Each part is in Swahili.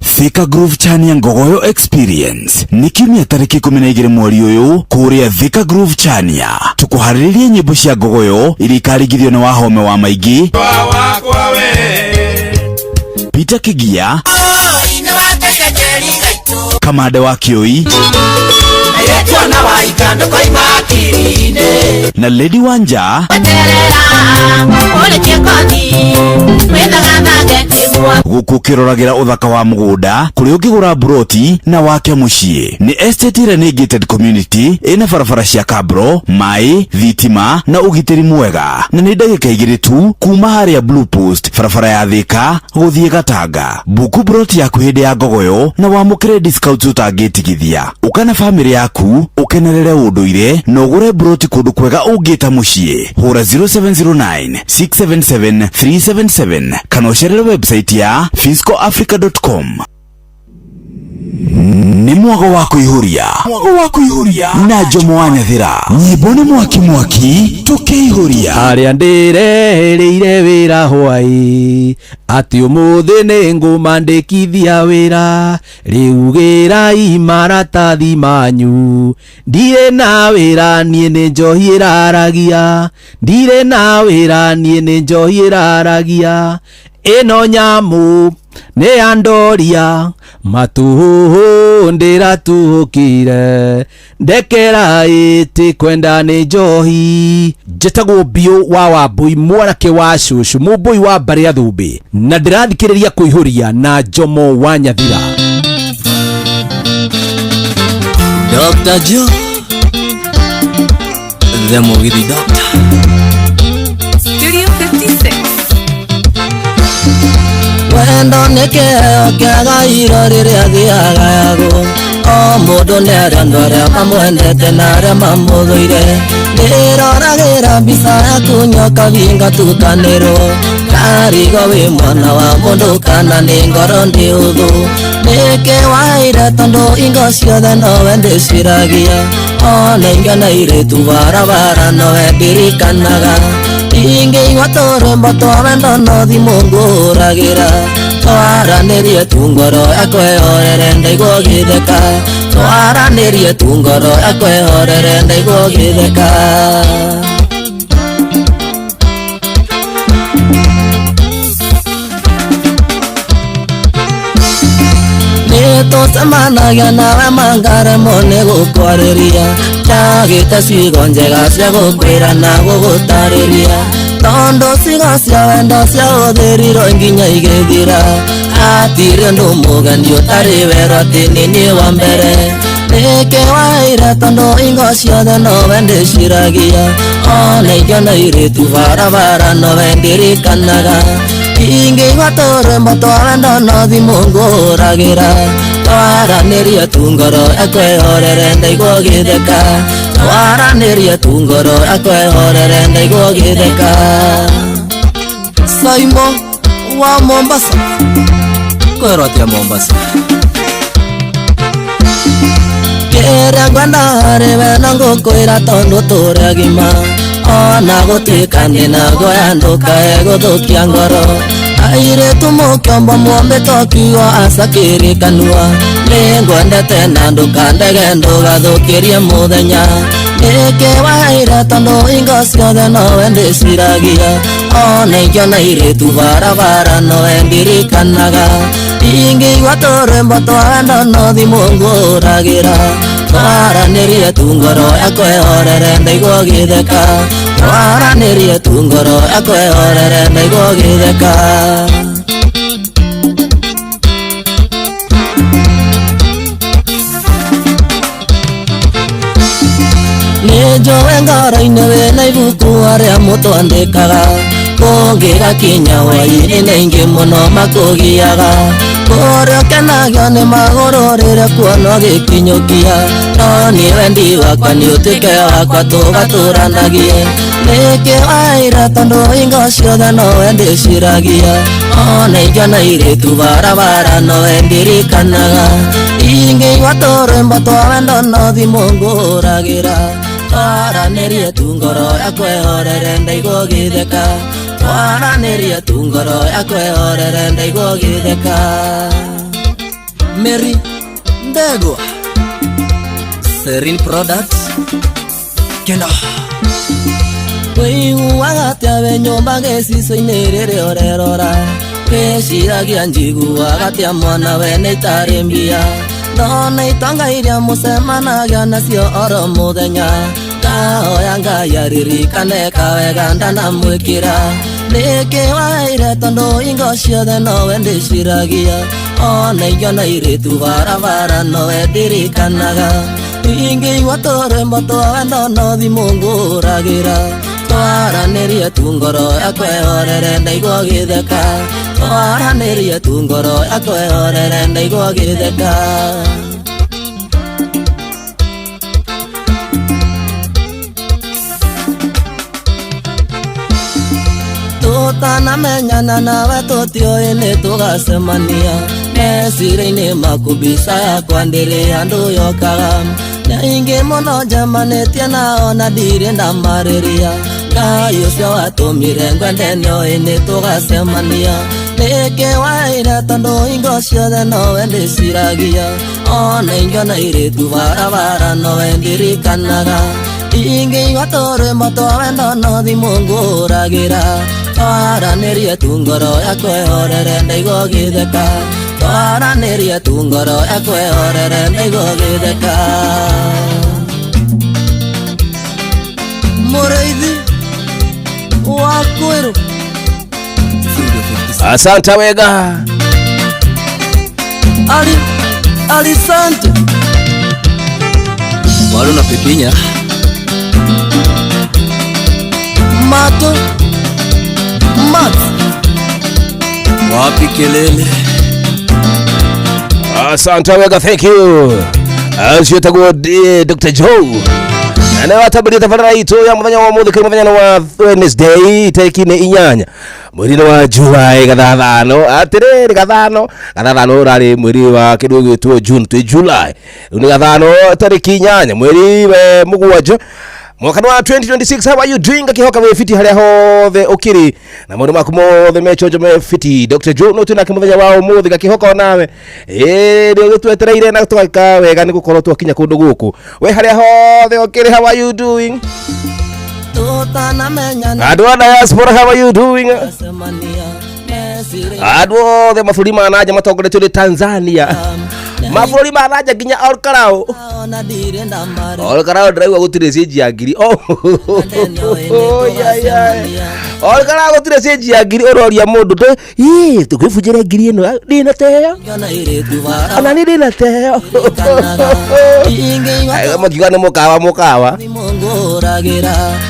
Thika Groove Chania Ngogoyo Experience ni kiumia tariki 12 mweri uyu kuria Thika Groove Chania tukuhariririe nyimbo cia ngogoyo irikarigithio na wahome wa maigi Peter Kigia Kamande wa Kioi na Lady Wanja gukukirораgira uthaka wa mugunda kuri ukigura broti na wake mucii ni estate renegated community ina barabara cia kabro mai thitima na ugitiri mwega na ni ndagika 2 tu kuma haria Blue Post barabara ya Thika guthie Gatanga buku broti yaku hindi ya ngogoyo na wamukire discount utangitigithia ukana family yaku ukenerere unduire na ugure broti kundu kwega ungita mucii hura 0709 677 377 kana ucerere website ya fiscoafrica.com. Ni mwago wa kuihuria na Jomo wa Nyathira nyimbo ni mwaki tukiihuria aria ndirehereire wira hwai ati umuthi ni ngumandikithia wira riugirai maratathi manyu ndire na wira nie ni njohi iraragia ndire na wira nie ni njohi iraragia ino nyamu ne andoria matuhu ndira tuhukire ndekera iti kwenda ni njohi jetagwo bio wa Wambui mwanake wa shushu mubui wa Baria Thumbi na ndirathikiriria kuihuria na Jomo wa Nyathira. Dr. Joe the Mugithi Doctor Studio 56 wendo nikeo kiaga iroriria thiaga yago o mundu ni aria andu aria mamwendete na aria mamuthuire ndiragira mbica yaku nyoka vinga tukanirwo karigo wi mwana wa mundu kana ni ngoro ndi uthu nikiwaire tondu ingo ciothe nowe ndiciragia ona ingana iritu barabara nowe ndirikanaga ingeigua turumbo twa wendo no thimu nguragira twaranirie tu ngoro yakwehorere ndaigua githeka twaranirie tu ngoro yakwehorere ndaigua githeka tucemanagia nawe mangaremo nĩ gũkwarĩria njagĩte ciugo njega cia gũkwĩra na gũgũtarĩria tondũ ciugo cia wendo cia ũthĩrirwo nginya igĩthira hatirĩ ũndũ mũgeni ũtarĩ wero atĩ nĩ niĩ wa mbere nĩkĩwaire tondũ ingo ciothe nowe ndĩciragia ona ingĩona irĩtu barabara nowe ndirikanaga ingeigua turumbo twa wendo no thimu nguragira twaranirie tu ngoro yakwehorere ndaigua githeka twaranirie tu ngoro yakwehorere ndaigua githeka Simon wa Mombasa kwero atia Mombasa kera ngwenda harĩ we no ngũkwĩra tondũ tũrĩ agima ona gũtuĩka nĩnago yandukae gũthũkia ngoro airĩtu mũkĩombo muombĩtwo kiugo acakĩrĩkanua nĩngwendete na ndũkandege ndũgathũkĩrie mũthenya nĩkĩwaire tondũ ingo ciothe nowe ndĩciragia ona ingĩona irĩtu barabara nowe ndirikanaga ingĩigua turumbo twa wendo no thimu ngũragira twaranirie tu ngoro yakwehorere ndaigua githeka twaranirie tu ngoro yakwehorere ndaigua githeka nĩnjũĩ ngoro-inĩ wĩna ibuku arĩa mũtwandĩkaga kũngĩgakinya hwaĩ-inĩ nĩ aingĩ mũno makũgiaga kũrĩa ũkenagio nĩ magũrũ rĩrĩa kuona ũgĩkinyũkia no niĩ wendi wakwa nĩ ũtuĩke wakwa tũgatũranagie nĩkĩwaire tondũ ingo ciothe nowe ndĩciragia ona ingĩona irĩtu barabara nowe ndirikanaga ingĩigua turumbo twa wendo no thimu ngũragira twaranirie tu ngoro yakwehorere ndaigua githeka Twaraneria tungoro yakwe orere ndaigua githeka Mary Ndegwa Serene Products Kena Wĩiguaga atĩa we nyũmba gĩcicio-inĩ rĩrĩ ũrerora Gĩciragia njiguaga atĩa mwana we nĩ itarĩ mbia Ndona itonga iria mũcemanagia nacio oro mũthenya Ngahoya Ngai aririkane kawega ndanamwĩkĩra Nĩkĩ waheire tondũ ingo ciothe nowe ndĩciragia Ona ingĩona airĩtu barabara nowe ndirikanaga Ingĩigua tũrĩmbo twa wendo no thimũ ngũragĩra Twaranerie tu ngoro yakwe orere ndaigua gĩtheka Twaranerie tu ngoro yakwe orere ndaigua gĩtheka Tutanamenyana nawe tũtioĩ nĩ tũgacemania Meciria-inĩ maku mbica yakwa ndĩrĩ handũ yokaga Na ingĩ mũno njemanĩtie nao na ndirĩ ndamarĩria Ngai ũcio watũmire ngwende nĩoĩ nĩ tũgacemania Nĩkĩ waheire tondũ ingo ciothe nowe ndĩciragia Ona ingĩona airĩtu barabara nowe ndirikanaga Ingĩigua tũrĩmbo twa wendo no thimũ ngũragĩra Twaranerie tu ngoro yakwe orere ndaigua gĩtheka Twaranerie tu ngoro yakwe orere ndaigua gĩtheka Mũrĩithi wa Kwĩrũ Asante wega Alisante Walo na Pipinya Mato Wapi kelele Asante wega, thank you. Asiyotagwo Dr. Joe anawatabiri tafadhali ito ya mthenya wa muthi kama mthenya wa Wednesday tariki 8 mweri wa July gathathano atiriri gathathano rari mweri wa kidu gitwo June to July ni gathano tariki 8 mweri mugwanja mwaka wa 2026. How are you doing? Akihoka we fiti haria hothe ukiri na mundu maku mothe mechojo me fiti. Dr. Joe no tuna kimuthenya wa umuthi gakihoka nawe ndio twetereire na twaka wega ni gukorwo twakinya kundu guku we haria hothe ukiri. How are you doing? Adwa diaspora, how are you doing? Adwa the mafuri manaja matongoretio ni Tanzania mafuri manaja ginya Olkarao driver gutire seji ya ngiri Olkarao gutire seji ya ngiri ororia mundu tukifujire ngiri ino ndina teyo ana ni ndina teyo ayo makiga ni mukawa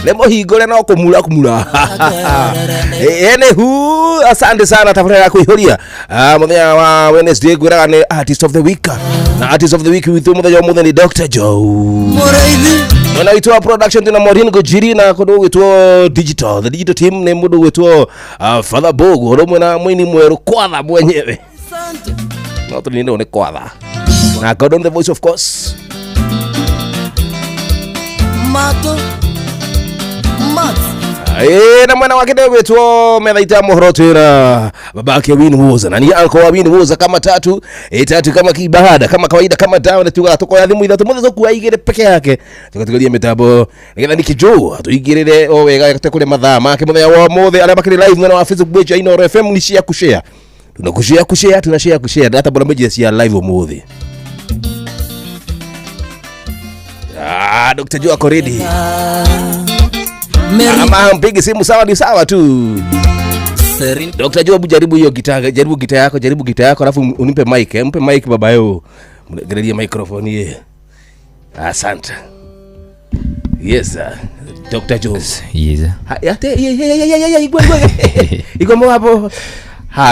lemo hingore no kumura hu asante sana tafadhali ya kuihoria muthenya wa Wednesday gwiraga ni artist of the week na artist of the week with muthenya wa muthenya Dr. Joe Muraithi na ito production tuna Maureen Gojiri na kodo wetwo digital the digital team ne mudo wetwo Father Bogo romwe na mwini mweru kwatha mwenyewe no to nino ne kwatha na God on the voice of course Mato na mwana wake wetwo methaita mohoro twira babake Winwoza na ni uncle wa Winwoza kama tatu kama kibahada kama kawaida kama dawa na tuga tuko yathi muitha tumuthe ku aigire peke yake tukatigalia mitambo nigetha nikijuu atuigirire o wega tukule mathaa make muthenya wa mothe ala bakiri live na wa Facebook page ino FM ni share kushare tunakushare tunashare kushare data bora meje cia live mothe Dr. Joe ako ready ama mpige simu sawa ni sawa tu Dr. Joe jaribu hiyo gitaa jaribu gitaa yako alafu unipe mic mpe mic baba yao mgeredia microphone ye asante yes Dr. Joe yes ate igwe hapo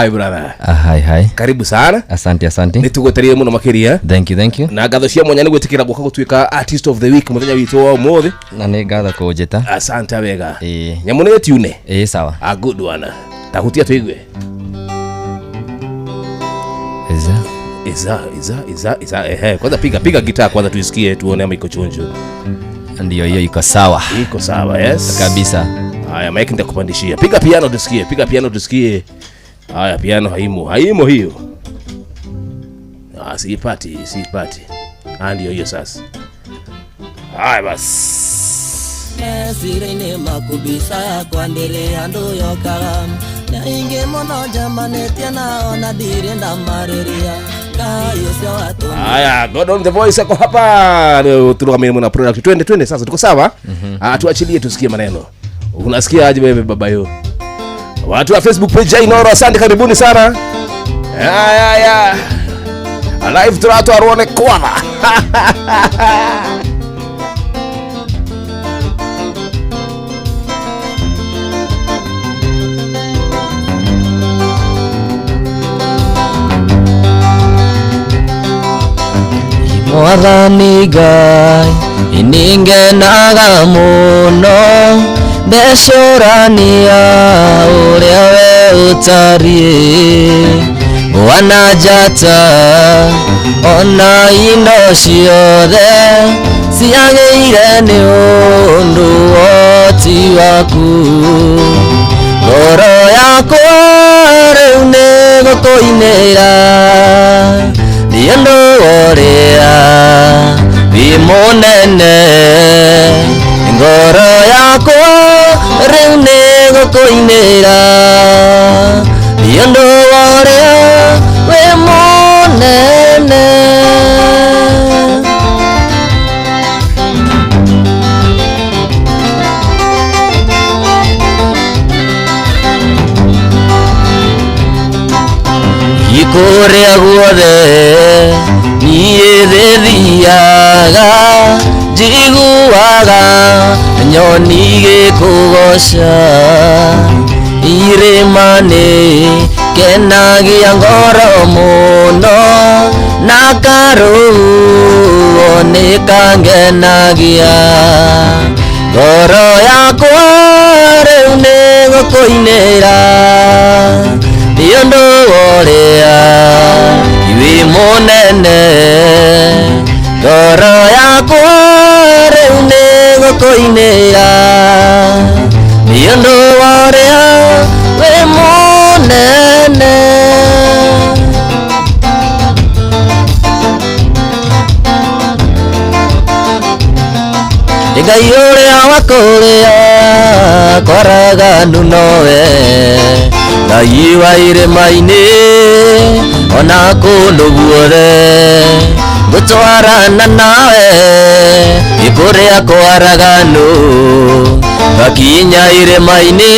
hi brother hi karibu sana asante nitugoterie muno makiria thank you na gatho cia mwanya ni gwetikira guka gutwika artist of the week muthenya witu wa umuthi na ni gatha kujeta asante wega nyamune tune sawa a good one tahutia tuigwe Iza kwanza piga gitaa kwanza tuisikie tuone ama iko chonjo ndio hiyo iko sawa yes kabisa Haya, mic nitakupandishia. Piga piano tusikie. Haya, piano haimo hiyo. Siipati. Ndio hiyo sasa. Haya basi. Sirene makubisa kuendelea ndo yokaga na inge mono jamani tena ona dire na mareria kayo sio watu. Haya, God on the voice yako hapa. Leo tunakamia mwana product. Twende sasa, tuko sawa? Tuachilie tusikie maneno. Unasikia aje wewe baba yo? Watu wa Facebook page Inoro, asante, karibuni sana. Haya. Live trato arone kwana. Mwathani Ngai iningenaga muno ndecũrania ũrĩa we ũtariĩ wananjata ona indo ciothe ciagĩire nĩ ũndũ wa ũti waku ngoro yakwa rĩu nĩ gũkũinĩra nĩ ũndũ ũrĩa wĩ mũnene ngoro yakwa rĩu nĩ gũkũinĩra nĩ ũndũ ũrĩa wĩ mũnene. Kũrĩa guothe niĩ thĩthiaga njiguaga nyoni gĩkũgoca irĩma-inĩ kenagia ngoro mũno na karũhuho nĩkangenagia ngoro yakwa rĩu nĩ gũkũinĩra nĩ ũndũ ũrĩa wĩ mũnene ngoro yakwa rĩu nĩ gũkũinĩra nĩ ũndũ ũrĩa wĩ mũnene. Ngai ũrĩa wa kũrĩa kwaraganu nowe Ngai wa irĩma-inĩ ona kũndũ guothe gũtwarana nawe kũrĩa kwaraganu gakinya irĩma-inĩ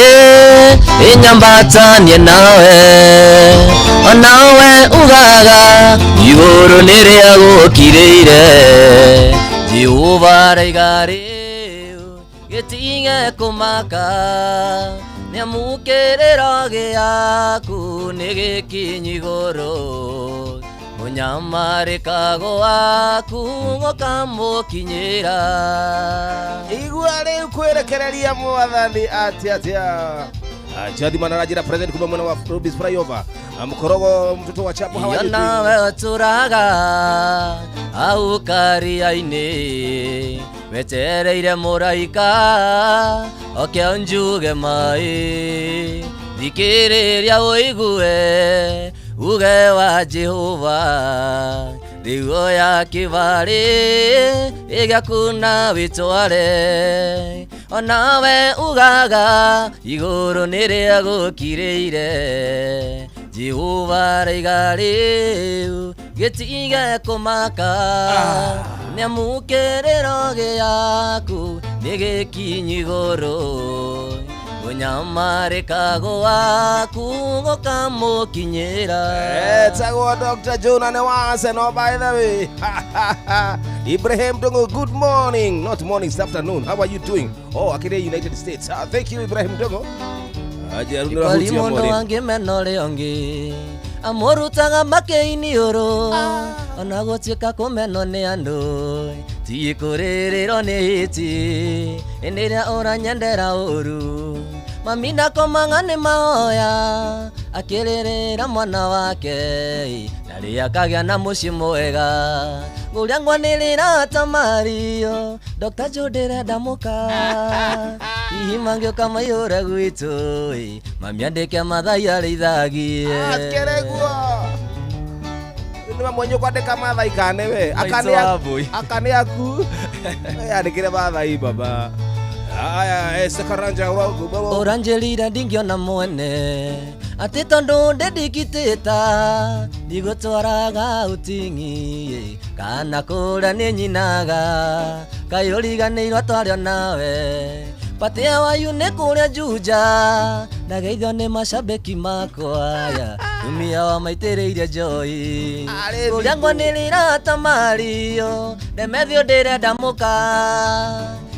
inyambatanie nawe onawe ugaga igũrũ nĩrĩa gũkirĩire Jehova rĩigarĩ gĩtige kũmaka nĩamũkĩrĩro gĩaku nĩgĩkinyi igũrũ ũnyamarĩka gwaku gũkamũkinyĩra igua rĩu kwĩrekereria Mwathani atĩa Jadi manarajira present kumbe mwana wa Rubis Flyover mkorogo mtoto wa chapo hawaje nawe turaga au karia-inĩ wetereire mũraika oke onjuge mai thikĩrĩria ũigue uge wa Jehova rĩu oya kĩbarĩ ĩgĩaku na wĩtware onawe ugaga igũrũ nĩrĩa gũkirĩire Jehova rĩigarĩ gĩtige kũmaka nĩamũkĩrĩro gĩaku nĩgĩkinyi igũrũ ũnyamarĩka gwaku gũkamũkinyĩra Tagwo Dr. Jonah Newase no by the way Ibrahim Dongo, good morning, not morning, it's afternoon. How are you doing? Oh, Akire United States. Thank you Ibrahim Dongo. Ikwalimono wange menole onge amorutaga make-ini oro ona gũtuĩka kũmenwo nĩ andũ ti kũrĩrĩrwo nĩ hĩti ĩndĩ ĩrĩa ũranyendera ũru mami ndakomaga nĩ mahoya akĩrĩrĩra mwana wake na rĩrĩa akagĩa na mũciĩ mwega ngũrĩa ngwanĩrĩra ta Mario Dr. Joe ndĩrenda mũka hihi mangĩũka maiyũre gwitũ mami andĩke Mathai arĩithagie Akereguo nĩma mwenye kwandĩka Mathai kane we akane aku andĩkire Mathai baba aya Karanja ũranjĩrire ndingĩona mwene atĩ tondũ ndĩndikitĩta ndigũtwaraga ũting'i kana kũrĩa nĩ nyinaga kaĩ ũriganĩirwo twarĩo nawe patia wayu nĩ kũrĩa Juja ndageithio nĩ macambĩki makwa tumia wa maitĩrĩire Joy kũrĩa ngwanĩrĩra ta Mario ndemethio ndĩrenda mũka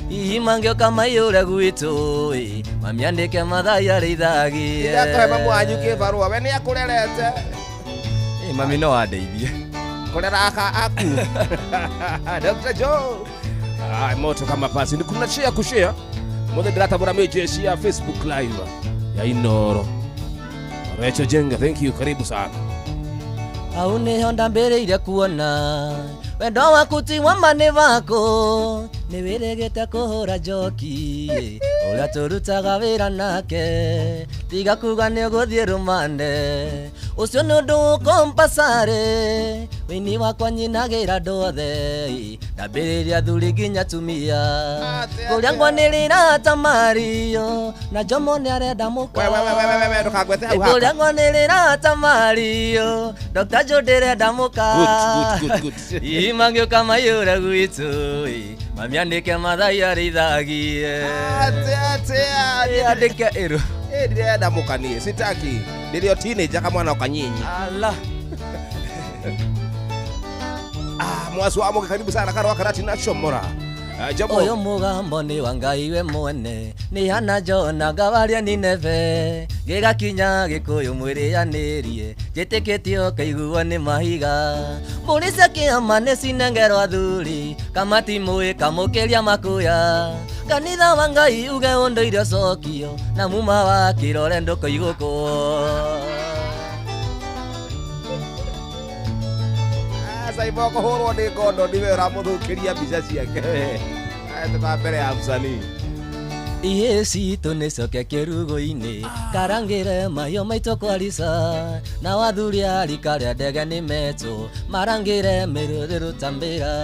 hihi mangĩũka maiyũre gwitũ mami andĩke Mathai arĩithagie ndakũhe mamu wanyu kĩbarũa we nĩ akũrerete mami no andeithie kũrera aku Dr. Joe moto kama pasi ni kuna share kushare mode ndĩratambũra mejeshi ya Facebook live ya Inoro Rachel Jenga, thank you, karibu sana. Au nĩho ndambĩrĩire kuona wendo waku ti wa mani wako nĩ wĩrĩgĩte kũhũra njoki ũrĩa tũrutaga wĩra nake tiga kuga nĩ ũgũthiĩ rũmande ũcio nĩ ũndũ ũkompasarĩ wĩini wakwa nyinagĩra andũ othe ndambĩrĩria thuri nginya tumia kũrĩa ngwanĩrĩra ta Mario na Jomo nĩ arenda mũka kũrĩa ngwanĩrĩra ta Mario Dr. Joe ndĩrenda mũka hihi mangĩũka maiyũre gwitũ mami andĩke Mathai arĩithagie andĩke ĩrũ ndirenda mũka niĩ sitaki nĩrĩo teenager kamwana kanyinyi ala mwasu wa mũke karibu sana Karwa Karati na Shomora ũyũ mũgambo nĩ wa Ngai we mwene nĩ hana Jona ngawaria Nineve gĩgakinya Gĩkũyũ mwĩrĩanĩrie njĩtĩkĩtio kaiguo nĩ mahiga mbũri kĩama nĩ cinengerwo athuri kamati mũĩ kamũkĩria makuya kanitha wa Ngai uge ũndũire ũcokio na muma wa kĩrore ndũkũigũkwo Saiboko horo nĩ ngondo ndiwe ũramũthũkĩria mbica ciake tuka mbere ya msanii ihe citũ nĩcoke kĩrugo-inĩ karangĩre mahiũ maitũ kwarica na wathuri a rika rĩa ndege nĩ metũ marangĩre mĩrũrĩrũ tambĩra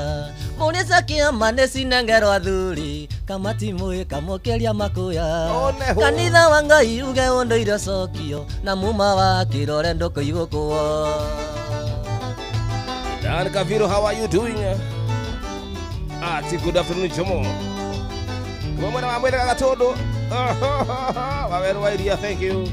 mbũri kĩama nĩ cinengerwo athuri kamati mũĩ kamũkĩria makuya kanitha wa Ngai uge ũndũire ũcokio na muma wa kĩrore ndũkũigũkwo. Dan Kaviro, how are you doing? Good afternoon, Jomo. Mwana wa mwele kagatodo. Waweru wa iria, thank you.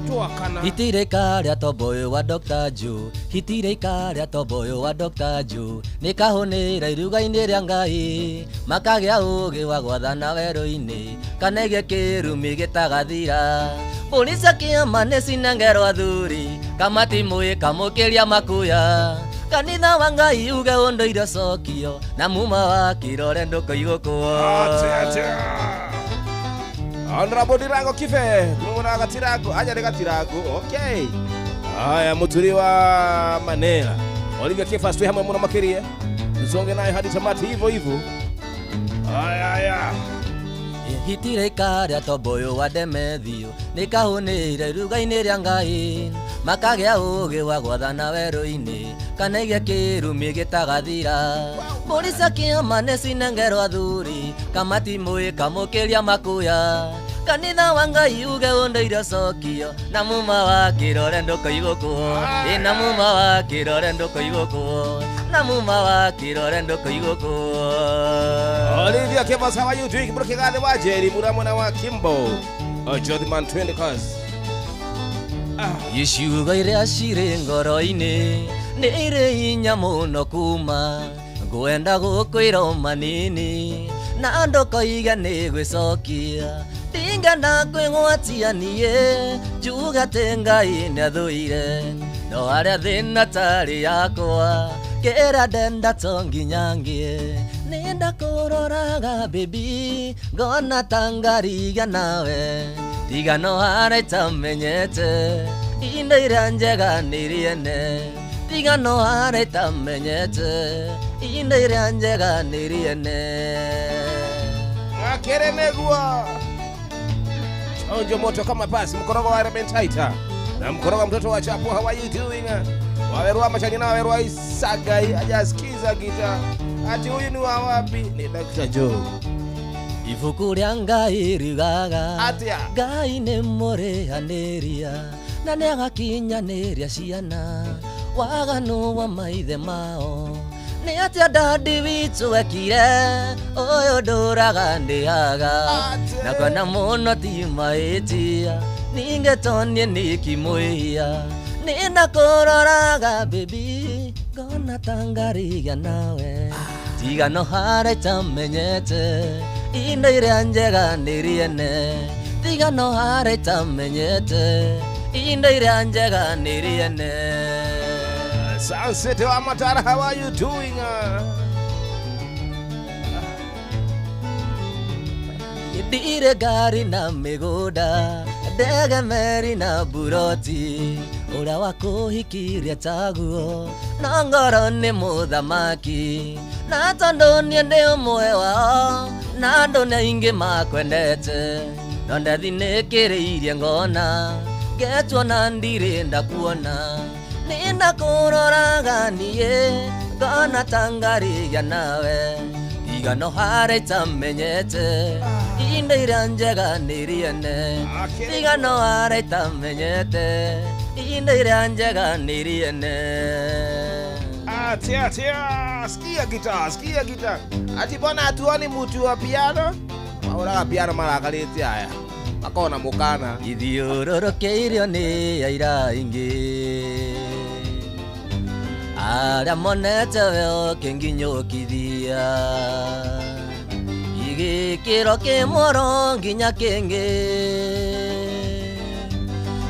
Tuakana. Hitireka rĩa tombo ũyũ wa Dr. Joe. Hitireka rĩa tombo ũyũ wa Dr. Joe. Nĩkahũnĩra iruga-inĩ rĩa Ngai. Makagĩa ũgĩ wa gwathana werũ-inĩ. Kanege kĩrumi gĩtagathira. Mbũri kĩama nĩ cinengerwo athuri. Kamati mũĩ kamũkĩria makuya. Kanitha wa Ngai uge ũndũire ũcokio na muma wa kĩrore ndũkũigũkwo. Honorable Dirango Kife, kumuna Gatirango, aja de Gatirango, okay. Aya muturi wa Manela. Olivia Kifa stwe hamwe muna makiria. Tusonge naye hadi tamati hivyo hivyo. Aya. Hitireka rĩa tombo ũyũ wa Demethio nĩkahũnĩire iruga-inĩ rĩa Ngai makagĩa ũgĩ wa gwathana werũ-inĩ kanege kĩrumi gĩtagathira mbũri kĩama nĩ cinengerwo athuri kamati mũĩ kamũkĩria makuya kanitha wa Ngai uge ũndũire ũcokio na muma wa kĩrore ndũkũigũkwo na muma wa kĩrore ndũkũigũkwo na muma wa kĩrore ndũkũigũkwo. Olivia Kifa, how are you doing? Brokigane wa Jerry muramuna wa Kimbo Jodman 20 cars. Iciugo iria cirĩ ngoro-inĩ nĩ irĩ hinya mũno kuma ngwenda gũkwĩra manini na andũ koiga nĩ gwĩcokia ndingenda kwĩgwatia niĩ njuga atĩ Ngai nĩathũire no harĩa thĩna tarĩ yakwa kĩra ndenda to nginya ngĩe nĩ nenda kuroraga baby ngona tangariga nawe tiga no hareta menyete inda iria njega niriene tiga no hareta menyete inda iria njega niriene akere negwa onjo moto kama pasi mkorogo wa Elementaita na mkorogo mtoto wa chapo. How are you doing? Wawerua machani na wawerua isagai ajasikiza gita ati huyu ni wa wapi? Ni Dr. Joe. Ifuku rĩa Ngai riugaga Atia. Ngai nĩ mũrĩanĩria na nĩagakinyanĩria ciana waganu wa maithe mao nĩ atĩa dadi witũ ekire ũyũ ndũraga ndĩaga na kwana mũno ti mahĩtia ningetonye nikimwĩhia nĩndakũroraga baby ngona tangariga nawe tiga no hareta menyete inda iria njega niriene tiga no hareta menyete inda iria njega niriene. Sunset wa Matara, how are you doing? Idire gari na mĩgũnda ndege meri na buroti ũrĩa wa kũhikiria taguo na ngoro nĩ mũthamaki na tondũ niĩ ndĩ ũmwe wao na andũ nĩ aingĩ makwendete no ndethinĩkĩrĩirie ngona ngetuona ndirĩ ndakuona nĩndakũroraga niĩ ngona tangariga nawe tiga no hareta menyete inda iria njega niriene tiga no hareta menyete inda iria njega niriene. Atia, sikia gita. Ati bona hatuoni mtu wa piano? Maura piano marakaleti haya. Akona mukana. Ithiũrũrũkĩirio nĩ aira aingĩ arĩa monete we ũkĩnginyũkithia igĩkĩro kĩmũro nginya kĩngĩ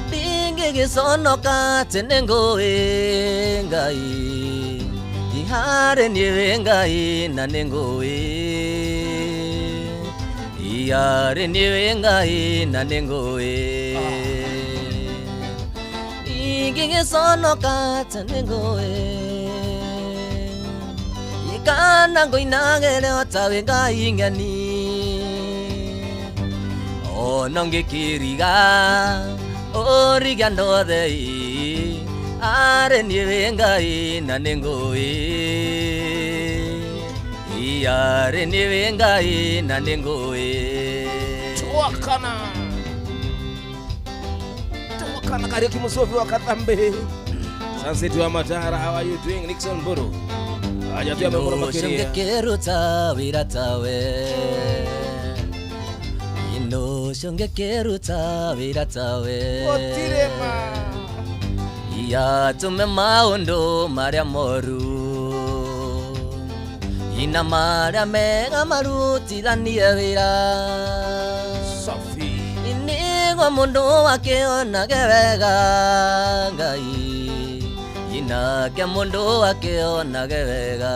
ndingĩgĩconoka atĩ nĩ ngũĩ Ngai iharĩ niĩ wĩ Ngai na nĩ ngũĩ iharĩ niĩ wĩ Ngai na nĩ ngũĩ ingĩgĩconoka atĩ nĩ ngũĩ ikana ngũinagĩre o ta wĩ Ngai ng'eni ona ngĩkĩriga ũriga ndothei arĩ niĩ wĩ Ngai na nĩ ngũĩ iarĩ niĩ wĩ Ngai na nĩ ngũĩ Tuakana Kariuki Musofi wa Kathambe. Sunset wa Matara, how are you doing? Nixon Buru Ajatia memoro makiria keruta wiratawe Ino shonge keruta wiratawe Otirema Iya tume maundu maria moru Ina maria mega maruti dhania wira Sofi Inigwa mundu wakĩonage wega Ngai inake mundu wakĩonage wega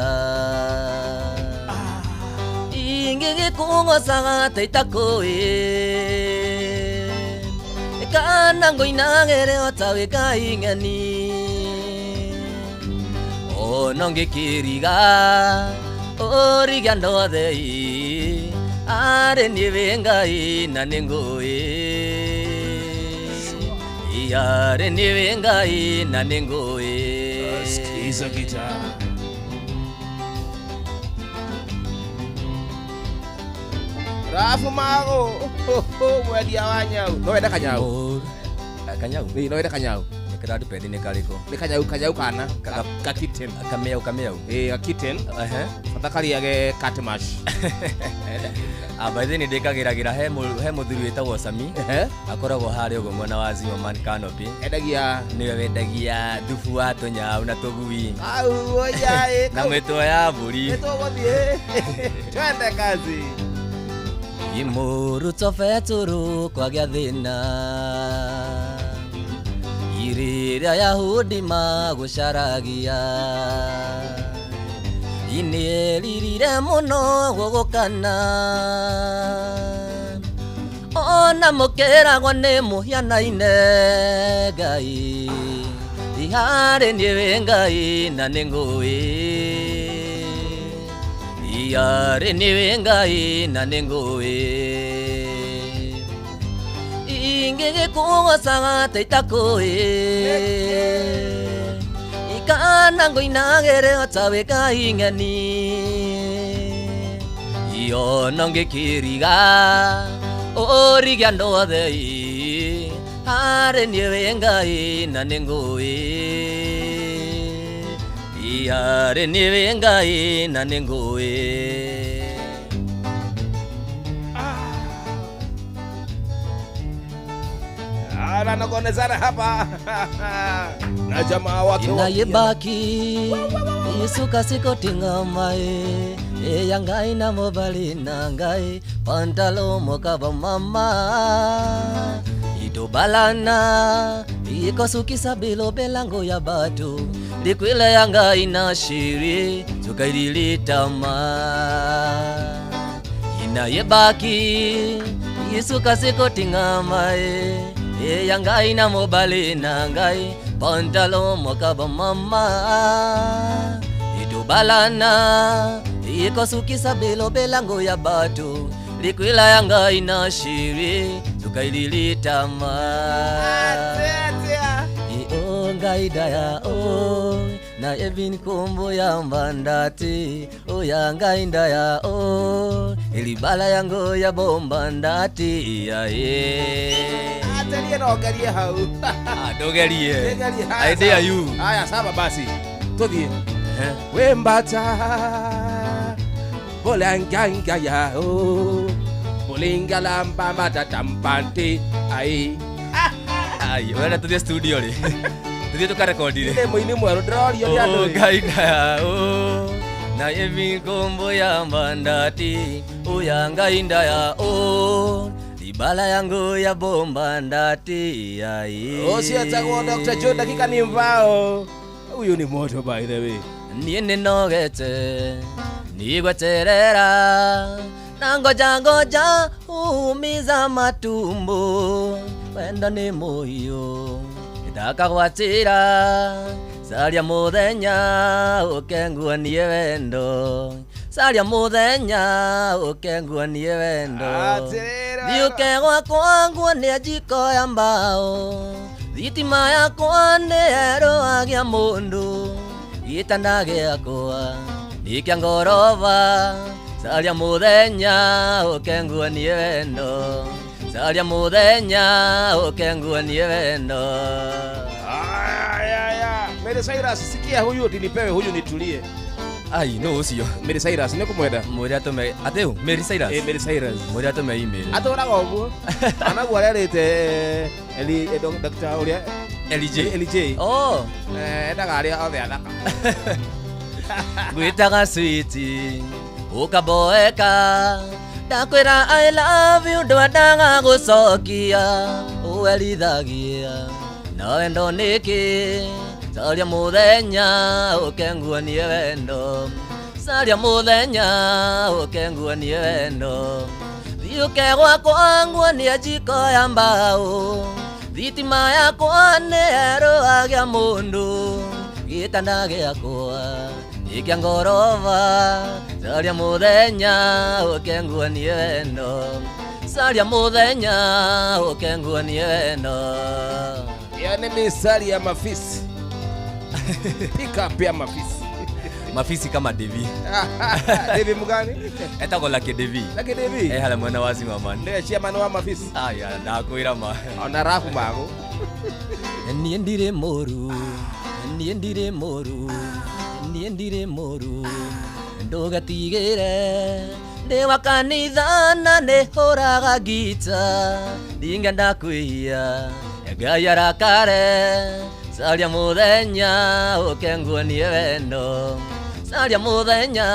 ingĩgĩkũgocaga ta itakũĩ kana ngũinagĩre o ta wĩ Ngai ng'eni ona ngĩkĩriga ũriga ndothei arĩ niĩ wĩ Ngai na nĩ ngũĩ iarĩ niĩ wĩ Ngai na nĩ ngũĩ. Skiza gita Rafu mago Mwedia wa nyau No wenda kanyau Kanyau No wenda kanyau Nikiradu pedi ni kariko Ni kanyau kana Kakiten Kameu kakiten Fatakari yage katemash Abathi ni ndĩkagĩragĩra he mũthuri wĩtagwo Sami akoragwo harĩa ũguo mwena wa Zimmerman Canopy Endagia nĩwe wendagia thubu wa tũnyau na tũgui Oya na mĩtwe ya mbũri Twende kazi imũruto betũrũ kwagĩa thĩna irĩrĩa Yahudi magũcaragia Inĩririre mũno gũgũkana Ona mũkĩragwo nĩ mũhianaine Ngai Iharĩ niĩ wĩ Ngai na nĩ ngũĩ Iharĩ niĩ wĩ Ngai na nĩ ngũĩ Ingĩgĩkũgocaga ta itakũĩ Ikana ngũinagĩre ota wĩ Ngai ng'eni Iona ngĩkĩriga Ũrigia andũ othe Harĩ niĩ wĩ Ngai na nĩ ngũĩ Harĩ niĩ wĩ Ngai na nĩ ngũĩ Ananong'onezana hapa na jamaa wake Inayebaki Isuka sikotinga mae ya Ngai na mobali na Ngai Pantalo mokaba mama Idobalana Ikosukisa bilo belango ya batu Likwile ya Ngai na shiri Tukaililitama Inayebaki Isuka sikotinga mae ya Ngai na mobali na Ngai Pantalo mokaba mama Idobalana Ikosukisa bilo belango ya batu Likwila ya Ngai na shiri Tukaililitama O Ngai daya o Na evin kumbo ya mbandati O ya Ngai daya o Ilibala yango ya bombandati ya ye Atelie no garie hau Dogerie idea you Haya sawa basi Tudie Wembata Bolanganga ya o Bolinga lamba matatampante Ai Ai, ora tudia studio le Tudia toka rekodi le Ile muini mweru drorio ya Oh, Gaida oh Na evi kombo ya mbandati Uya Ngainda ya oh Libala yangu ya bomba ndati ya Osietagwo Dr. Joe dakika ni mvao Huyu ni moto by the way Niĩ nĩnogete nigweterera na ngoja umiza matumbo wenda nĩ mũhiũ ndakagwatĩra caria mũthenya ũkenguanie wendo caria mũthenya ũkenguanie wendo thiũke gwakwa nguonie njiko ya mbao thitima yakwa nĩyerũagia mũndũ gĩtanda gĩakwa nĩ kĩa ngoroba caria mũthenya ũkenguanie wendo caria mũthenya ũkenguanie wendo. Mary Cyrus, sikia huyu utinipewe huyu nitulie. Ai no ucio Mary Cyrus nikumwenda mwiri atume ateu Mary Cyrus Mary Cyrus mwiri atume email atora goguo anagu arerete Dr. Uria LJ oh ndagaria othe athaka gwitaga sweet ukaboeka ndakwira I love you ndwendaga gucokia uerithagia na wendo niki caria muthenya ukenguanie wendo caria muthenya ukenguanie wendo thiuke gwakwa nguonie njiko ya mbao thitima yakwa nĩyerũagia mũndũ gĩtanda gĩakwa nĩ kĩa ngoroba caria mũthenya ũkenguanie wendo caria mũthenya ũkenguanie wendo. Yani misali ya mafisi pick up ya mafisi mafisi kama Devi Devi mugani etagwo Lucky Devi hala mwana wa Zimmerman ndio chairman wa mafisi aya ndakwira ma ona rafu mago niĩ ndirĩ mũru niĩ ndirĩ mũru niĩ ndirĩ mũru ndũgatigĩre ndĩ wa kanitha na nĩhũraga ngita ndinga ndakwĩhia Ngai arakare caria mũthenya ũkenguanie wendo caria mũthenya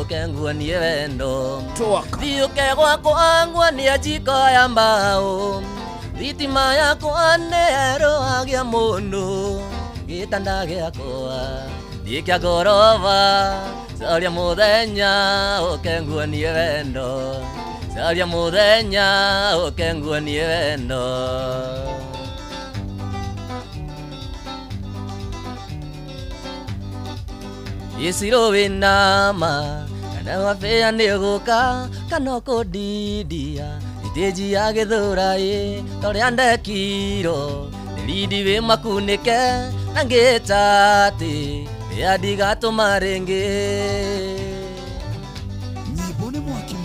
ũkenguanie wendo thiũke gwakwa nguonie njiko ya mbao thitima yakwa nĩyerũagia mũndũ gĩtanda gĩakwa Nikia gorova Saria muthenya Ukenguanie wendo Saria muthenya Ukenguanie wendo Isiro winama Kana wafea neguka Kana kodidia Iteji ya githurae Toria ndekiro Nilidi we makunike Nangetati Yadi gato marenge Nyibone mwaki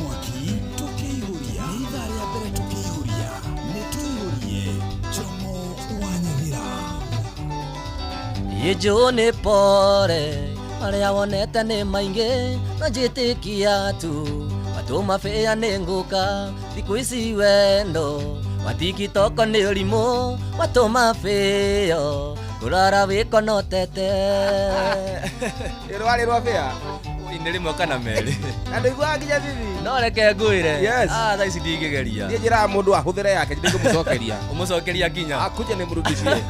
Tukeihuria Nidhari ya bere tukeihuria Netuihurie Chomo wanyagira Yejone pore Aria wonete ni maingi Najitikia tu Watuma fea nenguka Thiku isi wendo Watikitoko ni urimo Watuma feo Kurara wiko no tete Irwa fea Indiri mwaka na meri Ando igwa nginya bibi No reke nguire Yes. Thaa ici ndingĩgeria Niĩ njĩra mũndũ ahũthĩre yake ndĩngĩmũcokeria Ũmũcokeria nginya akuje nĩ mũrutishie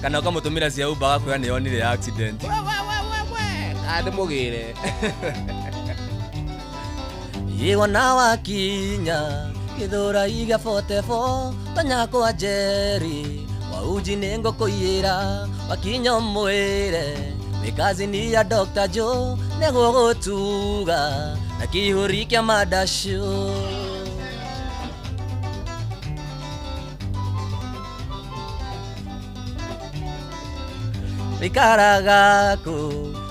Kana ũkamũtũmĩra cia Uber gakwĩra nĩ yonire accident Andĩ mũgĩre Yĩwona wakinya Gĩthũra iga 44 Tanyakwa Jerry Wauji nĩngũkũiyĩra Wakinya mwĩre Wĩkazi ni ya Dr. Joe Nĩgũgũtuga Na kĩihũri kĩa madasho Wĩkaraga kũ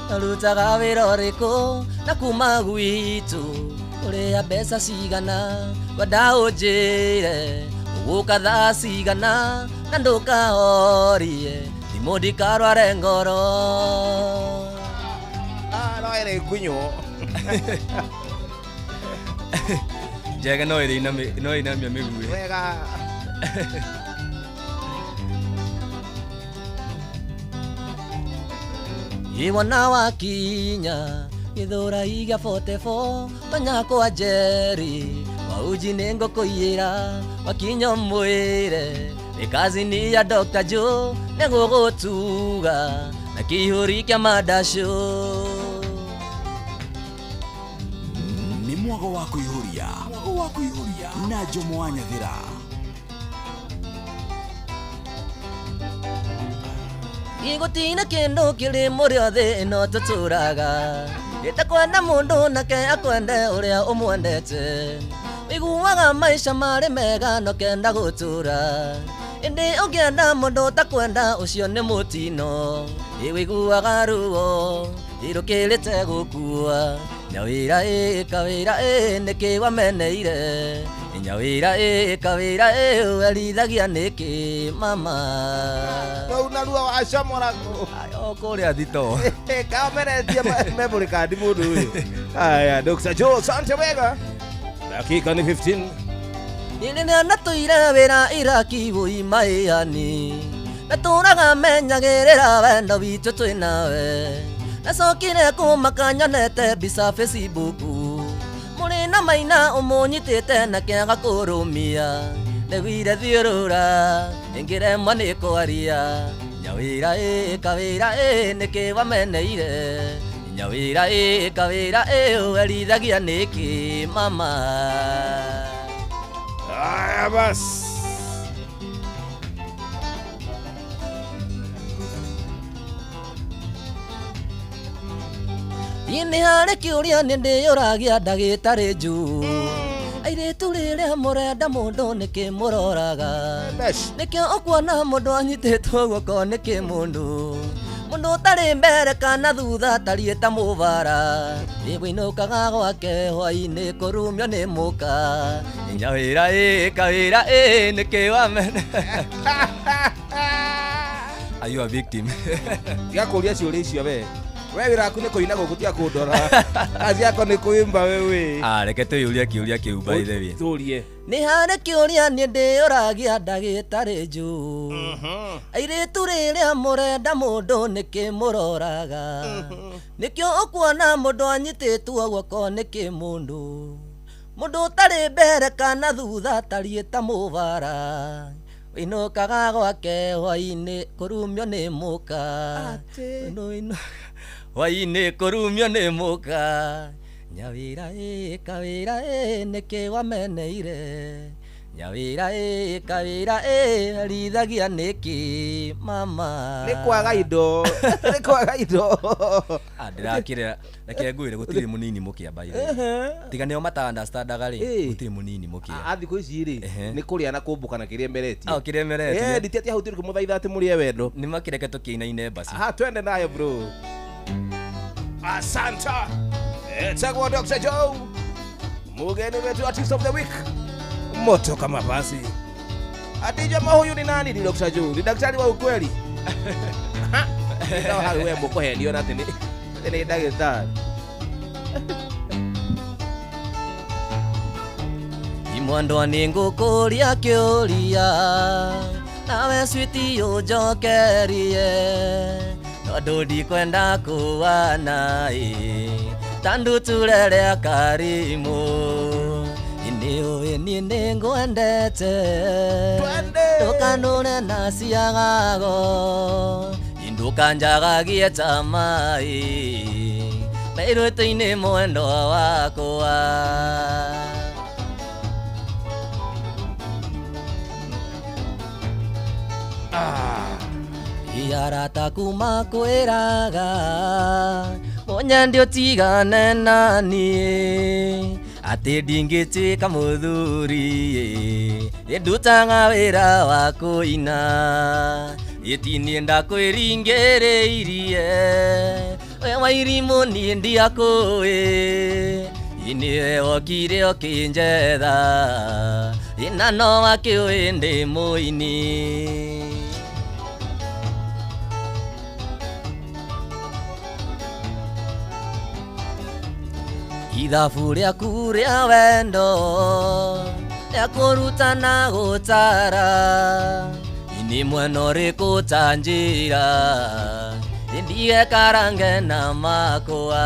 Narutaga wĩra ũrĩkũ Na kuma gwitũ Ũrĩa mbeca cigana Ngwenda ũnjĩre Ũgũka thaa cigana Na ndũkahorie Thimũ ndikarware ngoro no ĩrĩ ikunywo Njega no ĩinamia mĩguĩ wega Yĩwona wakinya Gĩthũra iga 44 Tanyakwa Jerry Wauji nĩngũkũiyĩra Wakinya mwĩre Wĩkazi ni ya Dr. Joe Nĩgũgũtuga Na kĩihũri kĩa madasho Ni mwago wa kuihuria Na Jomo wanyagira Igũtina kĩndũ kĩrĩ mũrĩothe ĩno tũtũraga Ĩtakwenda mũndũ nake akwende ũrĩa ũmwendete Wĩiguaga maica marĩ mega no kenda gũtũra Ĩndĩ ũngĩenda mũndũ takwenda ũcio nĩ mũtino Wĩiguaga ruo Irũkĩrĩte gũkua Nyawĩra kawĩra nĩkĩ wameneire Nyawĩra kawĩra werithagia nĩkĩ mama Rĩu narua wacamũragwo O kũrĩa thito kameretie memory card mũndũ ũyũ aya Dr. Joe Sante wega dakika ni 15 Nĩrĩa natũire wĩra Iraki wũi maĩani Natũraga menyagĩrĩra wendo witũ twĩ nawe Nacokire kũmaka nyonete mbica Facebook Mũrĩ na maina ũmũnyitĩte na kĩaga kũrũmia Nĩguire thiũrũra ĩngĩremwo nĩ kwaria Nyawĩra kawĩra nĩkĩ wameneire Nyawĩra kawĩra werithagia nĩkĩ mama aya bas Nĩ harĩ kĩũria nĩ ndĩyũragia ndagĩtarĩ Joe Airĩtu rĩrĩa mũrenda mũndũ nĩkĩ mũroraga Nĩkĩo ũkuona mũndũ anyitĩtwo guoko nĩkĩ mũndũ Mũndũ ũtarĩ mbere kana thutha tariĩ ta mũbara Nĩwĩinũkaga gwake hwainĩ kũrumio nĩ mũka Nyawĩra kawĩra nĩkĩ wamene Are you a victim? Gĩakũria ciũria icio we we wĩra waku nĩ kũina gũkũ tia kũndora kazi yako nĩ kwĩmba wewe Reke tũyũria kĩũria kĩu by the way tũrie Nĩ harĩ kĩũria nĩ ndĩyũragia ndagĩtarĩ Joe Airĩtu rĩrĩa mũrenda mũndũ nĩkĩ mũroraga Nĩkĩo ũkuona mũndũ anyitĩtwo guoko nĩkĩ mũndũ Mũndũ ũtarĩ mbere kana thutha tariĩ ta mũbara Wĩinũkaga gwake hwainĩ kũrumio nĩ mũka. Hwainĩ kũrumio nĩ mũka. Nyawĩra kawĩra nĩkĩ wameneire. Nyawĩra kawĩra rithagia nĩkĩ mama. Nĩ kwaga indo. Nĩ kwaga indo. Ndĩrakĩrĩra reke ngwĩre gũtirĩ mũnini mũkĩa baire. Tiga nĩo mata-understandaga rĩ gũtirĩ mũnini mũkĩa. Thikũ ici rĩ nĩ kũrĩa na kũmbũka na kĩrĩa meretie. Kĩrĩa meretie. Nditi ati hau tũrĩ kũmũthaitha atĩ mũrĩe wendo. Nĩ makĩreke tũkĩinaine basi. Twende nayo bro. Asanta. Etagwo Dr. Joe. Mugeni wetu artist of the week. Moto kama basi. Ati jamaa huyu ni nani? Ni Dr. Joe. Ni daktari wa ukweli. Ndio hayo wewe mko hendio na tene. Tene daktari. Imwandwa ningũkũria kĩũria nawe switi ũnjokerie tondũ ndikwenda kuwa naĩ tandu turere karimu iniũĩ niĩ nĩngwendete ndũkanũre na ciagago indũkanjagagie ta maĩ mairũtĩ-inĩ mwendwa wakwa. Iarata kuma kwĩraga mũnyendĩ ũtigane naniĩ atĩ ndingĩtuĩka mũthuri ndutaga wĩra wa kũina ĩtiniĩ ndakwĩringĩrĩirie we Wairimũ niĩ ndiakũĩ nĩwe wokire ũkĩnjetha na no wakĩũĩ ndĩ mũini. Ithabu rĩaku rĩa wendo rĩa kũrutana gũtara nĩ mwena ũrĩkũ ta njĩra ndigekarange na makwa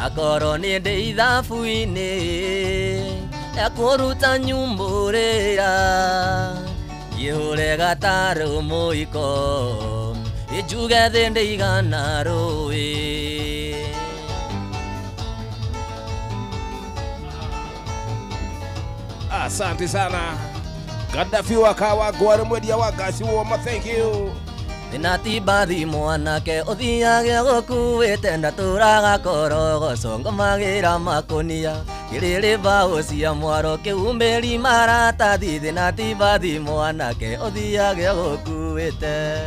akorwo nĩ ndĩ ithabu-inĩ rĩa kũruta nyumbũrĩra ihũre gatarũ mũiko njuge thĩ ndĩigana rũĩ. Asante sana. Gaddafi wakawa gware mwedia wakasi woma, thank you. Natibathi mwanake uthiage gukuite ndaturaga korogoco ngomagira makonia iriri bao cia mwaro kiumbiri maratathi natibathi mwanake uthiage gukuite.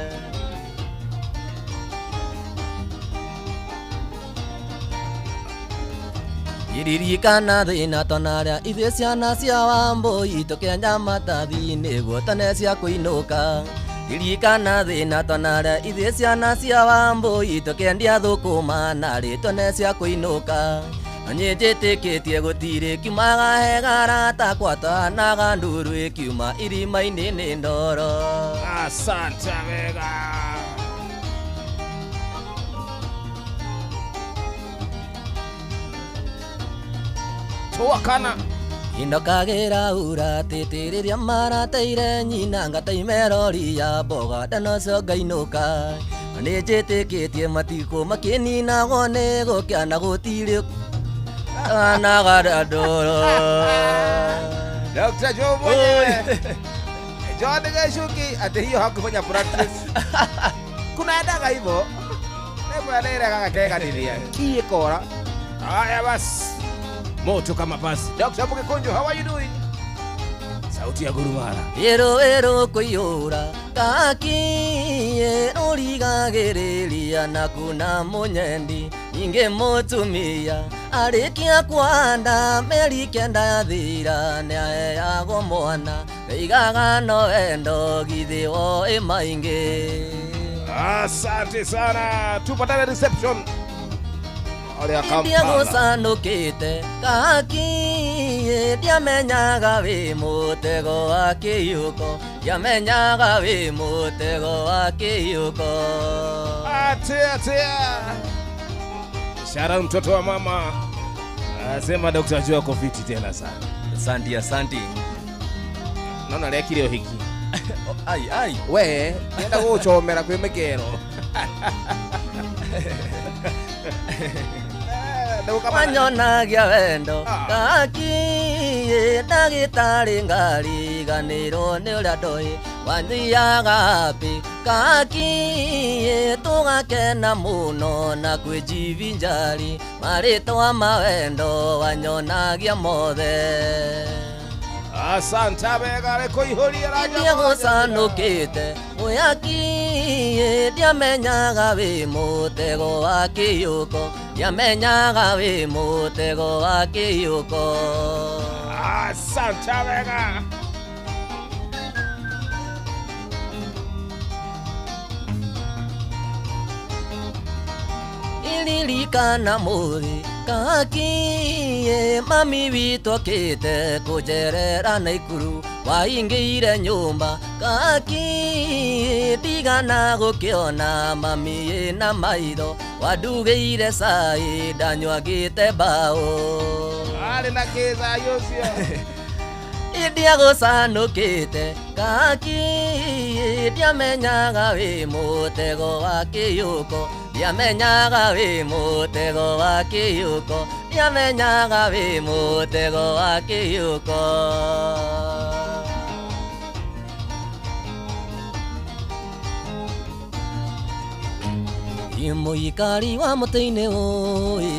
Iririkana thina tonaria ithuĩ ciana cia Wambũi tũkĩenja matathi nĩguo tene cia kũinũka. Iririkana thina tonaria ithuĩ ciana cia Wambũi tũkĩendia thũkũma narĩ tene cia kũinũka. Niĩ njĩtĩkĩtie gũtirĩ kiumaga hega rata kwatanaga nduru ĩkiuma irima-inĩ nĩ ndoro. Asante wega. Tuwakana Indokagira uratĩtĩrĩria marateire nyina ngataimerori ya mboga ndanocio ngainuka. Nĩ njĩtĩkĩtie matikũ makĩninagwo nĩ gũkĩana gũtirĩ anaga ndoro. Dr. Joe mwenyewe John Geshuki ati hiyo hakufanya practice. Kunaendaga hivyo nemwanere gagakegania kiikora. Haya basi moto kama basi. Dr. Mugikunjo, how are you doing? Sauti ya Gurumara. Ero kũiyũra kakiĩ ũrigagĩrĩria na kuna mũnyendi ingĩ mũtumia arĩkia kwanda meri kenda yathira nĩaheagwo mwana aigaga no wendo githĩ woĩ maingĩ. Asante sana. Tupatane reception. Ndiagũcanũkĩte kakiĩ ndiamenyaga wĩ mũtego wa kĩiyũko ndiamenyaga wĩ mũtego wa kĩiyũko. Atea Shara mtoto wa mama asema Dr. Joe ako fiti tena sana. Asante. Naona leo kilio hiki ai we enda guchomera kwi mikero wanyonagia wendo gaki ndagĩtarĩ ngariganĩrwo nĩ ũrĩa ndũĩ wathiaga thĩ gaki tũgakena mũno na kwĩnjivinjari marĩtwa ma wendo wanyonagia mothe asante wega rekuihuria raja ndiagũcanũkĩte mwĩaki ndiamenyaga wĩ mũtego wa kĩyũko ndiamenyaga wĩ mũtego wa kĩyũko asante wega iririkana mũthĩ gaki mami witũ okĩte kũnjerera Naikuru waingĩire nyũmba gaki ndigana gũkĩona mami ĩna maitho wandugĩire cai ndanywagĩte mbaũ arĩ na kĩza yũcio ndiagũcanũkĩte gaki ndiamenyaga wĩ mũtego wa kĩyũko ndiamenyaga wĩ mũtego wa kĩyũko ndiamenyaga wĩ mũtego wa kĩyũko mũikari wa mũtĩ-inĩ ũĩ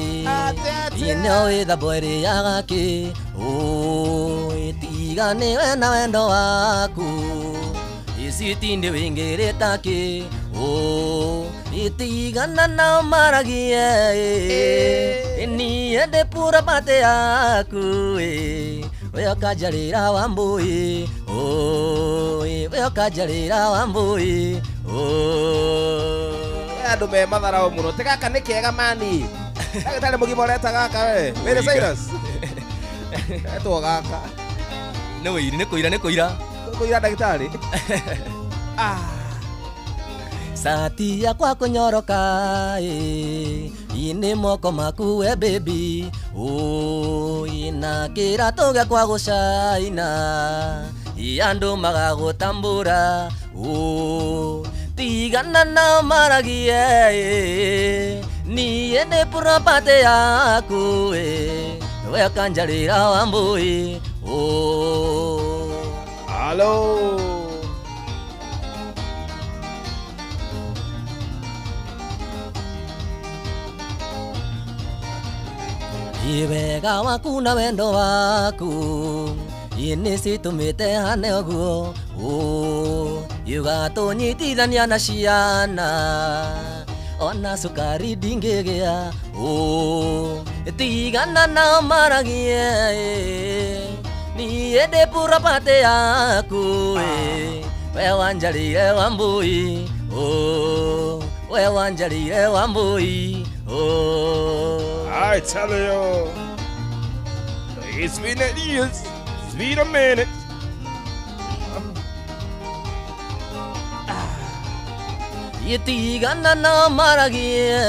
nĩoĩ thambo ĩrĩaga kĩ tiganĩwe na wendo waku icitinde wĩingĩrĩta kĩ itigana nao maragie niĩ ndĩ pura pate yaku we ũkanjarĩra Wambũi we ũkanjarĩra Wambũi andũ me matharau mũno ti gaka nĩ kĩega mani ndagĩtarĩ mũgima ũreta gaka we wĩrĩ Cyrus etwo gaka nĩ wĩiri nĩ kũira kũira ndagĩtarĩ sati yakwa kũnyoroka inĩ moko maku we baby ina kĩratũ gĩakwa gũcaina andũ magagũtambũra tigana nao maragie niĩ ndĩ property yaku we ũkanjarĩra Wambũi Hello. Iwega waku na wendo waku ini citumite hane oguo yugatũnyitithania na ciana ona cukari ndingĩgĩa tigana nao maragie niĩ ndĩ property yaku we wanjarĩire Wambũi we wanjarĩire Wambũi I tell you, it's been a years, it's been a minute. Itigana na maragie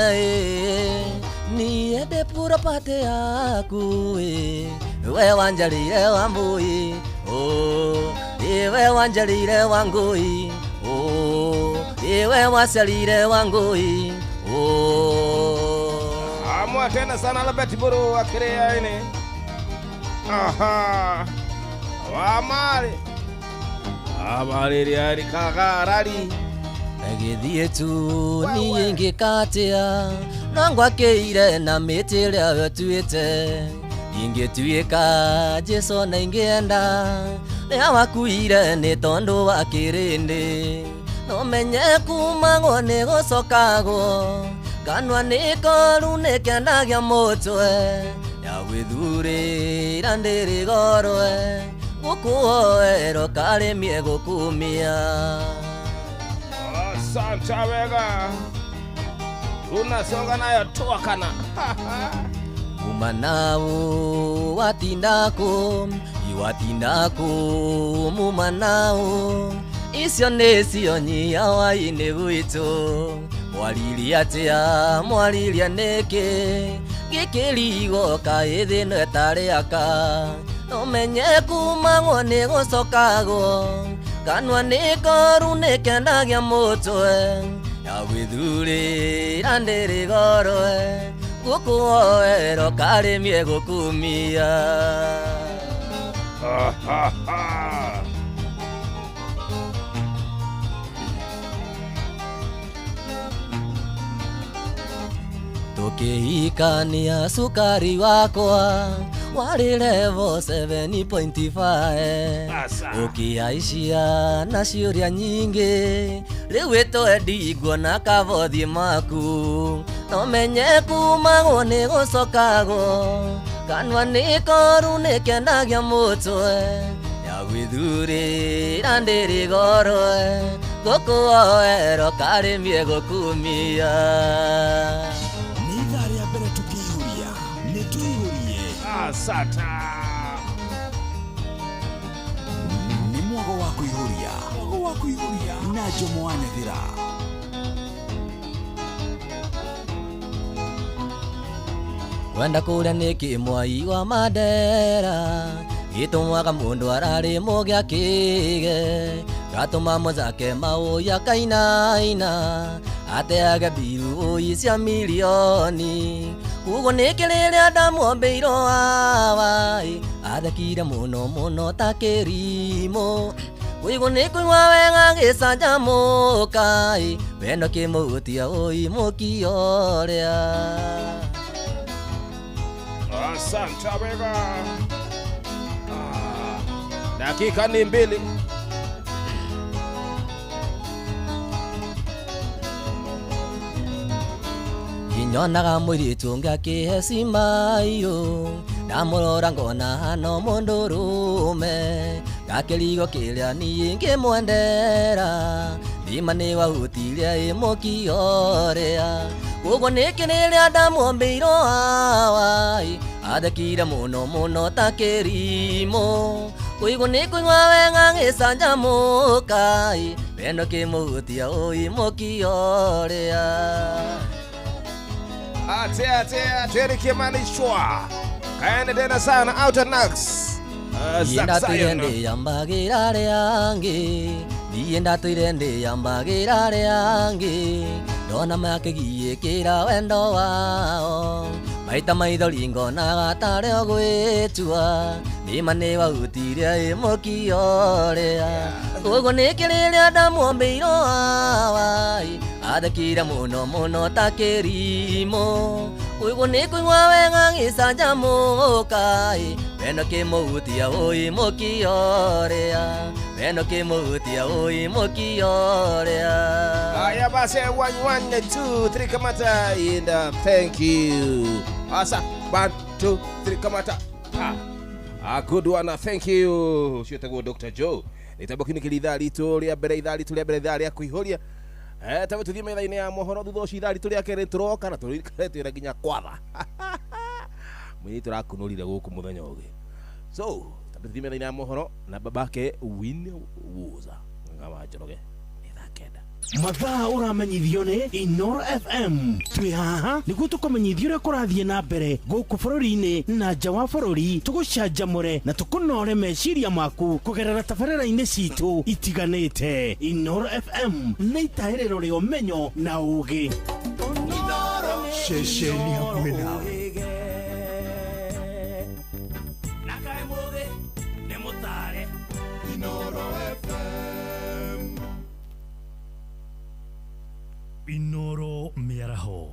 niĩ ndĩ property yaku we wanjarĩire Wambũi we wanjarĩire Wangũi we waciarĩire Wangũi Amwa tena sana la beti buru akirea ini. Aha. Wamari. Amari riari kagarari. Agithie tu niĩ ngĩkatia no ngwakĩire na mĩtĩ ĩrĩa we ũtuĩte ingĩtuĩka Jesũ na ingĩenda rĩrĩa wakuire nĩ tondũ wa kĩrĩndĩ no menye kumagwo nĩ gũcokagwo kanua nĩ koru nĩ kendagia mũtwe ya gwĩthurĩra ndĩrĩgorwe gũkuoerwo karĩmie gũkumia Santa Vega. Unasonga nayo toa kana. Mumanao watindako iwatindako mumanao icio nĩcio nyia wainĩ gwitũ mwariria atĩa mwariria nĩkĩ gĩkĩrigo kaĩ thĩno ĩtarĩ aka no menye kumagwo nĩ gũcokagwo kanwa nikoru nikendagia mutwe ya gwithurira ndiri gorwe gukuoero karimie gukumia tukihikania sukari wakwa wari level 7.5 ukiaishia na ciuria nyingi riu itwendigwo na kavothi maku no menye kumagwo ni gucokago kanwa nikoru nikendagia mutwe ya gwithurira ndiri gorwe gukuoero karimie gukumia Sata ni mwogo wa kuihuria na Jomo Anethira wenda kuria niki mwai wa Mandera gitumwaga mundu arari mugia kige gatuma muzake mauya kainaina ateage biru uyi cia milioni kugo nikiriria ndamwombeiro awai athekire muno ta kirimo kuigo nikuigua wega gicanjamuka wendo kimuhutia uyi mukioria asante bega dakika ni 2 nyonaga mwiritu ngakihecima iyo ndamurora ngona hano mundurume gakirigo kiria ni ngimwendera thima ni wahutirie imukioria kugo nikiriria ndamwombeiro awai athekire muno ta kirimo kuigo nikuigua wega gicanjamuka wendo kimuhutia uyi mukioria Ate kimanishwa kaende tena sana out and knocks Yenda tuirende yambagira reangi Yenda tuirende yambagira reangi Dona makigie kira wendo wao Maita maithori ngona gatare ogwetua Nimane wahutirie imukioria Kogo nikiriria ndamwombeiro awai athekire muno ta kirimo Kogo nikuigua wega gicanjamuka wendo kimuhutia uyi mukioria wendo kimuhutia uyi mukioria aya basi 1 1 2 3 kamata and thank you asa 1 2 3 kamata a good one thank you shutago Dr. Joe nitabokini kilidhali tu ria bere idhali ya kuihoria tabe tuthie metha-ini ya mohoro thutha ucio idhali tu ria kere turoka na turia nginya kwatha mwenye turakunurire guku muthenya ugi so tabe tuthie metha-ini ya mohoro na babake Win Woza ngama njoroge ithakenda mathaa uramenyithio ni Inoro FM twi haha niguo tukumenyithio uria kurathie na mbere guku bururi-ini na nja wa bururi tugucanjamure na tukunore meciria maku kugerera tabarĩra-inĩ citu itiganĩte Inoro FM nĩ itaĩrĩro rĩa ũmenyo na ũũgĩ ceceni hakuhĩ nawe Inoro Miaraho.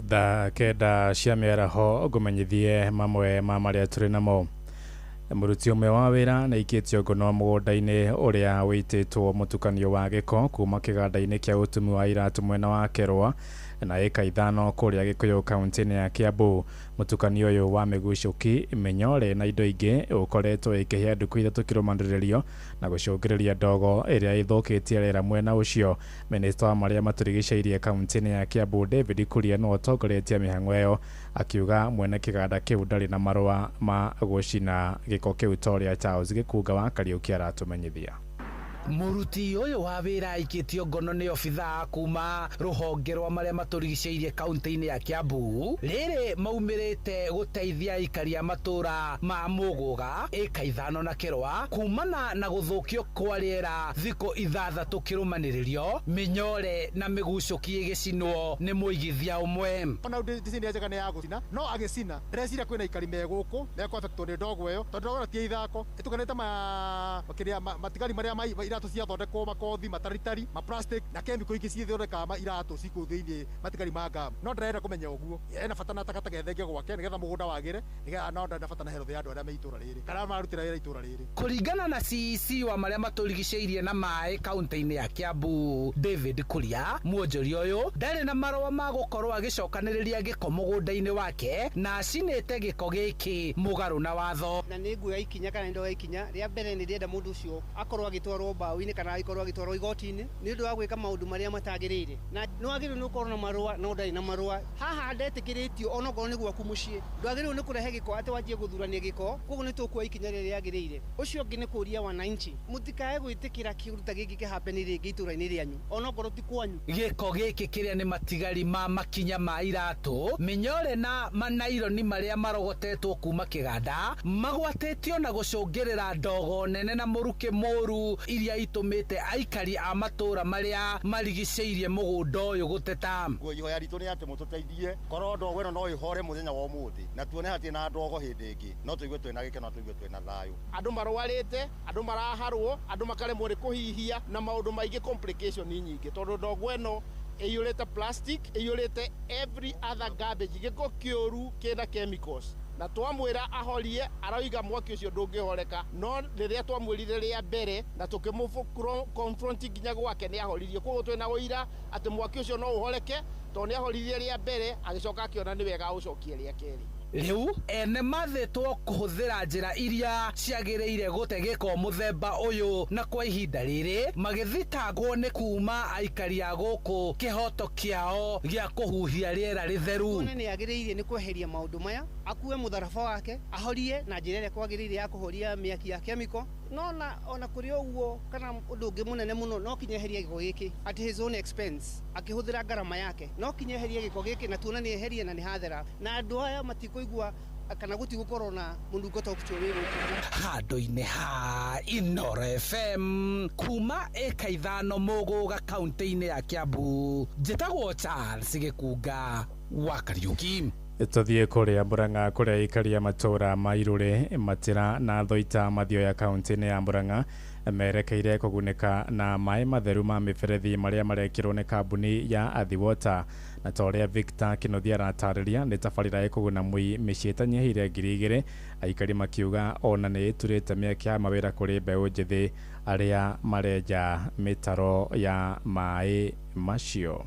Tha kenda cia mĩaraho ngũmenyithie mamwe ma marĩa tũrĩ namo. Mũruti ũmwe wa wĩra na ikĩtio ngono mũgũnda-inĩ ũrĩa wĩitĩtwo mũtukanio wa gĩko kuma kĩganda-inĩ kĩa ũtumi wa iratũ mwena wa Kerwa na eka 5 kũrĩa Gĩkũyũ kaunti-inĩ ya Kiambu. Mũtukanio ũyũ wa mĩgucũki, mĩnyore na indo ingĩ ũkoretwo ĩkĩhe andũ kũithatũ kĩrũmanĩrĩrio na gũcũngĩrĩria ndogo ĩrĩa ĩthũkĩtie rĩera mwena ũcio. Minista wa marĩa matũrigicĩirie kaunti-inĩ ya Kiambu David Kuria no atongoretie mĩhang'o ĩyo akiuga mwene kĩganda kĩu ndarĩ na marũa ma gũcina gĩko kĩu Toria Charles Gĩkunga wa Kariũki aratũmenyithia. muruti uyu wa wira aikitio ngono ni obitha kuma ruhonge rwa maria maturigiceirie kaunti-ini ya Kiambu riri maumirite guteithia aikari a matura ma Muguga eka 5 na Kirwa kumana na guthukio kwa riera thiko 6 kirumanirio minyore na migucuki gicinwo ni muigithia umwe ona ndicini njega ni ya gucina no agicina ndrecira kwina ikari meguku meko affectwo ni ndogo iyo tondu ndogo ti ithako itukanite makiria matigari maria iratu cia thondekwo makothi mataritari ma plastic na chemical ingi cithondeka iratu ciku thiini matigari manga no ndirenda kumenya uguo ena bata na takataka thenge gwake nigetha mugunda wagire nigetha no ndenda bata na health ya andu aria me itura riri kana marutira wira itura riri kuringana na CEC wa maria maturigiceirie na mai kaunti-ini ya Kiambu David Kuria muonjoria uyu ndari na marua ma gukorwo agicokaniriria giko mugunda-ini wake na acinite giko giki mugaru na watho na ni nguya ikinya kana ndo ikinya ria mbere ni rienda mundu ucio akorwo agitwarwo mbaũ-ini kana akorwo agitwarwo igoti-ini ni undu wa gwika maundu maria matagirire na no agiru ni ukorwo na marua no ndari na marua haha ndetikiritio ona ukorwo ni gwaku mucii ndwagiru ni kurehe giko ati wajie guthurania giko koguo ni tukuoya ikinya riria riagirire ucio ngi ni kuria wananchi mutikae gwitikira kiruta giki kihapeni ringi itura-ini rianyu ona ukorwo ti kwanyu giko giki kiria ni matigari ma makinya ma iratu minyore na manaironi maria marogotetwo kuma kiganda magwatetio na gucungirira ndogo nene na muruke moru iria itumite aikari a matura maria marigiceirie mugunda uyu guteta ihoya ritu ni ati mututeithie korwo ndogo ino no ihore muthenya wa umuthi na tuone hati na ndogo hindi ingi no tuigue twina gikeno tuigue twina thayu andu marwarite andu maraharwo andu makaremwo ri kuhihia na maundu maingi complication nyingi tondu ndogo ino iyurite plastic iyurite every other garbage giko kiuru kina chemicals na twamwira ahorie aroiga mwaki ucio ndungihoreka no riria twamwirire ria mbere na tukimufu confront nginya gwake ni ahoririe koguo twina uira ati mwaki ucio no uhoreke to ni ahoririe ria mbere agicoka akiona ni wega ucokie ria keri riu ene mathitwo kuhuthira njira iria ciagiriire gute giko muthemba uyu na kwa ihinda riri magithitangwo ni kuma aikari a guku kihoto kiao gia kuhuhia riera ritheru ni agiriire ni kweheria maundu maya akue mutharaba wake ahorie na njira iria kwagiriire ya kuhoria miaki ya chemical no na ona kuri uguo kana undu ungi munene muno no kinyeheria giko giki at his own expense akihuthira garama yake no kinyeheria giko giki na tuona ni eheria na ni hathera na andu aya matikuigua kana gutigukorwo na mundu ngota okuchorero handu-ini ha Inoro FM kuma eka 5 Muguga kaunti-ini ya Kiambu njitagwo Charles Gikunga wa Kariuki tuthie kuria Murang'a kuria aikari a matura ma Irure Matira na Thoita mathioya kaunti-ini ya Murang'a merekeire kuguneka na mai matheru ma miberethi maria marekirwo ni kambuni ya Athi Water na toria Victor Kinothia ratariria ni tabarira ikuguna mui micii nyihire 2,000 aikari makiuga ona ni turite mieke ya mawira kuri mbeu njithi aria marenja mitaro ya mai macio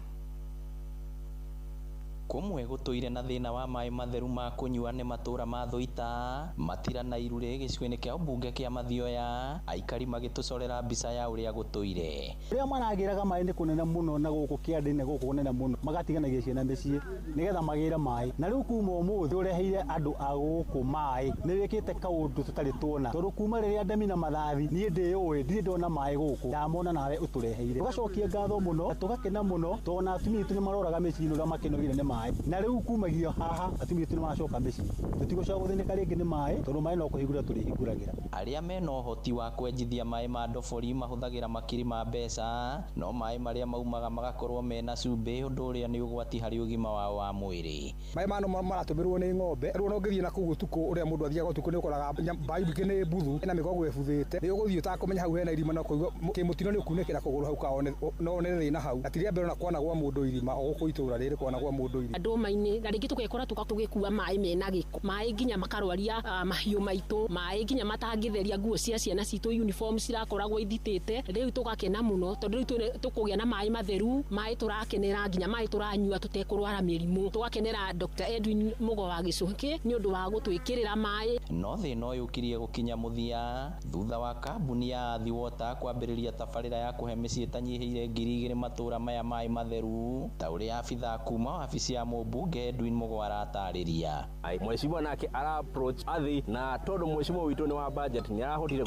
kumwe gutoire na thina wa mai matheru ma kunyua ni matura ma Thoita Matira na Irure gicigo-ini kia ubunge kia Mathioya aikari magitucorera mbica ya uria gutoire ria maragiraga mai ni kunene muno na guku kiande-ini guku kunene muno magatiganagia ciana micii nigetha magire mai na riu kuma umuthi ureheire andu a guku mai ni wikite kaundu tutari tuona tondu kuma riria ndemi na mathathi nie ndiui ndiri ndona mai guku ndamona nawe utureheire tugacokia ngatho muno na tugakena muno tona atumia itu ni maroraga micii uria makenogire ni mai na riu kumagio haha atumia itu ni maracoka micii tutigucoka guthinika ringi ni mai tondu mai no kuhingura turihinguragira aria mena uhoti wa kwenjithia mai ma ndobori mahuthagira makiri ma mbeca no mai maria maumaga magakorwo mena cumbi undu uria ni ugwati hari ugima wao wa mwiri mai mano maratumirwo ni ng'ombe riu no ngithie na kugu tuku uria mundu athiaga tuku ni ukoraga baibu ni buthu na migogo ebuthite ni uguthie utakumenya hau hena irima na kuigwa kimutino ni ukunekera kuguru hau kaone no ne thina hau atiria mbere na kwana gwa mundu irima oguku itura riri kwana gwa mundu irima nduma-ini na ringi tukekora tugakua mai mena giko mai nginya makarwaria mahiu maitu mai nginya matangitheria nguo cia ciana citu uniform cirakoragwo ithitite riu tugakena muno tondu riu tukugia na mai matheru mai turakenera nginya mai turanyua tutekurwara mirimu tugakenera Dr. Edwin Mugo wa Gicuki ni undu wa gutwikirira mai no thina uyu ukirie gukinya muthia thutha wa kambuni ya Athi Water kwambiriria tabarira ya kuhe micii tanyihire 2,000 matura maya mai matheru ta uria abitha kuma afisi ya uria mũmbunge Edwin Mugwara atarĩria. Mheshimiwa nake ara approach athi na tondu mheshimiwa witu ni wa budget ni arahotire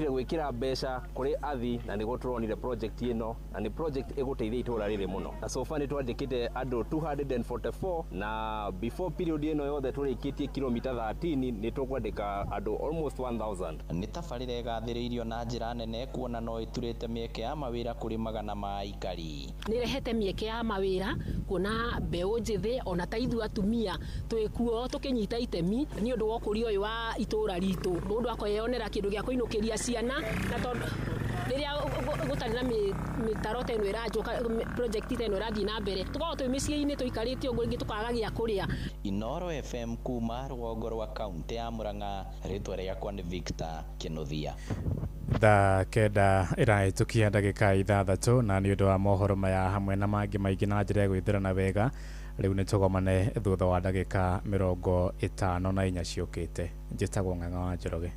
gwikira mbeca kuri athi na nigo turonire project ino na ni project eguteithia itura riri muno na so far ni twandikite andu 244 na before period ino yothe turikitie kilomita 13 ni tukwandika andu almost 1000. Ni tabarĩra ĩgathĩrĩirio na njĩra nene kuona no ĩturĩte mĩeke ya mawĩra kũrĩ magana ma aikari. Nĩ rehete mĩeke ya mawĩra kuona mbeũ njĩthĩ ona ta ithuĩ atumia twĩkuo tũkĩnyita itemi nĩ ũndũ wa ũkũria ũyũ wa itũra ritũ. Mũndũ akoyonera kĩndũ gĩa kũinũkĩria ciana na tondũ rĩrĩa gũtarĩ na mĩtaro ta ĩno ĩranjũka project ta ĩno ĩrathiĩ na mbere tũkoragwo twĩ mĩciĩ-inĩ tũikarĩte ũguo rĩngĩ tũkaga gĩa kũrĩa. Inoro FM kuma rũgongo rwa kaunti ya Murang'a, rĩtwa rĩakwa nĩ Victor Kĩnuthia. Thaa kenda ĩrahĩtũkia ndagĩka 6 na nĩ ũndũ wa mohoro maya hamwe na mangĩ maingĩ na njĩra ya gwĩthĩrana wega rĩu nĩ tũgomane thutha wa ndagĩka 54 ciũkĩte. Njĩtagwo Ng'ang'a wa Njoroge.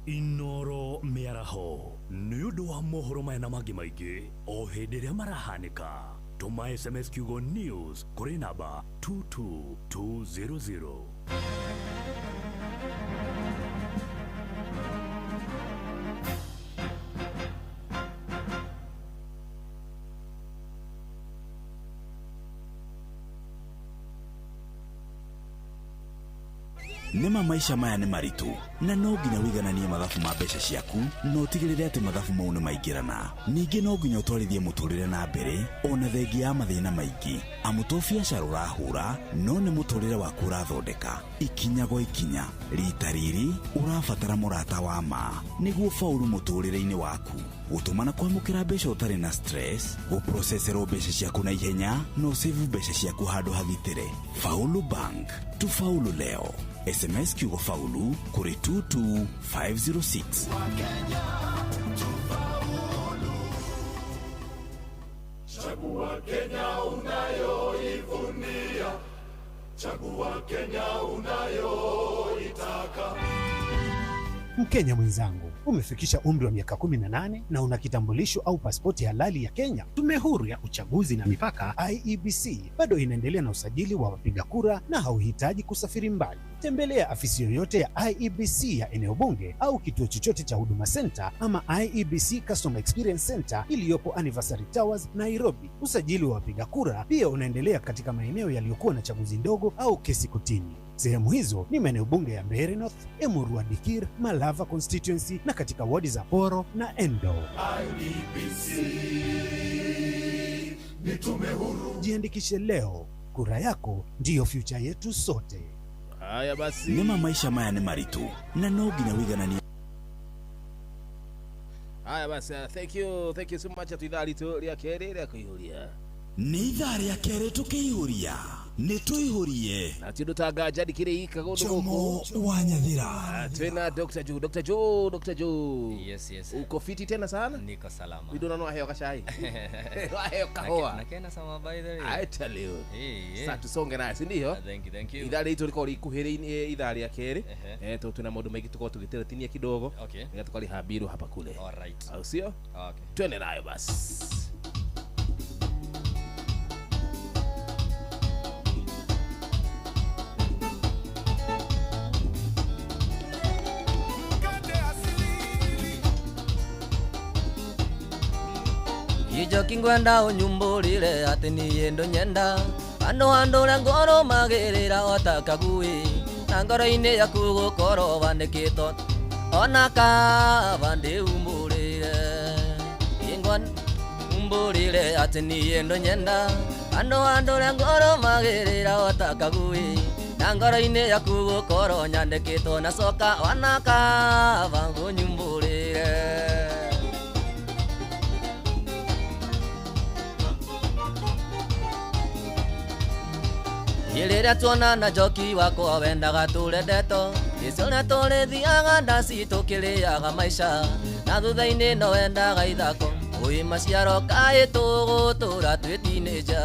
Inoro mĩaraho nĩ ũndũ wa mohoro maya na mangĩ maingĩ o hĩndĩ ĩrĩa marahanĩka. Tũma SMS kiugo news kũrĩ namba 22200. Nima maisha maya nĩ maritu na no nginya wigananie mathabu ma mbeca ciaku no tigĩrĩre atĩ mathabu mau nĩ maingĩrana. Ningĩ no nginya ũtwarithie mũtũrĩre na mbere ona thengia ya mathĩna maingĩ amu to biacara ũrahũra no nĩ mũtũrĩre waku ũrathondeka. Ikinya gwa ikinya rita rĩrĩ ũrabatara mũrata wa ma nĩguo faulu mũtũrĩre-inĩ waku. Gũtũmana kwamũkĩra mbeca ũtarĩ na stress, gũprocesserwo mbeca ciaku na ihenya no save mbeca ciaku handũ hagitĩre. Faulu Bank, tufaulu leo. SMS kiugo faulu kuri 22506. Chagua Kenya unayoivunia, chagua Kenya unayoitaka. Mkenya mwenzangu, umefikisha umri wa miaka 18 na una kitambulisho au pasipoti halali ya Kenya. Tume huru ya uchaguzi na mipaka IEBC bado inaendelea na usajili wa wapiga kura na hauhitaji kusafiri mbali. Tembelea afisi yoyote ya IEBC ya eneo bunge au kituo chochote cha Huduma Center ama IEBC Customer Experience Center iliyopo Anniversary Towers, Nairobi. Usajili wa wapiga kura pia unaendelea katika maeneo yaliyokuwa na chaguzi ndogo au kesi kotini. Sehemu hizo ni maeneo bunge ya Mbeere North, Emurua Dikir, Malava Constituency na katika wadi za Poro na Endo. IEBC ni tume huru. Jiandikishe leo, kura yako ndiyo future yetu sote. Haya basi. Nima maisha maya nĩ maritu na no nginya wigananie. Haya basi, thank you so much atidhali tu ria kere ria kuihuria. Nĩ ithaa rĩa kerĩ tũkĩihũria nĩ tũihũrie na ti ndũtanga jadi kire ikago Jomo wa Nyathira. Tena Dr. Joe. Yes. Uko fiti tena sana? Niko salama. Wido nano aheo kashai. Aheo kahoa. Nakena sama by the way. I tell you. Hey. Sasa tusonge naye, si ndio? Thank you. Idara itu liko likuheri idara ya kere. Tuna maundu mengi tuko tugiteretinia kidogo. Okay. Tukali habiru hapa kule. Alright. Au sio? Okay. Twende nayo basi. Ijoki ngwenda unyumbũrĩre atĩ niĩ ndũnyenda andũ ũrĩa ngoro magĩrĩra otakagui na ngoro-inĩ yaku gũkorwo wandĩkĩtwo ona kaba ndĩumbũrĩre umbũrĩre atĩ niĩ ndũnyenda andũ ũrĩa ngoro magĩrĩra otakagui na ngoro-inĩ yaku gũkorwo nyandĩkĩtwo na coka ona kaba ngũnyumbũrĩre. Rĩrĩa tuonana Njoki wakwa wendaga tũre ndeto Rĩciũrĩa tũrĩthiaga ndaci tũkĩrĩaga maica na thutha-inĩ no wendaga ithako Ũĩ maciaro kaĩ tũgũtũra twĩtinĩja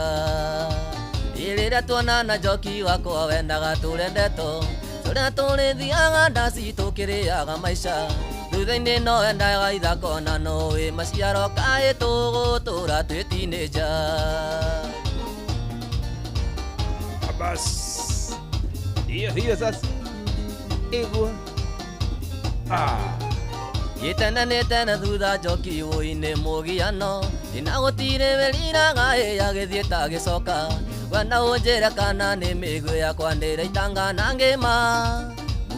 Rĩrĩa tuonana Njoki wakwa wendaga tũre ndeto Rĩciũrĩa tũrĩthiaga ndaci tũkĩrĩaga maica thutha-inĩ no wendaga ithako na no ũĩ maciaro kaĩ tũgũtũra twĩtinĩja Bas. Hiyo sasa. Ego. Yetananete na thutha njoki uine mugiano inagutire welira gae yagithieta gicoka wana unjira kana ni migwe yakwa ndira itanga na ngima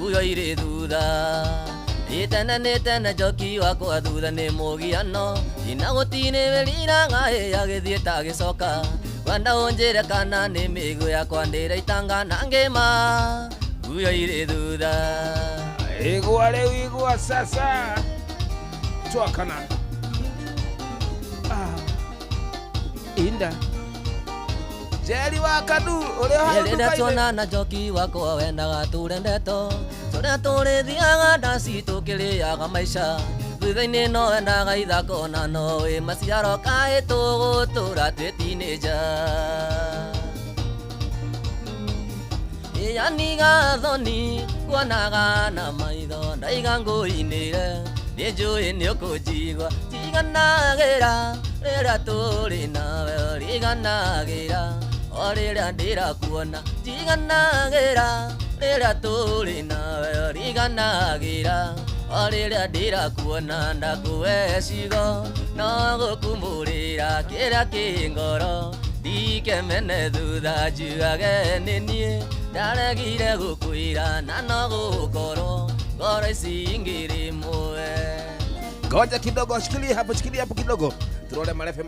uyo iri thutha yetananete na njoki wakwa thutha ni mugiano inagutire welira gae yagithieta gicoka wana unjira kana ni migwe yakwa ndira itanga na ngima uyo iri thutha igwa leo igwa sasa twakana inda jeri wakadu ule Yelenda tona na joki wako wendaga turendeto Tora tore thiaga ndasi tukiriaga maisha Thutha-inĩ no wendaga ithako na no wĩ maciaro kaĩ tũgũtũra twĩ teenager Yani thoni kuonaga na maitho ndaiga ngũinĩre nĩ njũĩ nĩ ũkũnjigua tiganagĩra rĩrĩa tũrĩ nawe riganagĩra o rĩrĩa ndĩrakuona tiganagĩra rĩrĩa tũrĩ nawe riganagĩra o rĩrĩa ndĩrakuona ndakuhe cigo no gũkumũrĩra kĩrĩa kĩ ngoro ndikemene thutha njugage nĩ niĩ ndaregire gũkwĩra na no gũkorwo ngoro ici ngĩrĩ muoe. Ngoja kidogo, shikilia hapo kidogo. Turole marefe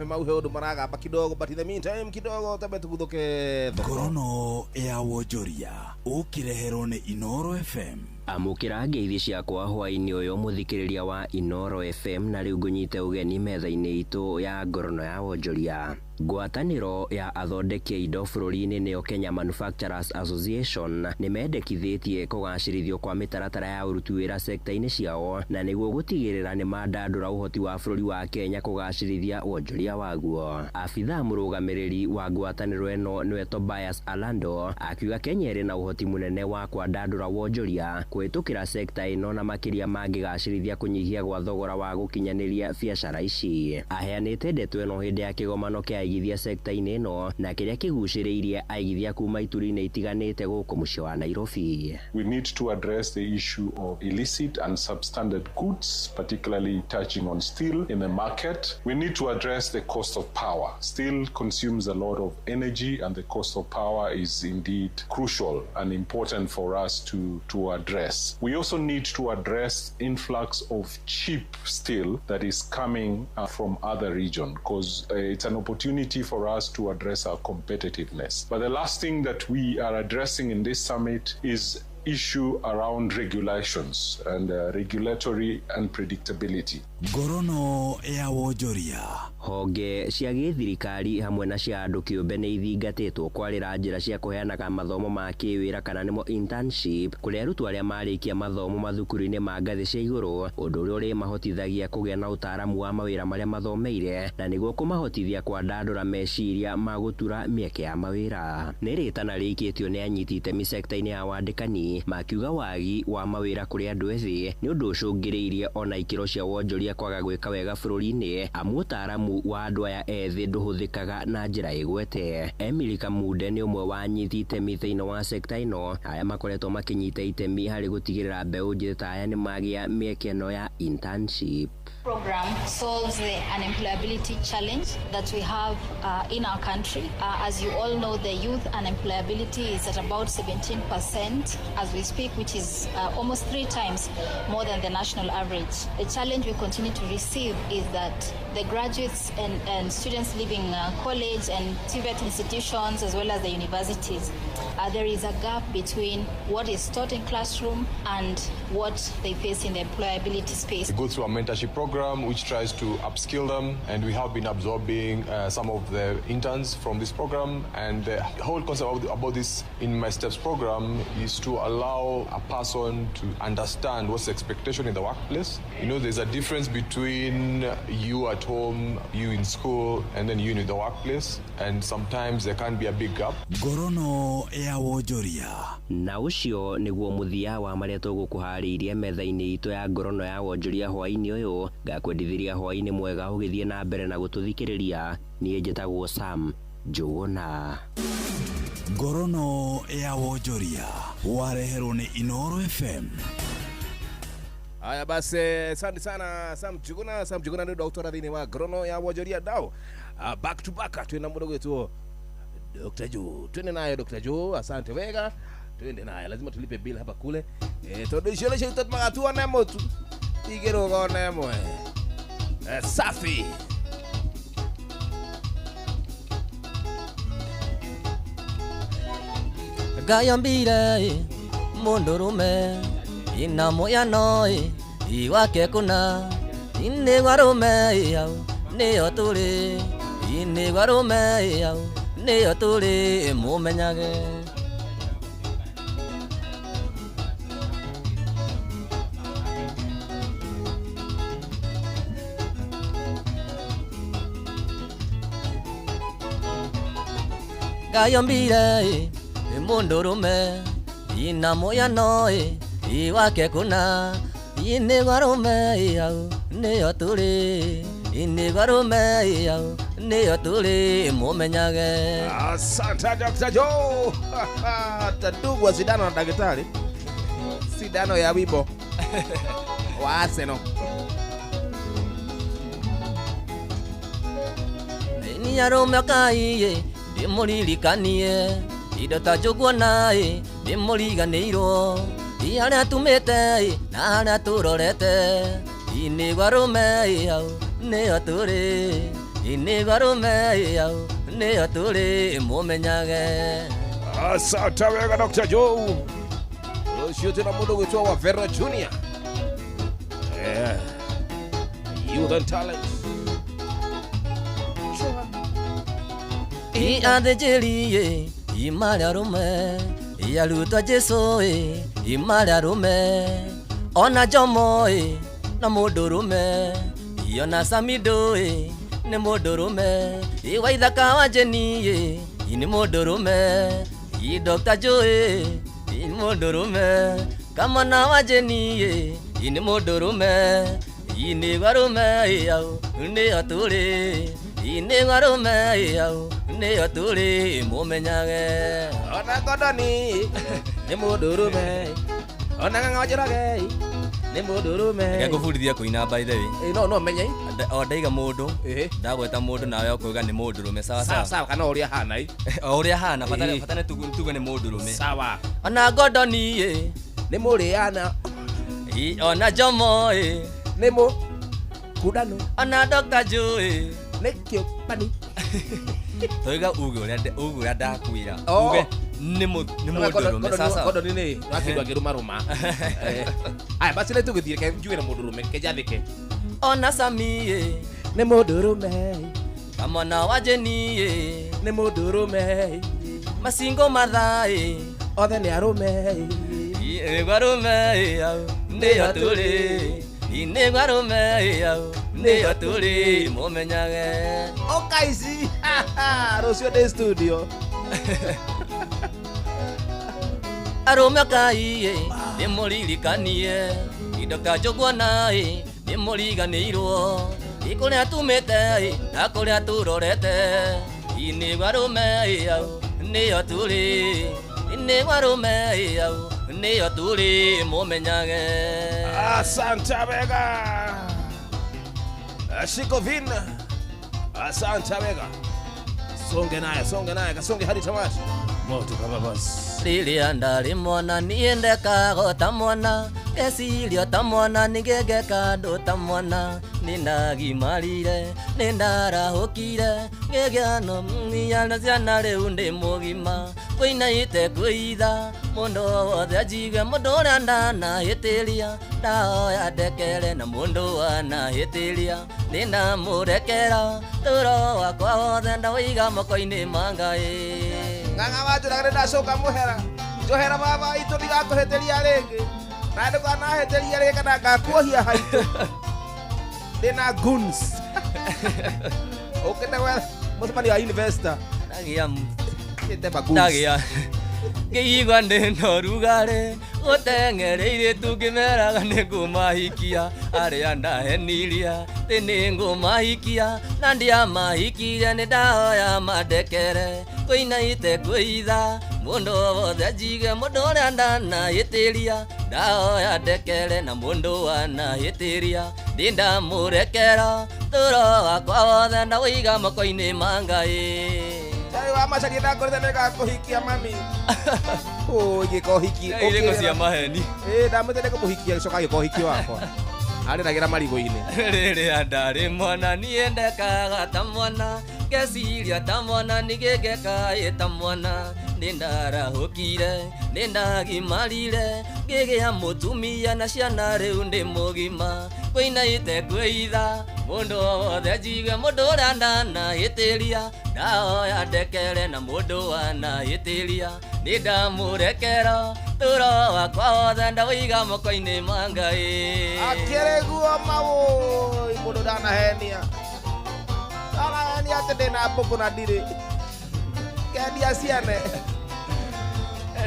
mau heudu maragamba kidogo, but in the meantime kidogo tabe tuguthuke Ngorono ya wonjoria ukireherwo ni Inoro FM. Amukira ngeithi ciakwa hwaini uyu muthikiriria wa Inoro FM na riu ngunyite ugeni metha-ini itu ya ngorono ya wonjoria. Ngwataniro ya athondeki indo bururi-ini nio Kenya Manufacturers Association nimendekithitie kugacirithio kwa mitaratara ya uruti wira sekta-ini ciao na niguo gutigirira ni mandandura uhoti wa bururi wa Kenya kugacirithia wonjoria waguo. Afitha murugamiriri wa ngwataniro eno niwe Tobias Alando akiuga Kenya iri na uhoti munene wa kwandandura wonjoria kwitukira sekta ino na makiria mangigacirithia kunyihia gwa thogora wa gukinyaniria biacara ici. Aheanite ndeto eno hindi ya kigomano kia aigithia sekta-ini ino na kiria kiguciriirie aigithia kuma ituri-ini itiganite guku mucii wa Nairobi. We need to address the issue of illicit and substandard goods, particularly touching on steel in the market. We need to address the cost of power. Steel consumes a lot of energy and the cost of power is indeed crucial and important for us to address. We also need to address influx of cheap steel that is coming from other regions because it's an opportunity for us to address our competitiveness. But the last thing that we are addressing in this summit is issue around regulations and regulatory unpredictability. Ngorono ya wonjoria. Honge cia githirikari hamwe na cia andu kiumbe ni ithingatitwo kwarira njira cia kuheanaga mathomo ma kiwira kana nimo internship kuri arutwo aria marikia mathomo mathukuru-ini ma ngathi cia iguru undu uria uri mahotithagia kugia na utaramu wa mawira maria mathomeire na niguo kumahotithia kwandandura meciria ma gutura mieke ya mawira. Ni ritana riikitio ni anyiti itemi sekta-ini ya wandikani makiuga wagi wa mawira kuri andu ethi ni undu ucungiriirie ona ikiro cia wonjoria kwaga gwika wega bururi-ini amu utaramu wa andu aya ethi nduhuthikaga na njira igwete. Emily Kamude ni umwe wa anyiti itemi thiini wa sekta ino aya makoretwo makinyita itemi hari gutigirira mbeu njithi ta aya ni magia mieke ino ya internship. Program solves the unemployability challenge that we have in our country. As you all know, the youth unemployability is at about 17% as we speak, which is almost 3 times more than the national average. The challenge we continue to receive is that the graduates and students leaving college and TVET institutions as well as the universities, there is a gap between what is taught in classroom and what they face in the employability space. We go through a mentorship program which tries to upskill them, and we have been absorbing some of the interns from this program, and the whole concept about this in My Steps program is to allow a person to understand what's the expectation in the workplace. You know, there's a difference between you at home, you in school, and then you in the workplace, and sometimes there can be a big gap. Ngorono ya wonjoria. Na ucio niguo muthia wa maria tugukuhariirie metha-ini itu ya ngorono ya wonjoria hwaini uyu ngakwendithiria hwaini mwega ugithie na mbere na gututhikiriria. Nie njitagwo Sam Njuguna. Ngorono ya Wonjoria wareherwo ni Inoro FM. Haya basi, asante sana Sam Chuguna ndio doktora dhini wa Ngorono ya Wonjoria dao. Back to back twenda mudogo wetu Dr. Joe. Twende naye Dr. Joe, asante wega. Twende naye, lazima tulipe bill hapa kule. Todo shole shole tutmagatua na motu. Igero gona mwe. Safi. Gayambire mundurume ina moya noi iwake kuna ine warume yao niyo tuli ine warume yao niyo tuli mumenyage Gayambire mundurume ina moya noi iwake kuna ine warume yao niyo tuli ine warume yao niyo tuli mumenyage. Asante Dr. Joe. Tadugwa sindano na daktari. Sindano ya wibo wa Arsenal. Ni arume kaiye ndimulirikanie indo ta njũguo naĩ ndĩmũriganĩirwo iharĩa tumĩte na harĩa tũrorete inĩgwa rũme hau nĩyo tũrĩ inĩgwa rũme hau nĩyo tũrĩ mũmenyage. Asante wega Dr. Joe. Ũcio tena mũndũ gwĩtwo wa Vera Junior. Youth and talent. Athĩnjĩri imarĩa rũme arutwo Jesũ imarĩa rũme ona Jomo na mũndũ rũme ona Samido nĩ mũndũ rũme wa ithaka wa Jeni nĩ mũndũ rũme Dr. Joe nĩ mũndũ rũme Kamana wa Jeni nĩ mũndũ rũme inĩgwa rũme hau nĩyo tũrĩ inĩgwa rũme hau nĩyo tũrĩ mũmenyage. Ona Godoni nĩ mũndũ rũme ona Ng'ang'onjorage nĩ mũndũ rũme. Ngũbundithia kũina by the way. No menye o ndaiga mũndũ ndagweta mũndũ nawe ũkauga nĩ mũndũ rũme sawa sawa kana ũrĩa hana o ũrĩa hana fatane tuge nĩ mũndũ rũme sawa. Ona Godoni nĩ mũrĩana ona Jomo nĩ mũkundano ona Dr. Joe nĩ kĩũpani. Toiga uge ũrĩa ndakwĩra uge nĩ mũndũ rũme sasa. Godoni nĩ wakĩndũ angĩrũma rũma. Aya basi nĩ tũgĩthire ke njuge nĩ mũndũ rũme kejathĩke. Ona Sami nĩ mũndũ rũme Kamana wa Jeni nĩ mũndũ rũme Masingo Mathai othe nĩ arũme inĩgwa rũme hau nĩyo tũrĩ inĩgwa rũme hau nĩyo tũrĩ mũmenyage. Okaici rũcio ndĩ studio. Arũme kai nĩmũririkanie Dr. Njũguo naĩ nĩmũriganĩirwo kũrĩa tumĩte na kũrĩa tũrorete inĩgwa rũme hau nĩyo tũrĩ inĩgwa rũme hau nĩyo tũrĩ mũmenyage. Asante wega Shikovin. Asante wega. Songe naye kasonge hadi tamati. Moto kama basi. Rĩrĩa ndarĩ mwana niĩ ndekaga ta mwana eciria ta mwana nĩngegeka ndũ ta mwana nĩndagimarire nĩndarahũkire ngĩgĩa no ciana ciana rĩu ndĩ mũgima kwĩnaite kwĩitha mũndũ wothe anjigue mũndũ ũrĩa ndanahĩtĩria ndahoya ndekere na mũndũ wanahĩtĩria nĩndamũrekera tũro wakwa wothe ndawĩiga moko-inĩ ma Ngai. Ng'ang'a wanjũraga nĩndacoka mũhera njohera baba itũ ndigakũhĩtĩria rĩngĩ na ndũkanahĩtĩria rĩngĩ kana ngakuohia haitũ ndĩna guns. Ũkĩte we mũtumani wa investor ndagĩa ngĩigua ndĩna ũrugarĩ gũteng'ereire tũngĩmeraga nĩngũmahikia arĩa ndaheniria nĩngũmahikia na ndiamahikirie nĩndahoya mandekere kwina ite kwitha mundu wothe njige mundu uria ndanahitiria ndahoya ndekere na mundu wanahitiria ndindamurekera turo wakwa wothe ndawĩiga moko-inĩ ma Ngai. Cai wa Macharia ndakoretwo nĩga kũhikia mami. Ũgĩka ũhiki. Irĩko cia maheni. Ndamwĩtĩte kũmũhikia gĩcoka gĩka ũhiki wakwa. Arĩragĩra marigũ-inĩ. Rĩrĩa ndarĩ mwana niĩ ndekaga ta mwana, ngeciria ta mwana nĩngĩngeka ta mwana. Nĩndarahũkire nĩndagimarire ngĩgĩa mũtumia na ciana rĩu ndĩ mũgima. Kwĩna itekwĩitha mũndũ wothe njige mũndũ ũrĩa ndanahĩtĩria ndahoya ndekere na mũndũ wanahĩtĩria nĩndamũrekera tũro wakwa wothe ndawĩiga moko-inĩ ma Ngai. Akĩrĩguo maũ mũndũ ndanahenia atĩ ndĩna mbũkũ na ndirĩ kendia ciane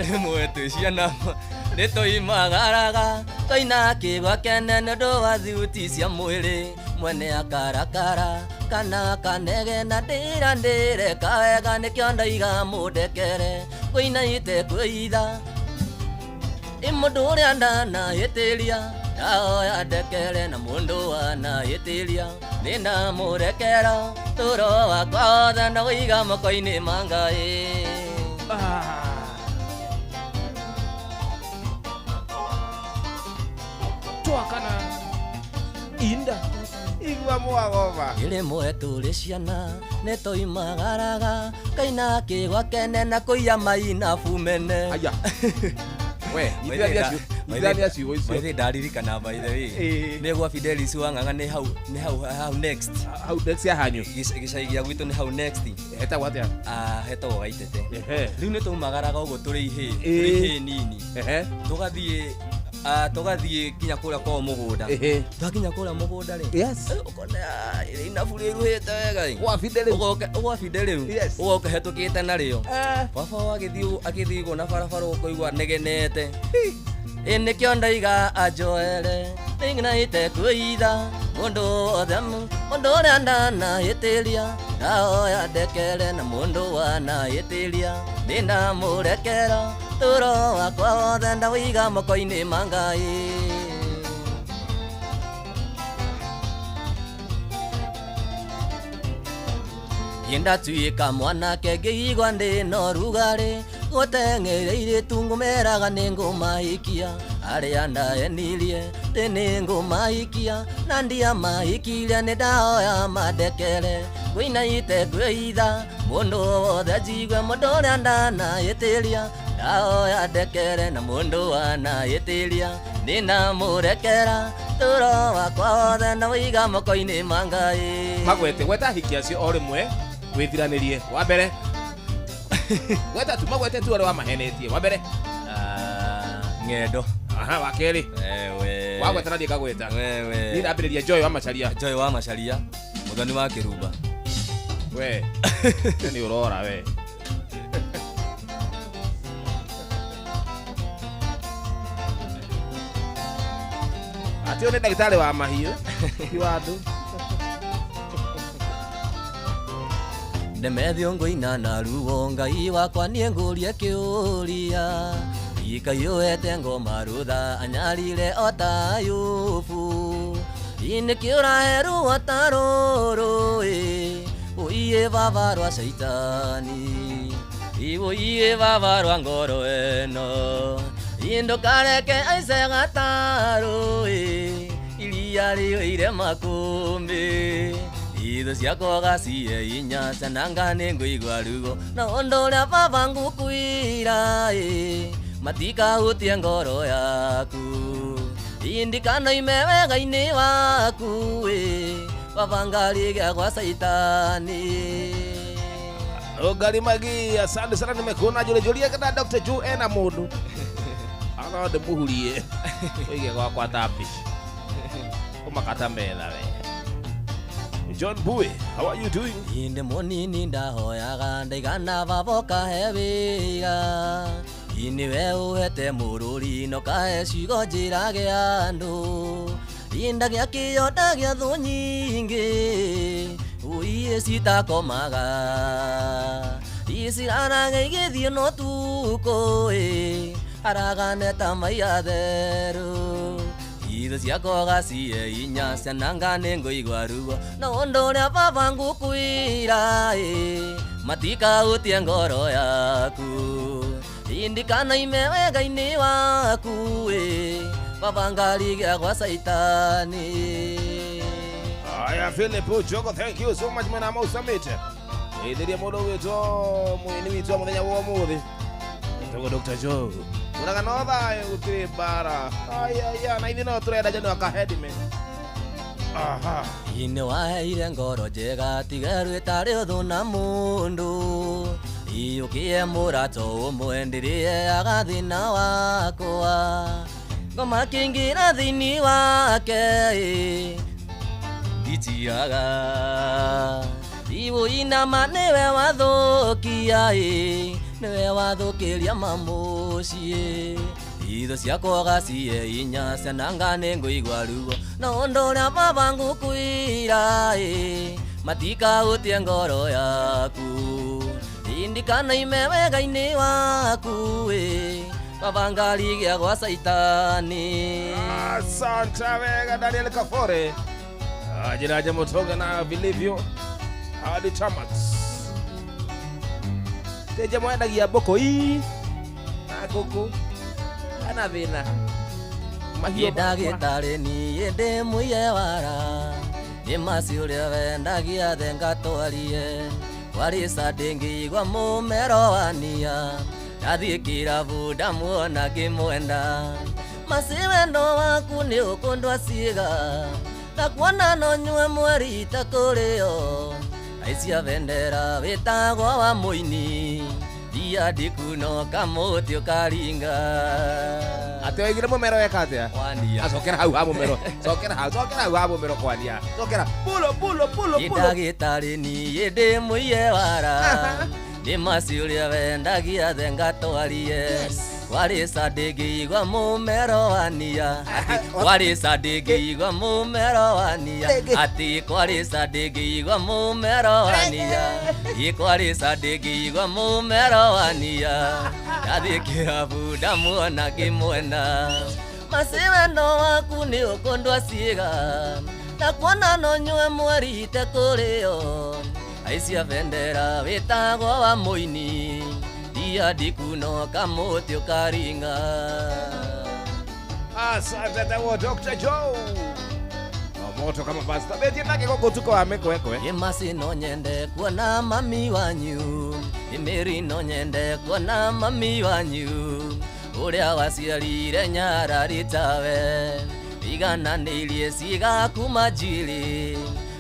rĩmwe twĩ ciana nĩtũimagaraga twaina kĩgwa kene nĩũndũ wa thiuti cia mwĩrĩ mwene akarakara kana kanege na ndĩreka wega nĩkĩo ndaiga mũndekere kwĩna itekwĩitha mũndũ ũrĩa ndanahĩtĩria ndahoya ndekere na mũndũ wanahĩtĩria nĩndamũrekera tũro wakwa wothe ndawĩiga moko-inĩ ma Ngai. Twakana inda igua mwagova rĩmwe tũrĩ ciana nĩtũimagaraga kaina kĩgwa kene na kũiya mainabu mene. Mwĩthĩ ndaririkana by the way nĩ gwa Fidelis Wang'ang'a nĩ hau next ya hanyu gĩcagi gĩa gwitũ nĩ hau next hetagwo atĩa hetagwo Gaitete. Rĩu nĩ tũmagaraga ũguo tũrĩ ihĩ nini tũgathiĩ nginya kũrĩa kwa mũgũnda twakinya kũrĩa mũgũnda rĩ ũkona inabu rĩruhĩte wega gwa binde rĩu ũgoka hetũkĩte narĩo baba agĩthiĩ ũguo na barabara ũkũigua negenete nĩkĩo ndaiga anjoere nĩngina itekwĩitha mũndũ wothe mũndũ ũrĩa ndanahĩtĩria ndahoya ndekere na mũndũ wanahĩtĩria nĩndamũrekera tũro wakwa wothe ndawĩiga moko-inĩ ma Ngai. Ndatuĩka mwanake ngĩigua ndĩ na ũrugarĩ gũteng'ereire tu ngũmeraga nĩ ngũmahikia arĩa ndahenirie ndĩ nĩ ngũmahikia na ndiamahikirie nĩ ndahoya mandekere kwĩna itekwĩitha mũndũ wothe njigue mũndũ ũrĩa ndanahĩtĩria ndahoya ndekere na mũndũ wanahĩtĩria nĩndamũrekera tũro wakwa wothe ndawĩiga moko-inĩ ma Ngai. Magwete gweta ahiki acio o rĩmwe wĩthiranĩrie wa mbere magwete tu arĩa wamahenetie wa mbere Ng'endo wa kerĩ wagweta na ndĩkagweta niĩ ndambĩrĩria Joy wa Macharia mũthoni wa Kĩrumba we nĩ ũrora we atĩ ũyũ nĩ ndagĩtarĩ wa mahiũ ti wa andũ ndemethio ngũina na ruo Ngai wakwa niĩ ngũrie kĩũria Ngai ũhete ngoma rũtha anyarire o ta Ayubu nĩkĩo ũrahe ruo ta rũrũ ũiye baba rwa Shaitani ũiye baba rwa ngoro ĩno ndũkareke aice gatarũ iria rĩũire makũmbĩ itho ciakwa ciĩ inya cananga nĩ ngũigua ruo na ũndũ ũrĩa baba ngũkwĩra matikahutie ngoro yaku ndikanoime wega-inĩ waku baba ngarigĩa gwa Shaitani. Ongari Magi, asante sana, nimekuona julia kana Dr. Ju ena mundu ana ndemuhurie oige kwa tapi umakata metha we. John Bui, how are you doing? Inde monini ndahoyaga ndaigana babo kahebiga iniwe uhete mururi no kahe cigo njira gĩa andũ indagia kĩyonda gĩa thũ nyingĩ uiye citakomaga isirana igithio no tuko aragane tamaya theru ithu ciakwa gacie inya ciana nengo igwarugo no ndoria baba ngukwira matika utie ngoro yaku indikana imewega-ini waku baba ngarigia kwa saitani. Aya Philip Jogo, thank you so much man. Amo summit ithiria mundu wito mwini witu muthenya wa muthi ndogo Dr. Joe uraga no thayo gutiri bara aya na ithi no turenda jano akahedime. Aha ine waheire ngoro njega tigaru itari uthu na mundu iyukie murato umwendirie agathina wakwa ngoma kingira thini wake itiaga iwo ina manewe wathukia newe wathukiria mamucie ithu ciakwa gacie inya ciana nengo igwarugo no ndoria baba ngukwira matika utie ngoro yaku indikana imewega-ini waku baba ngarigia kwa saitani. Asante wega Daniel Kafore ajiraje mutoga na vilivyo hadi tamat teje mwendagia boko na koko ana thina mahio ndagitari ni ende muye wara ni masi uria wendagia thenga twarie wari sadingi gwa mumero wania ndathikira buda muona ngimwenda masi wendo waku ni ukundwa ciiga na kuona no nyue mweri itakurio aicia vendera witagwo wa muini dia dikuno kamuti ukaringa ate wegire mumero wekatia kwania acokera hau ha mumero cokera hau ha mumero kwania cokera pulo ndagitari ni ende muye wara ni masi uria wendagia thenga twarie wari sadigi gwa mumero wania wari sadigi gwa mumero wania ati kwari sadigi gwa mumero wania ikwari sadigi gwa mumero wania ndathikira buda muona kimwena masiwendo waku ni ukundwa ciiga na kuona no nyue mweri itakurio aicia vendera witagwo wa muini dia dikuno kamuti ukaringa. Asante tawo Dr. Joe moto kama pasta beti nake koko tuko amekwe imasi no nyende kuona mami wanyu imeri no nyende kuona mami wanyu uria waciarire nyara ritawe igananirie ciga kuma njiri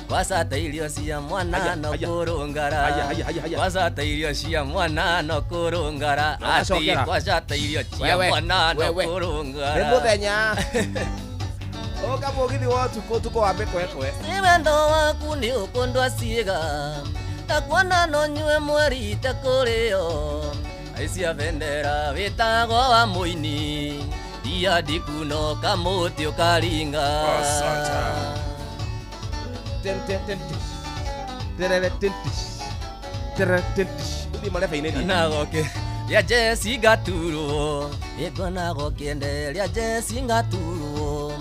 kwasata irio cia mwana no kurungara kwasata irio cia mwana no kurungara ati kwasata irio cia mwana no kurungara ni muthenya oka mugithi wotu tuko wambekwe wendo waku ni ukundwa ciiga ta kuona no nyue mweri itakurio aicia vendera witagwo wa muini dia dikuno kamuti ukaringa. nagoke ria jesi ngaturo nago kiende ria jesi ngaturo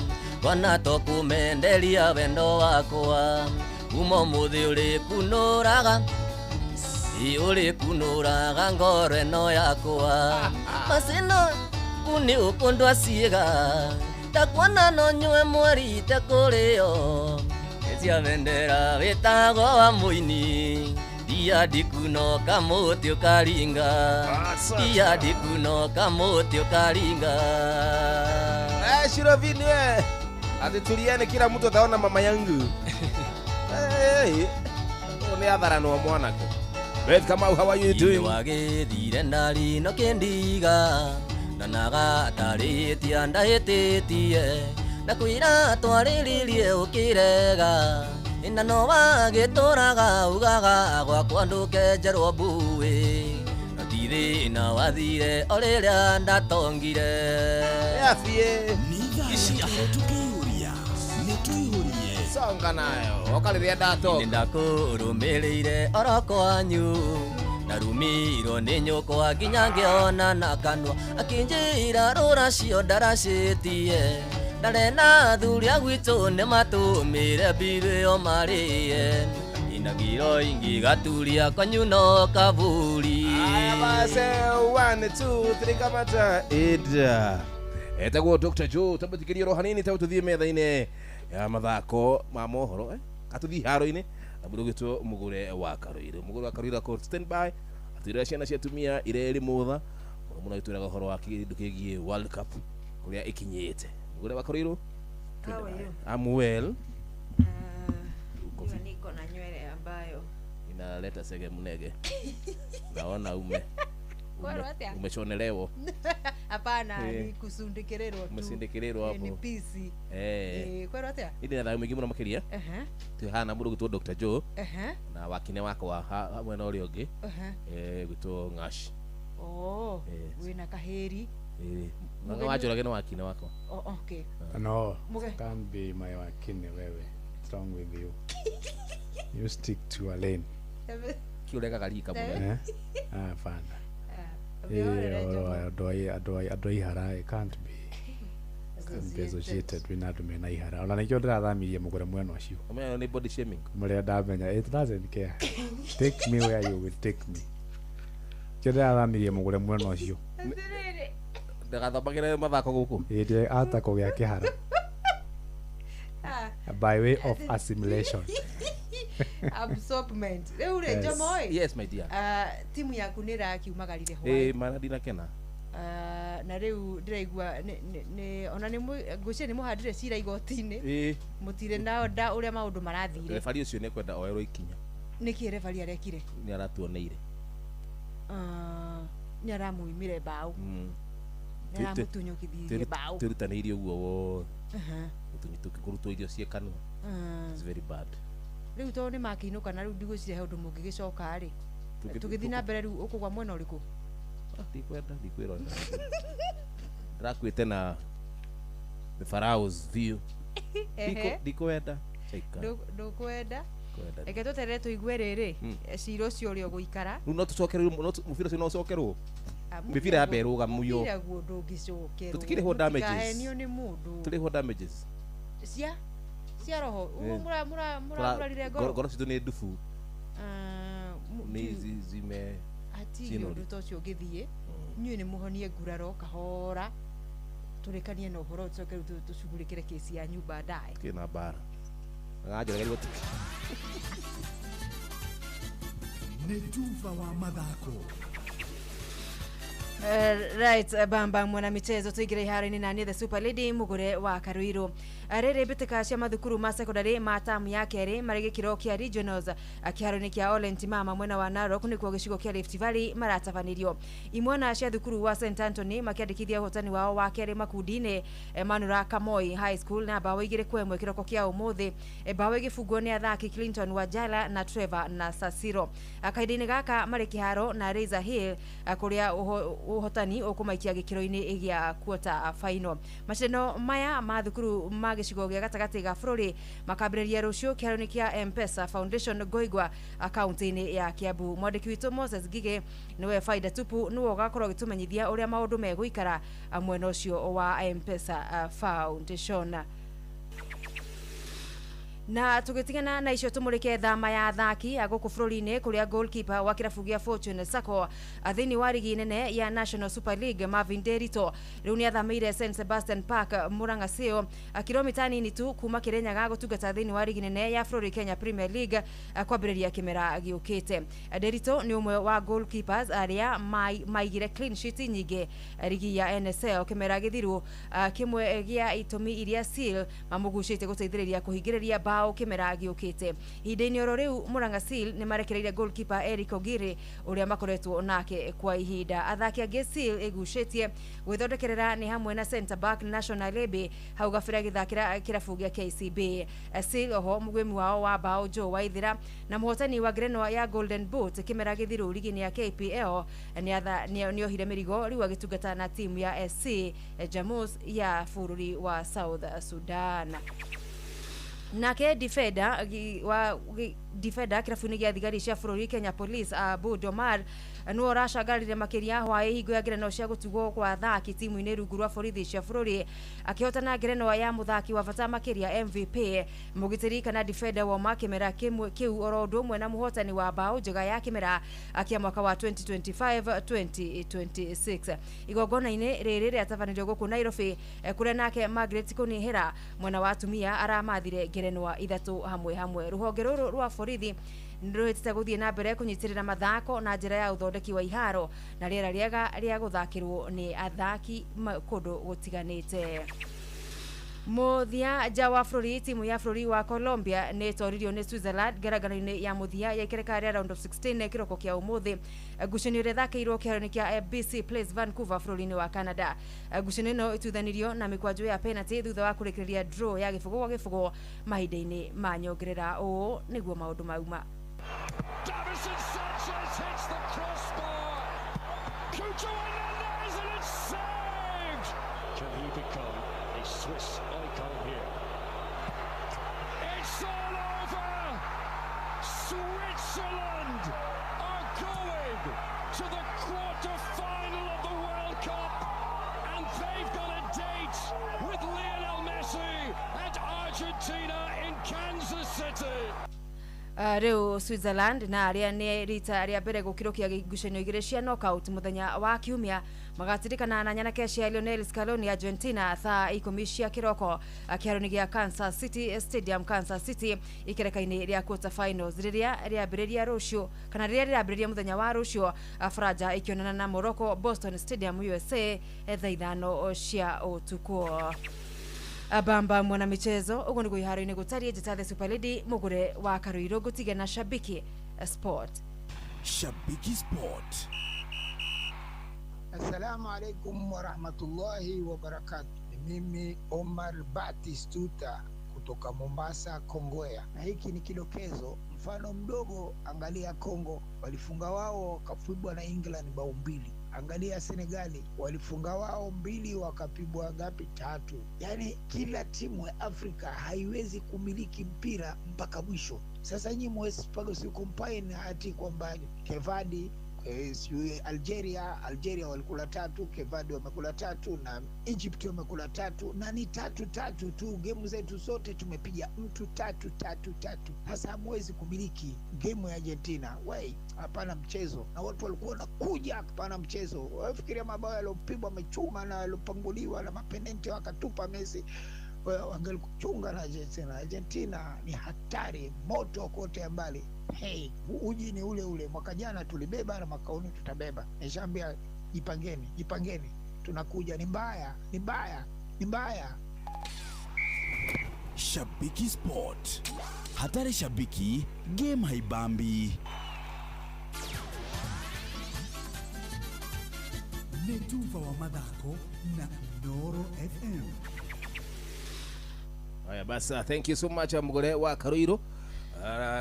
kwana tokumenderia wendo wakwa umo muthi uri kunuraga uri kunuraga ngoro eno yakwa masino kuni ukundwa ciiga takuona no nyue mweri itakurio ecia vendera witagwo wa muini dia dikuno kamuti ukaringa dia dikuno kamuti ukaringa. Shirovini ati tuliane kila mtu ataona mama yangu ni adhara no mwanako Beth kama how are you doing wagithire ndari no kendiga nanaga taritia ndahititie na kwira twariririe ukirega ina no wagituraga ugaga gwakwa nduke njerwo mbuwi no tithi na wathire oriria ndatongire afie isia tukiuria nituihurie songa nayo okariria ndatonga ndakurumirire oroko wanyu narumiro nĩ nyũkwa nginya ngĩona na kanua akĩnjĩra rũracio ndaracĩtie ndarena athuri a gwitũ nĩ matũmĩre mbirĩo marĩe inagiro ingi gaturia kanyuno kaburi base 1 2 3 kamata ida etagwo Dr. Joe tabatikiria rohanini tautũthie metha-inĩ ya mathako ma mohoro atuthi haro-inĩ mũndũ gĩtwo Mũgũre wa Karũirũ court standby atwĩra ciana cia tumia ireri mutha mũno itwĩraga ũhoro wa kĩndũ kĩgiĩ World Cup kũrĩa ikinyĩte Mũgũre wa Karũirũ I'm well niko na nywele ambayo inaleta sege mnege naona umeshonelewa hapana ni kusindikirerwa tu umesindikirerwa hapo ni PC kwani atia ili na mwingi muno makiria tuhana mundu gitwo Dr. Joe na wakine wako wa mwena uri ungi gitwo Ng'ash wina kaheri mwana wajorage no wakine wako okay no can't be my wakine wewe what's wrong with you you stick to a lane kiureka galika muno fana adoi harai can't be associated with andũ mena ihara ona nĩkĩo ndĩrathamirie Mũgũre mwena ũcio ũmenya nĩ body shaming mũrĩa ndamenya it doesn't care take me where you will take me kĩo ndĩrathamirie Mũgũre mwena ũcio ndagathambagĩre mathako gũkũ ĩndĩ ata kũgĩa kĩhara by way of assimilation absorbment ure jamoi yes my dear timu yaku nĩ rakiumagarire hwaĩ mana ndinakena na rĩu ndĩraigua ona nĩ ngũcia nĩ mũhandire cira igoti-inĩ mũtire nao nda ũrĩa maũndũ marathire refari ũcio nĩ kwenda oerwo ikinya nĩkĩ refari arekire nĩ aratuoneire nĩ aramuimire mbaũ nĩ aramũtunyũkithirie mbaũ tũrutanĩirie ũguo tũkĩkũrutwo irio ciĩ kanua it's very bad rĩu tondũ nĩ makĩinũka na rĩu ndigũcire he ũndũ mũngĩgĩcoka rĩ tũgĩthiĩ na mbere rĩu ũkũgwa mwena ũrĩkũ ndikwenda ndikwĩrwo ndĩrakuĩte na the Pharaoh's view ndikwenda ndũkwenda reke tweterere tũigue rĩrĩ cira ũcio ũrĩa ũgũikara rĩu no tũcokerwo mũbira ũcio no ũcokerwo mĩbira ya mbere rũgamuyo mũbira guo ndũngĩcokerwo tũtikĩrĩhwo damages tũkahenio nĩ mũndũ tũrĩhwo damages cia roho mũrarire ngoro citũ nĩ ndubu nĩ zime atigĩ ũndũ ta ũcio ũngĩthiĩ inyuĩ nĩ mũhonie nguraro kahora tũrĩkanie na ũhoro tũcoke rĩu tũcugurĩkĩre kesi ya nyumba ndaĩ kĩna mbara ngajoragĩrwo nĩ tuva wa mathako right bamba mwana michezo tuigire iharo-inĩ na niĩ the super lady Mũgũre wa Karũirũ rĩrĩ mbĩtĩka cia mathukuru ma secondary ma tamu ya kerĩ marĩ gĩkĩro kĩa regionals kĩharo-inĩ kĩa Ole Ntimama mwena wa Narok nĩkuo gĩcigo kĩa Rift Valley maratabanĩrio imwana cia thukuru wa St Anthony makĩandĩkithia ũhotani wao wa kerĩ makundi-inĩ Manura Kamoi High School na mbaũ 2-1 kĩroko kĩa ũmũthĩ mbaũ igĩbungwo nĩ athaki Clinton Wajala na Trevor na Sasiro kahinda-inĩ gaka marĩ kĩharo na Razor Hill kũrĩa ũhotani ũkũmaikia gĩkĩro-inĩ gĩa quarter final macindano maya ma thukuru ma gĩcigo gĩa gatagatĩ ga bũrũri makambĩrĩria rũciũ kĩharo-inĩ kĩa M-Pesa Foundation Ngoigwa akaunti-inĩ ya Kiambu mwandĩki witũ Moses Gige nĩwe Faida Tupu nĩwe ũgakorwo agĩtũmenyithia ũrĩa maũndũ megũikara mwena ũcio wa M-Pesa Foundation na tugitigana na icio tumurike thama ya athaki agũkũ bũrũri-inĩ kũrĩa goalkeeper wa kĩrabu gĩa Fortune Sacco thĩinĩ wa ligi nene ya National Super League Marvin Derito rĩu nĩ athamĩire St Sebastian Park Murang'a Seal kilomita nini tu kuma Kĩrĩnyaga gũtungata thĩinĩ wa ligi nene ya bũrũri Kenya Premier League kwambĩrĩria kĩmera gĩũkĩte Derito nĩ ũmwe wa goalkeepers arĩa maigire clean sheet nyingĩ ligi ya NSL kĩmera gĩthiru kĩmwe gĩa itũmi iria Seal mamũgucĩte gũteithĩrĩria kũhingĩrĩria bao kĩmera gĩũkĩte ihinda-inĩ oro rĩu Murang'a Seal nĩ marekereire goalkeeper Eric Ogiri ũrĩa makoretwo nake kwa ihinda athaki angĩ Seal ĩgucĩtie gwĩthondekerera nĩ hamwe na Center Back National Lebe hau gabira gĩthakĩra kĩrabu gĩa KCB Seal oho mũgwĩmi wao wa bao Joe Waithira na mũhotani wa ngerenwa ya Golden Boot kĩmera gĩthiru ligi-inĩ ya KPL nĩ ohire mĩrigo rĩu agĩtungata na timu ya SC Jamus ya bũrũri wa South Sudan nake defender wa defender kirabu-inĩ gĩa thigari cia bũrũri Kenya Police Abud Omar no racagarire makiria hwaĩ hingo ya ngerenwa cia gũtugwo kwa athaki timu-inĩ rungu rwa borithi cia bũrũri akĩhotana ngerenwa ya mũthaki wa bata makiria MVP mũgitĩri kana defender wa makĩmera kĩu oro ũndũ ũmwe na mũhotani wa bao njega ya kĩmera akia mwaka wa 2025-2026 igongona-inĩ rĩrĩ rĩatabanĩrio gũkũ Nairobi kũrĩa nake Margaret Kũnihĩra mwana wa atumia aramathire ngerenwa ithatũ hamwe rũhonge rũrũ rwa borithi nĩrũhĩtĩte gũthiĩ na mbere kũnyitĩrĩra mathako na njĩra ya ũthondeki wa iharo na rĩera rĩega rĩa gũthakĩrwo nĩ athaki kũndũ gũtiganĩte. Muthia nja wa bũrũri timu ya bũrũri wa Colombia nĩ ĩtoririo nĩ Switzerland ngaragaro-inĩ ya muthia ya ikereka rĩa round of 16 kĩroko kĩa ũmũthĩ ngucanio ĩrĩa ĩthakĩirwo kĩharo-inĩ kĩa BC Place Vancouver bũrũri-inĩ wa Canada. Ngucanio ĩno ĩtuithanirio na mĩkwanjũ ya penalty thutha wa kũrĩkĩrĩria draw ya gĩbũgũ gwa gĩbũgũ mahinda-inĩ ma nyongerera. Ũũ nĩguo maũndũ mauma. Davison Sanchez hits the crossbar. Couto Hernandez and it's saved. Can he become a Swiss icon here? It's all over. Switzerland are going to the quarter-final of the World Cup, and they've got a date with Lionel Messi and Argentina in Kansas City. Rĩu Switzerland na arĩa nĩ rita rĩa mbere gũkirũkia ngucanio igĩrĩ cia knockout mũthenya wa kiumia magatirikana na nyanake cia Lionel Scaloni Argentina thaa 10 cia kĩroko kĩharo-inĩ gĩa Kansas City Stadium Kansas City ikereka-inĩ rĩa quarter finals rĩrĩa rĩambĩrĩria rũciũ kana rĩrĩa rĩambĩrĩria mũthenya wa rũciũ Franja ikĩonana na Morocco Boston Stadium USA thaa 5 cia ũtukũ. Abamba mwana michezo ugo niguo iharo-inĩ gũtarie njata the Super Lady mugure wa Karuiro gutige na Shabiki Sport. Shabiki Sport. Assalamu alaikum wa rahmatullahi wa barakatuh. Mimi Omar Batistuta kutoka Mombasa, Kongowea. Na hiki ni kidokezo mfano mdogo. Angalia Kongo walifunga wao wakafibwa na England bao 2. Angalia Senegali walifunga wao 2 wakapigwa ngapi 3. Yani kila timu ya Afrika haiwezi kumiliki mpira mpaka mwisho. Sasa nyinyi mwezi pago si combine ati kwamba Kevadi Algeria walikula 3, Kevadi wamekula 3 na Egypt wamekula 3 na ni 3-3 tu. Game zetu zote tumepiga mtu 3-3. Sasa hamwezi kumiliki game ya Argentina. Wai, hapana mchezo. Na watu walikuwa wanakuja hapana mchezo. Wafikiria mabao yalopigwa mechuma na yalopanguliwa na mapenalti wakatupa Messi. Wangelikuchunga na Argentina. Argentina ni hatari, moto kote mbali. Hey, uji ni ule mwaka jana tulibeba na makaoni tutabeba. Nishambia jipangeni. Tunakuja ni mbaya. Shabiki Sport. Hatari shabiki, game haibambi. Netuva wa madako na Noro FM. Haya basi, thank you so much mugore wa Karuiro.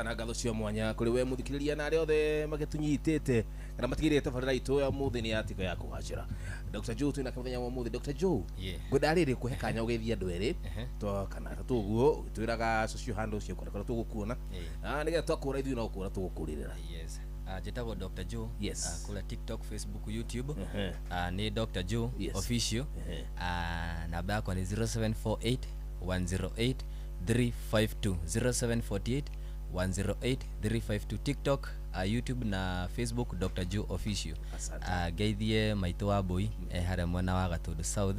Na gatho cio mwanya kuri we muthikiriria na arĩa othe magĩtunyitĩte kana matigĩrĩte tabarĩra itũ ya mũthĩ nĩ yatiko ya kũgacĩra. Dr. Joe twĩna kamũthenya wa mũthĩ. Dr. Joe, ngwĩndarĩrĩ kũhe kanya ũgeithia andũ erĩ to kana tũguo twĩraga social handles cia kũrĩa tũgũkuona nĩgetha twakũra ithuĩ no kũra tũgũkũrĩrĩra. Yes. Njĩtagwo Dr. Joe kũrĩa TikTok, Facebook, YouTube nĩ Dr. Joe official. Namba yakwa nĩ 0748 108 352 0748 108 352. TikTok, YouTube na Facebook Dr. Joe official. Geithie maitũ wa Mbui harĩa mwena wa Gatũndũ South,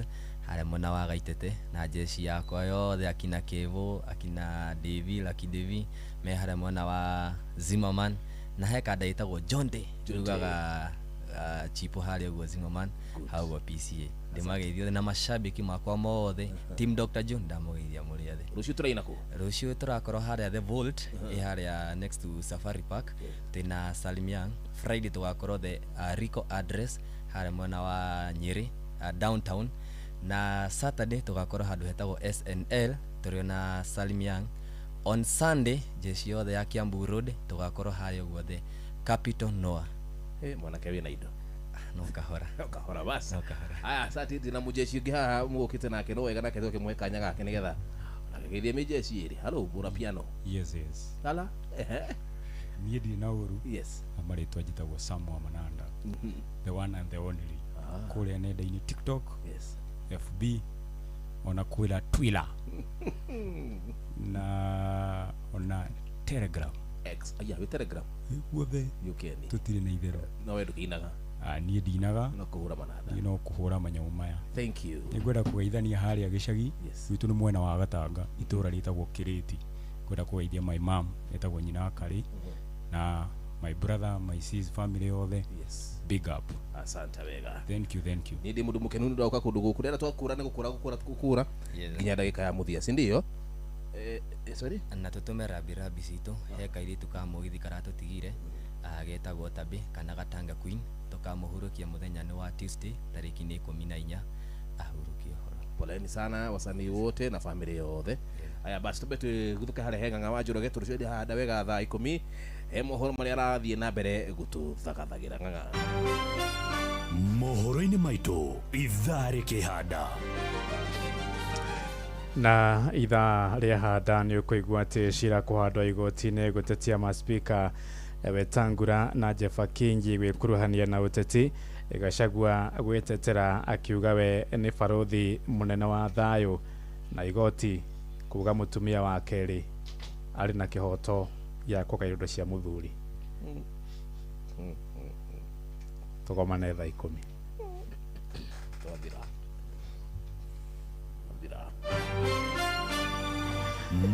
harĩa mwena wa Gaitete na jeshi yakwa yothe akina Kevo, akina Devi, Lucky Devi me harĩa mwena wa Zimmerman na heka ndaitagwo Jonde turugaga chipo harĩa guo Zimmerman hau gwa PCA. Ndĩmageithio na mashabiki makwa mothe team Dr. Joe ndamugeithia muri othe. Rũciũ tũraina kũ? Rũciũ tũrakorwo harĩa The Vault harĩa next to Safari Park tena Salim Young. Friday tũgakorwo the Rico address harĩa mwena wa Nyeri downtown, na Saturday tũgakorwo handũ hetagwo SNL tũrĩ na Salim Young. On Sunday jeshi yothe ya Kiambu Road tũgakorwo harĩa guothe Capital Noah. Mwanake wĩna indo no kahora basi. Haya sasa tena mujeshi ũngĩ haha mũgũkĩte nake no wega nake tũke mwe kanya gake nĩgetha Githie meje ciiri. Hello, bora piano. Yes, yes. Lala. Niĩ ndi na ũru. Yes. Amarĩtwa njĩtagwo Samuel Mananda. The one and the only. Kũrĩa nenda-inĩ TikTok. Yes. FB. Ona kwĩra Twitter. Na ona Telegram. X. Aya, we Telegram. Guothe. Yukeni. Tutirĩ na itherũ. No we ndukinaga. Niĩ ndinaga. No kũhũra Mananda. No kũhũra manyamũ maya. Thank you. Nĩngwenda kũgeithania harĩa gĩcagi. Gwitũ nĩ mwena wa Gatanga. Itũra rĩtagwo Kĩrĩti. Ngwenda kũgeithia my mom etagwo nyina wa Karĩ. Na my brother, my sis family yothe. Yes. Big up. Asante wega. Thank you. Ni ndi mundu mukenu ndu uka kundu guku rera twakura ni gukura nginya ndagika ya muthia si ndio? Sorry. Na tutume rabirabi citu he kairitu ka mugithi karatutigire agetagwo Tabi kana Gatanga Queen tukamuhurukia muthenya ni wa Tuesday tariki ni 14 ahurukie horo. Poleni sana wasanii wote na familia yothe. Aya basi tubete guthuka hare henga wa Njoroge turucedi handa wega thaa 10 mohoro maria arathie na mbere gututhakathagira ng'ang'a. Mohoro-inĩ maitũ ithaa rĩkĩhanda. Na ithaa rĩa handa nĩ ũkũigua atĩ cira kũhandwo igoti-inĩ gũtetia maspika Wetangula na Jeffa Kingi gwĩkuruhania na ũteti. Gachagua gwĩtetera akiuga we nĩ barothi mũnene wa thayũ na igoti kuga mũtumia wa kerĩ arĩ na kĩhoto gĩa kũgaĩra indo cia mũthuri. Tũgomane thaa 10.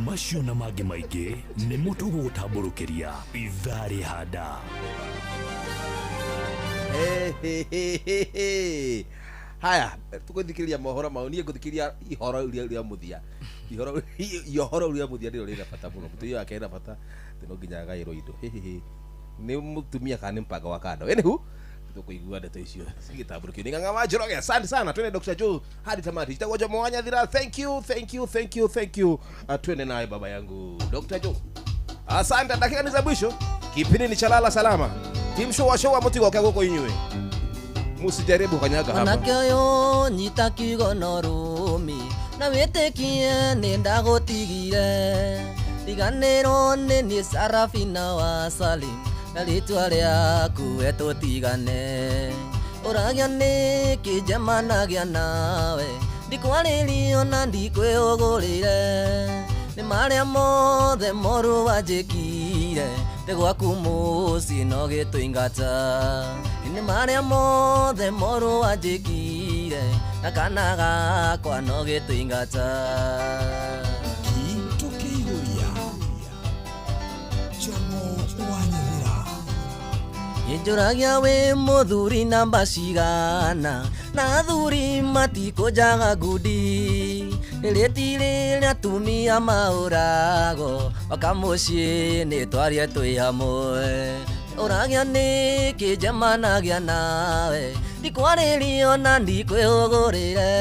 Macio na mangĩ maingĩ nĩ mũtũgũgũtambũrũkĩria ithaa rĩhanda. Haya tukuthikiriria mohoro mau nie nguthikiria ihoro iria muthia ihoro iria muthia ndio rĩra bata mũno mutu iyo akenda bata tino nginya gairo indo ni mutumia kana mpanga wa kando hu tukuigua ndeto icio cigitambũrũkio ni ng'ang'a wa Njoroge. Asante sana twende Dr. Joe hadi tamati itagoja mwanya thira. Thank you twende naye baba yangu Dr. Joe. Asante. Dakika ni za mwisho kipindi ni chalala salama team show wa Mutigo kago inywe musijaribu kanyaga hapa manake yo nyita kigono rumi na wĩtĩkie nĩ ndagũtigire tiganĩrwo nĩ niĩ Sarafina wa Salim na rĩtwa rĩaku we tũtigane ũragĩa nĩkĩ njemanagia nawe ndikwarĩrio na ndikwĩũgũrĩre nĩ marĩa mothe moru wanjĩkire ndĩ gwaku mũciĩ no gĩtũingata nĩ marĩa mothe moru wanjĩkire na kana gakwa no gĩtũingata Kintu kĩihũria Jomo wanyĩrĩra Njũragia wĩ mũthuri namba cigana na athuri matikũnjaga ngundi rĩtirĩ atumia maũrago oka mũciĩ nĩ twarie twĩ hamwe ũragĩa nĩkĩ njemanagia nawe ndikwarĩrio na ndikwĩũgũrĩre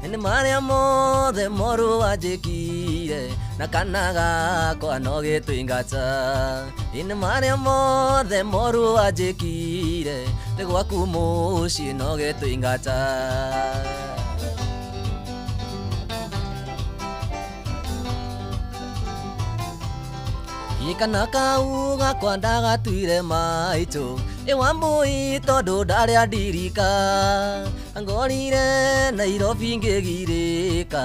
nĩ marĩa mothe moru wanjĩkire na kana gakwa no gĩtũingata nĩ marĩa mothe moru wanjĩkire ndĩ gwaku mũciĩ no gĩtũingata Ikana kau gakwa ndagatuire maitũ ĩwambũi tondũ ndarĩa ndirika ngorire Nairobi ngĩgirĩka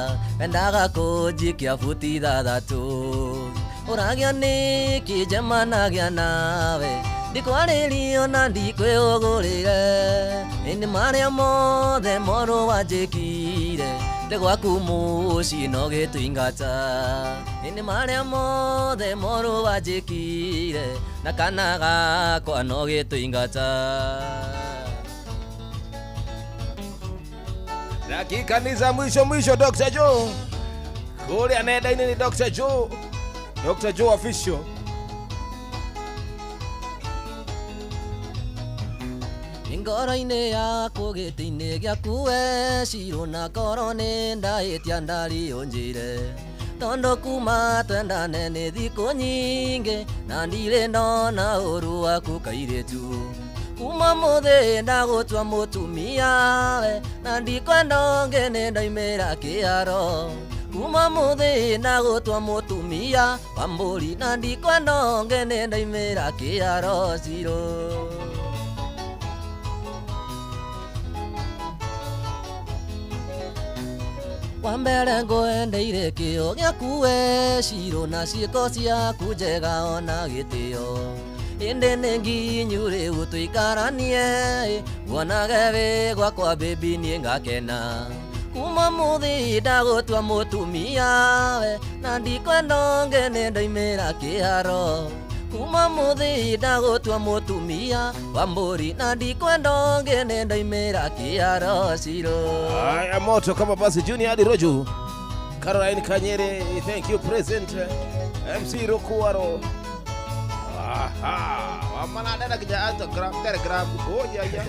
ndagakũnjikia buti 3 ũragĩa nĩkĩ njemanagia nawe ndikwarĩrio na ndikwĩũgũrĩre nĩ marĩa mothe moru wanjĩkire ndĩ gwaku mũciĩ no gĩtũingata nĩ marĩa mothe moru wanjĩkire na kana gakwa no gĩtũingata. Dakika ni za mwisho Dr. Joe kule nenda-inĩ ni Dr. Joe official. Ngoro-inĩ yaku gĩtĩ-inĩ gĩaku we cirũ na ngoro nĩ ndahĩtia ndariũ njĩre tondũ kuma twendane nĩ thikũ nyingĩ na ndirĩ ndona ũru waku kairĩtu kuma mũthĩ ndagũtua mũtumia we na ndikwenda ũngĩ nĩ ndaimĩra kĩaro kuma muthi na gutwa mutumia Wamburi na ndikwenda ngene ndaimira kiaro ciro Wambere ngwendeire kĩo gĩaku we Ciro na ciĩko ciaku njega ona gĩtĩo ĩndĩ nĩ nginyu rĩu tũikaranie nguonage wĩ gwakwa baby niĩ ngakena kuma mũthĩ ndagũtua mũtumia we na ndikwenda ngene ndaimĩra kĩharo kuma mũthĩ ndagũtua mũtumia Wamburi na ndikwenda ngene ndaimĩra kĩharo Ciro. Haya moto kama basi Junior hadi Roju. Caroline Kanyere, thank you present. MC Rokuaro. Aha, amanada na kija Instagram, Telegram. Oh ya.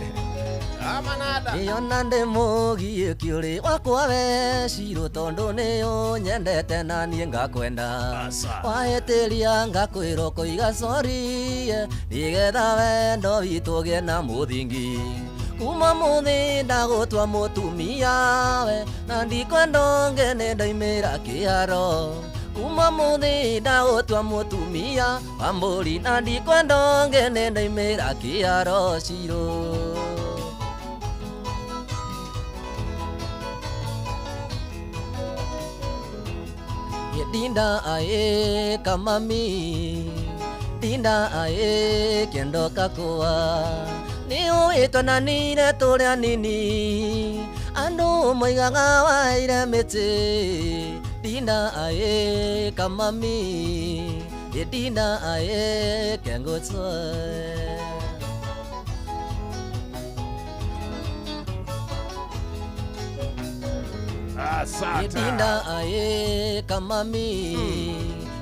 Amanada. Yona ndemugie kiuri wakwa we Ciro tondu niyo nyendete na nie ngakwenda wahetiria ngakwira kuiga sorry nigetha wendo witu gie na muthingi kuma muthi ndagutua mutumia we na ndikwenda ngene ndaimira kĩharo kuma muthi ndagutua mutumia Wamburi na ndikwenda ngene ndaimira kĩharo Ciro. Dinda ae kamami Dinda ae kendo kakua Ni uitwa na nire turia nini Andu moigaga waire miti Dinda ae kamami Dinda ae kengo tsoe Dinda ae kamami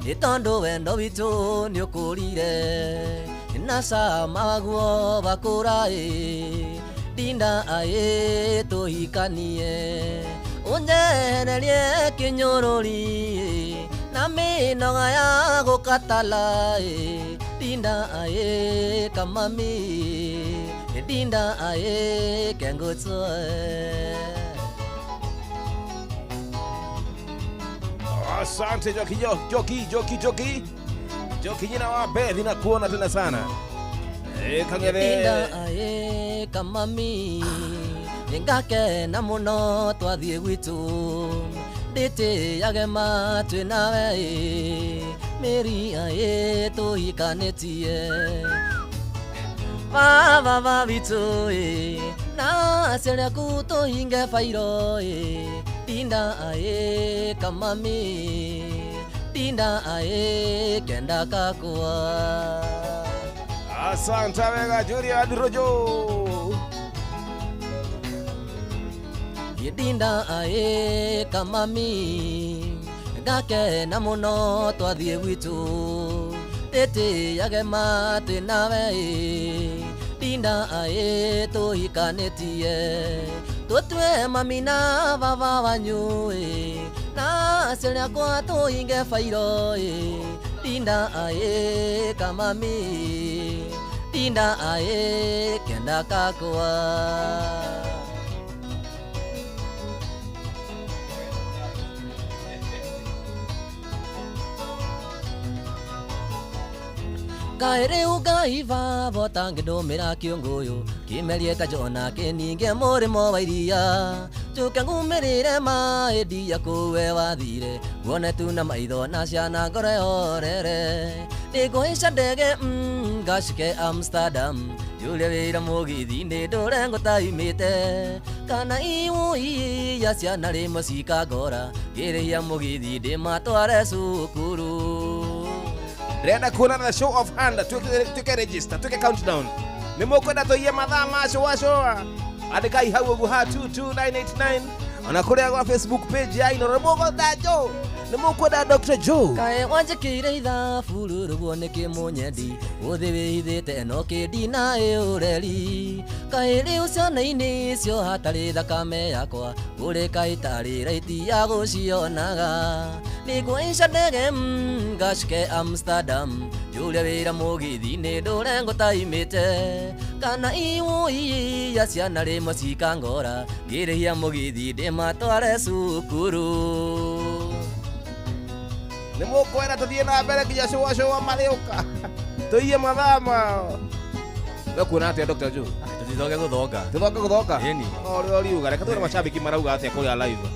Itondo wendo witu ni ukurire Nasa maguo bakura Dinda ae tuhikanie Unjenerie kinyorori Na minoga ya gukatala Dinda ae kamami Dinda ae kengo tsoe. Asante Joki jina wa Bethi na kuona tena sana. Kangere Dinda ae kamami Ngake na muno twathie gwitu Ndite yagema twinawe Meri ae tuhikanetie Baba bitu na seria kuto hinge fairo Dinda ae kamami Dinda ae kenda kakua. Asante wega Junior hadi Rojo. Dinda ae kamami Ngake na muno twathie gwitu Tete yagema twinawe Dinda ae tuhikanetie Tutwe mami na baba wanyu Na seria kwa tuhinge fairo Dinda ae kamami Dinda ae kenda kakua. Kaere ugaiva botange domera kiongoyo Kimerie tajona keninge morimo wairia Chuka ngumirire maedia kuwe wathire Wone tuna maitho na ciana ngore orere Niguhisha ndege ngashike Amsterdam Yule wira mugithi ni ndore ngutaimite Kana iwu iya ciana rimwe cikangora Ngirihia mugithi ndimatware cukuru. Renda kuonana na show of hand, tuke register, tuke countdown. Nimukwenda toiye mathaa macio wacoa. Andika ihau guha 22989. Ona kuria kwa Facebook page ya Ino Remogo Dajo. Nimukwenda Dr. Joe. Kae wanjikire ithabu rũrũguo nĩ kĩmũnyendi ũthĩ wĩithĩte no kĩndina ũreri kaĩ rĩu ciana-inĩ icio hatarĩ thakame yakwa ũrĩ kaĩ tarĩ raiti ya gũcionaga nĩngũhaica ndege ngacike Amsterdam njũre wĩra mũgithi-inĩ ndũre ngũtaimĩte kana iwu iya ciana rĩmwe cikangora ngĩrĩhia mũgithi ndĩmatware cukuru. nĩ mũkwenda tũthiĩ na mbere nginya showa marĩũka tũiye mathama we kuona atĩa Dr. Joe tũtithoge gũthonga ĩni ũrĩa ũriuga reka tuone macambĩki marauga atĩa kũrĩa live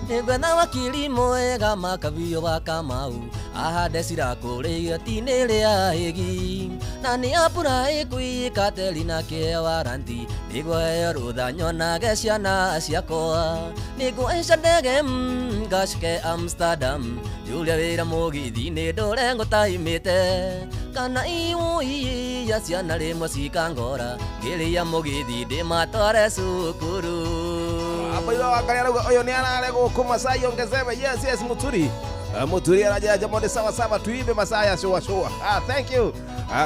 Nĩngwetha wakiri mwega Makabio wa Kamau ahande cira kũrĩa igoti-inĩ rĩa Hĩgi na nĩ apura ĩkwĩ Katerina kĩa waranti nĩguo heo rũtha nyonage ciana ciakwa nĩngũhaica ndege ngacike Amsterdam Julia wĩra mũgithi-inĩ ndũre ngũtaimĩte kana iwũiya ciana rĩmwe cikangora ngĩrĩia mũgithi ndĩmatware cukuru Abayo angalia ruga oyo ni analego kwa Masai ongezewe yes Muturi anajaja monde sawa tuibe Masai showa thank you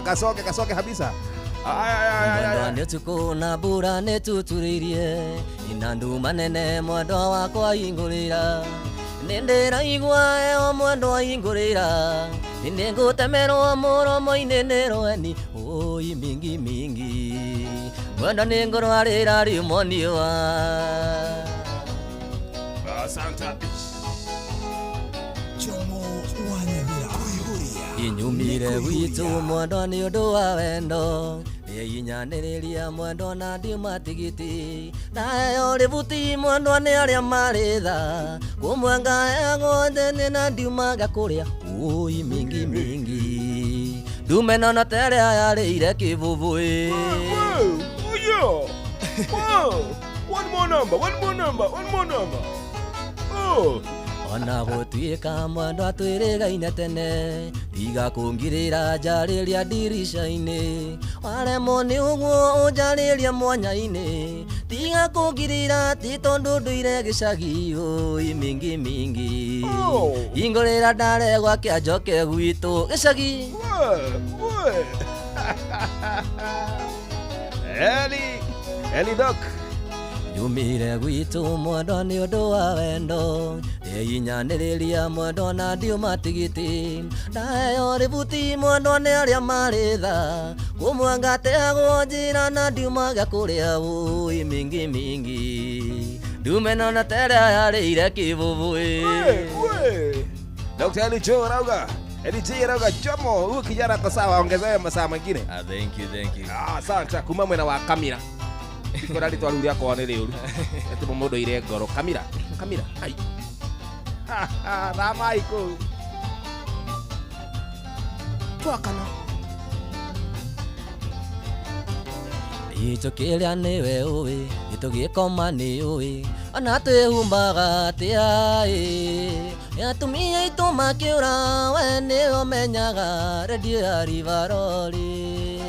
kasoke kabisa Mwendo tukuna bura netuturirie inandu manene mwendo wakwa ingurira nindira igwa eo mwendo ingurira ningutemerwo muromo-inĩ nĩ rweni oi mingi mwendo ningurwarira rimoniwa Santa inyumire witu mwendo nĩ ũndũ wa wendo nĩinyanĩrĩria mwendo na ndimatigiti nayo rĩbuti mwendo nĩ arĩa marĩ kumwenga egothe na ndiumaga kũrĩa oi mingi ndume nono terĩa yarĩire kĩbubũĩ one more number ona gũtuĩka mwendo atwĩrĩgaine tene tiga kũngirĩra njarĩria ndirisha-inĩ waremwo nĩ ũguo ũnjarĩria mwanya-inĩ tiga kũngirĩra ti tondũ ndũire gĩcagi oi mingi ingũrĩra ndaregwa kĩanjoke gwitũ gĩcagi Eli Doc Yumire gwitũ mwendo nĩ ũndũ wa wendo nĩinyanĩrĩria mwendo na ndiumatigiti nayo rĩbuti mwendo nĩ arĩa marĩ kumwenga teagwo njĩra na ndiumaga kũrĩa oi mingi ndume nona terĩa yarĩire kĩbubũĩ Dr. Eli Joe rauga Eli rauga Jomo huyu kijana kwa sawa ongezewe masaa mengine thank you asante kuma mwena wa kamera Kora rito alu ria kwa nere uru. Eto modo ire ngoro. Kamira. Ai. Rama iko. Twakana. Ito kĩrĩa nĩwe ũĩ gĩtũgĩkoma nĩ ũĩ ona twĩhumbaga atĩa atumia aitũ makĩũra we nĩ ũmenyaga redio ya Rivaroli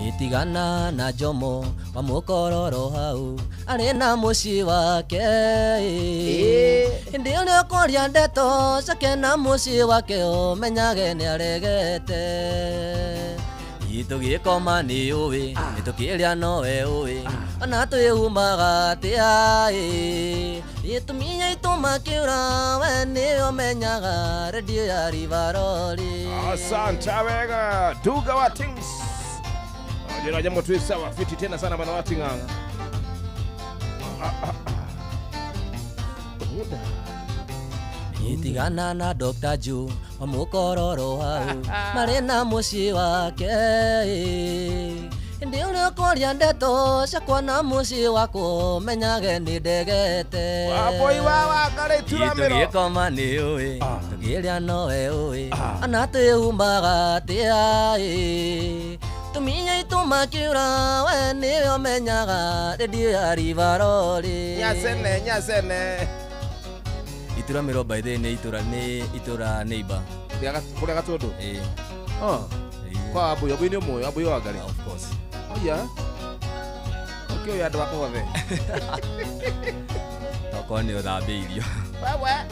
itigana na Jomo wa mũkororo hau arĩ na mũciĩ wake hĩndĩ ĩrĩa ũkũria ndeto cake na mũciĩ wake ũmenyage nĩ aregete itũgĩkoma nĩ ũĩ nĩtũkĩrĩa nowe ũĩ ona twĩhumaga atĩa itumia aitũ makĩũra we nĩ ũmenyaga redio ya Rivaroli asante wega Duga wa Things Jera jambo tu sawa fiti tena sana bana watu nganga. Itigana na Dr. Joe wa mũkororo hau marĩ na mũciĩ wake hĩndĩ ĩrĩa ũkũria ndeto ciakwa na mũciĩ wakwa menyage nĩ ndegete waboi wawa karĩ turamĩro itũgĩkoma nĩ ũĩ tũkĩrĩa nowe ũĩ ona twĩhumbaga atĩa tumia aitũ makĩũra we nĩ ũmenyaga redio ya Rivaroli nyacene Ituramĩro by the nĩ itũra neighbor kũrĩa Gatũndũ kwa abuyo bwini moyo abuyo wagari of course oya okay ya ndwa kwa we toko nĩ ũthambĩirio baba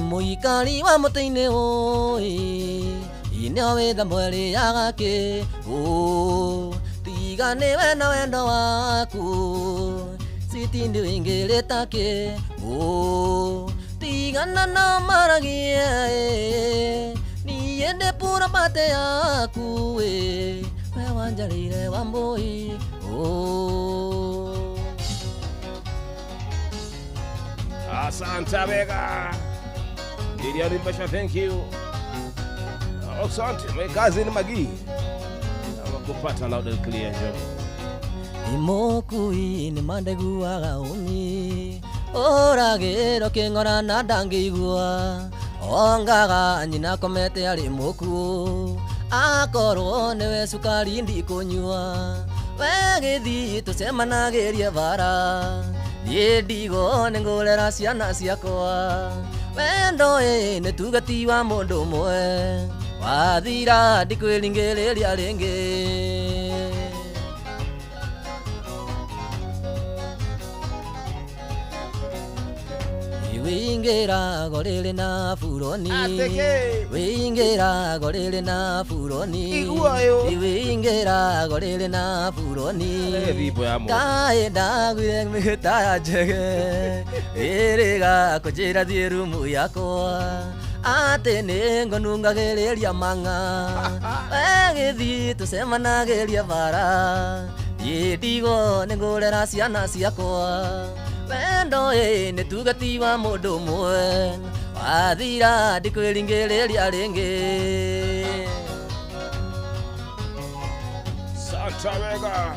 mũikari wa mũtĩ-inĩ ũĩ inyo wĩtha mweri yagake tiganĩwe na wendo waku sitindi wĩingĩrĩta kĩ tigana na maragie niĩ ndĩ pura bate yaku we wanjarĩire wambũi Santa Vega. Gideon Ribasha, thank you. Asante, kazi ni magi. Nakupata loud and clear job. Imoku ini mandegu agauni. Oragero kengora na dangigua. Ongaga nyina komete ali moku. Akoro newe sukari ndikunywa. Wegethi tusemanageria bara. Ndigo nengolera ciana ciakwa. Wendo nĩ tugati wa mũndũ ũmwe. Wathira ndikwĩringĩrĩria rĩngĩ. Wĩingĩra gorĩrĩ na buroni. Wĩingĩra gorĩrĩ na buroni. Wĩingĩra gorĩrĩ na buroni. Kaĩ ndaguire mĩhĩta njege. Ĩrĩga kũnjĩra thiĩ rumu yakwa. Atĩ nĩ ngonungagĩrĩria mang'a. Wegĩthiĩ tũcemanagĩria bara. Ndigo nĩ ngũrera ciana ciakwa. Wendo nĩ tugati wa mũndũ ũmwe. Wathira ndikwĩringĩrĩria rĩngĩ. Santa Vega.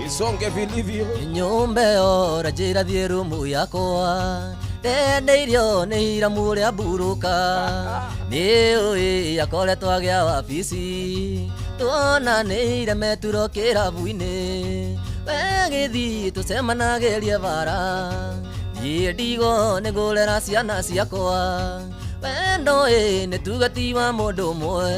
Isonge vilivyo. Nyumba yora njĩra thiĩ rumu yakwa. Ndendeirio nĩ hiramu ũrĩa mburũka. Nĩ ũĩ akoretwo agĩa wabici. Tuonanĩire meturo kĩrabu-inĩ. Wegĩthi tũcemanagĩria bara. Ndigo nĩ ngũrera ciana ciakwa. Wendo nĩ tugati wa mũndũ ũmwe.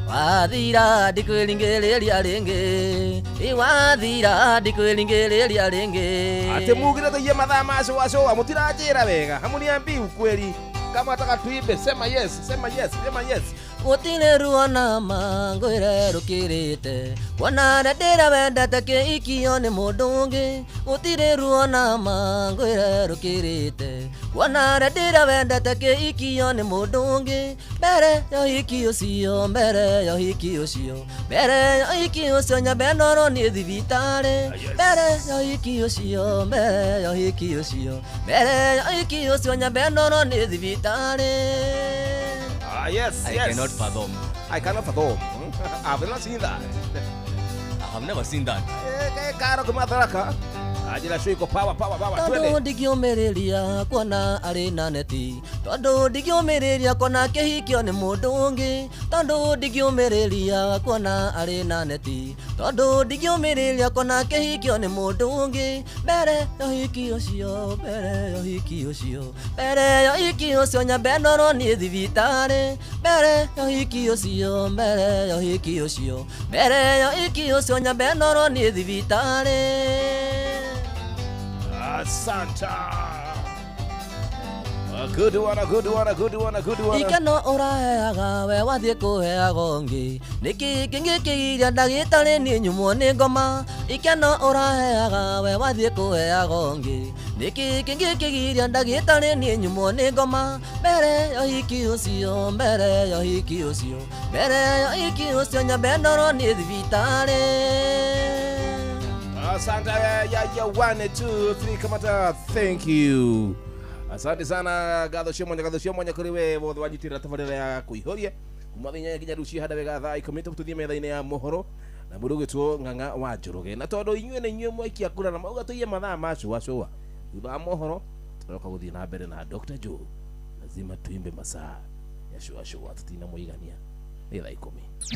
Wathira ndikwĩringĩrĩria rĩngĩ. Wathira ndikwĩringĩrĩria rĩngĩ. Ate mugire tũiye mathaa macoa mũtiranjĩra wega. Hamuniambi ukweli. Kama taka tuibe sema yes, sema yes, sema yes. Gũtirĩ ruo na mangwĩre rũkĩrĩte. Kuona ndĩra wendete kĩikio nĩ mũndũ ũngĩ. Gũtirĩ ruo na mangwĩre rũkĩrĩte. Kuona ndĩra wendete kĩikio nĩ mũndũ ũngĩ. Mbere ya ũhiki ũcio, mbere ya ũhiki ũcio. Mbere ya ũhiki ũcio nyambe ndorwo nĩ thibitarĩ. Mbere ya ũhiki ũcio, mbere ya ũhiki ũcio. Mbere ya ũhiki ũcio nyambe ndorwo nĩ thibitarĩ. Yes, I yes. cannot fathom. I cannot fathom. I've not seen that. I have never seen that. Karo kumatharaka. Ajira show iko power. Tondũ ndingĩũmĩrĩria kuona arĩ na neti. Tondũ ndingĩũmĩrĩria kuona kĩhikio nĩ mũndũ ũngĩ. Tondũ ndingĩũmĩrĩria kuona arĩ na neti. Tondũ ndingĩũmĩrĩria kuona kĩhikio nĩ mũndũ ũngĩ. Mbere ya ũhiki ũcio, mbere ya ũhiki ũcio. Mbere ya ũhiki ũcio nyambe ndorwo nĩ thibitarĩ. Mbere ya ũhiki ũcio, mbere ya ũhiki ũcio. Mbere ya ũhiki ũcio nyambe ndorwo nĩ thibitarĩ. Santa. A good one. Ikano ũraheaga we wathiĩ kũheaga ũngĩ. Nĩkĩ kĩngĩkĩgiria ndagĩtarĩ nĩ nyumwo nĩ ngoma. Ikano ũraheaga we wathiĩ kũheaga ũngĩ. Nĩkĩ kĩngĩkĩgiria ndagĩtarĩ nĩ nyumwo nĩ ngoma. Mbere ya ũhiki ũcio, mbere ya ũhiki ũcio. Mbere ya ũhiki ũcio nyambe ndorwo nĩ thibitarĩ. Asante ya 1 2 3 kamata. Thank you. Asante sana gathocio mwanya kuri we bothe wanyitira tabarira ya kuihoria kumathinya nginya ruci hada wega thaa ikomete tuthie metha-inĩ ya mohoro na mũndũ gĩtwo Ng'ang'a wa Njoroge. Na tondũ inyuĩ nĩ inyuĩ mwekia kura na mauga tuiye mathaa macu thutha wa mohoro turoka gũthiĩ na mbere na Dr. Joe. Lazima tuimbe masaa ya showa tutina mũigania nĩ thaa 10.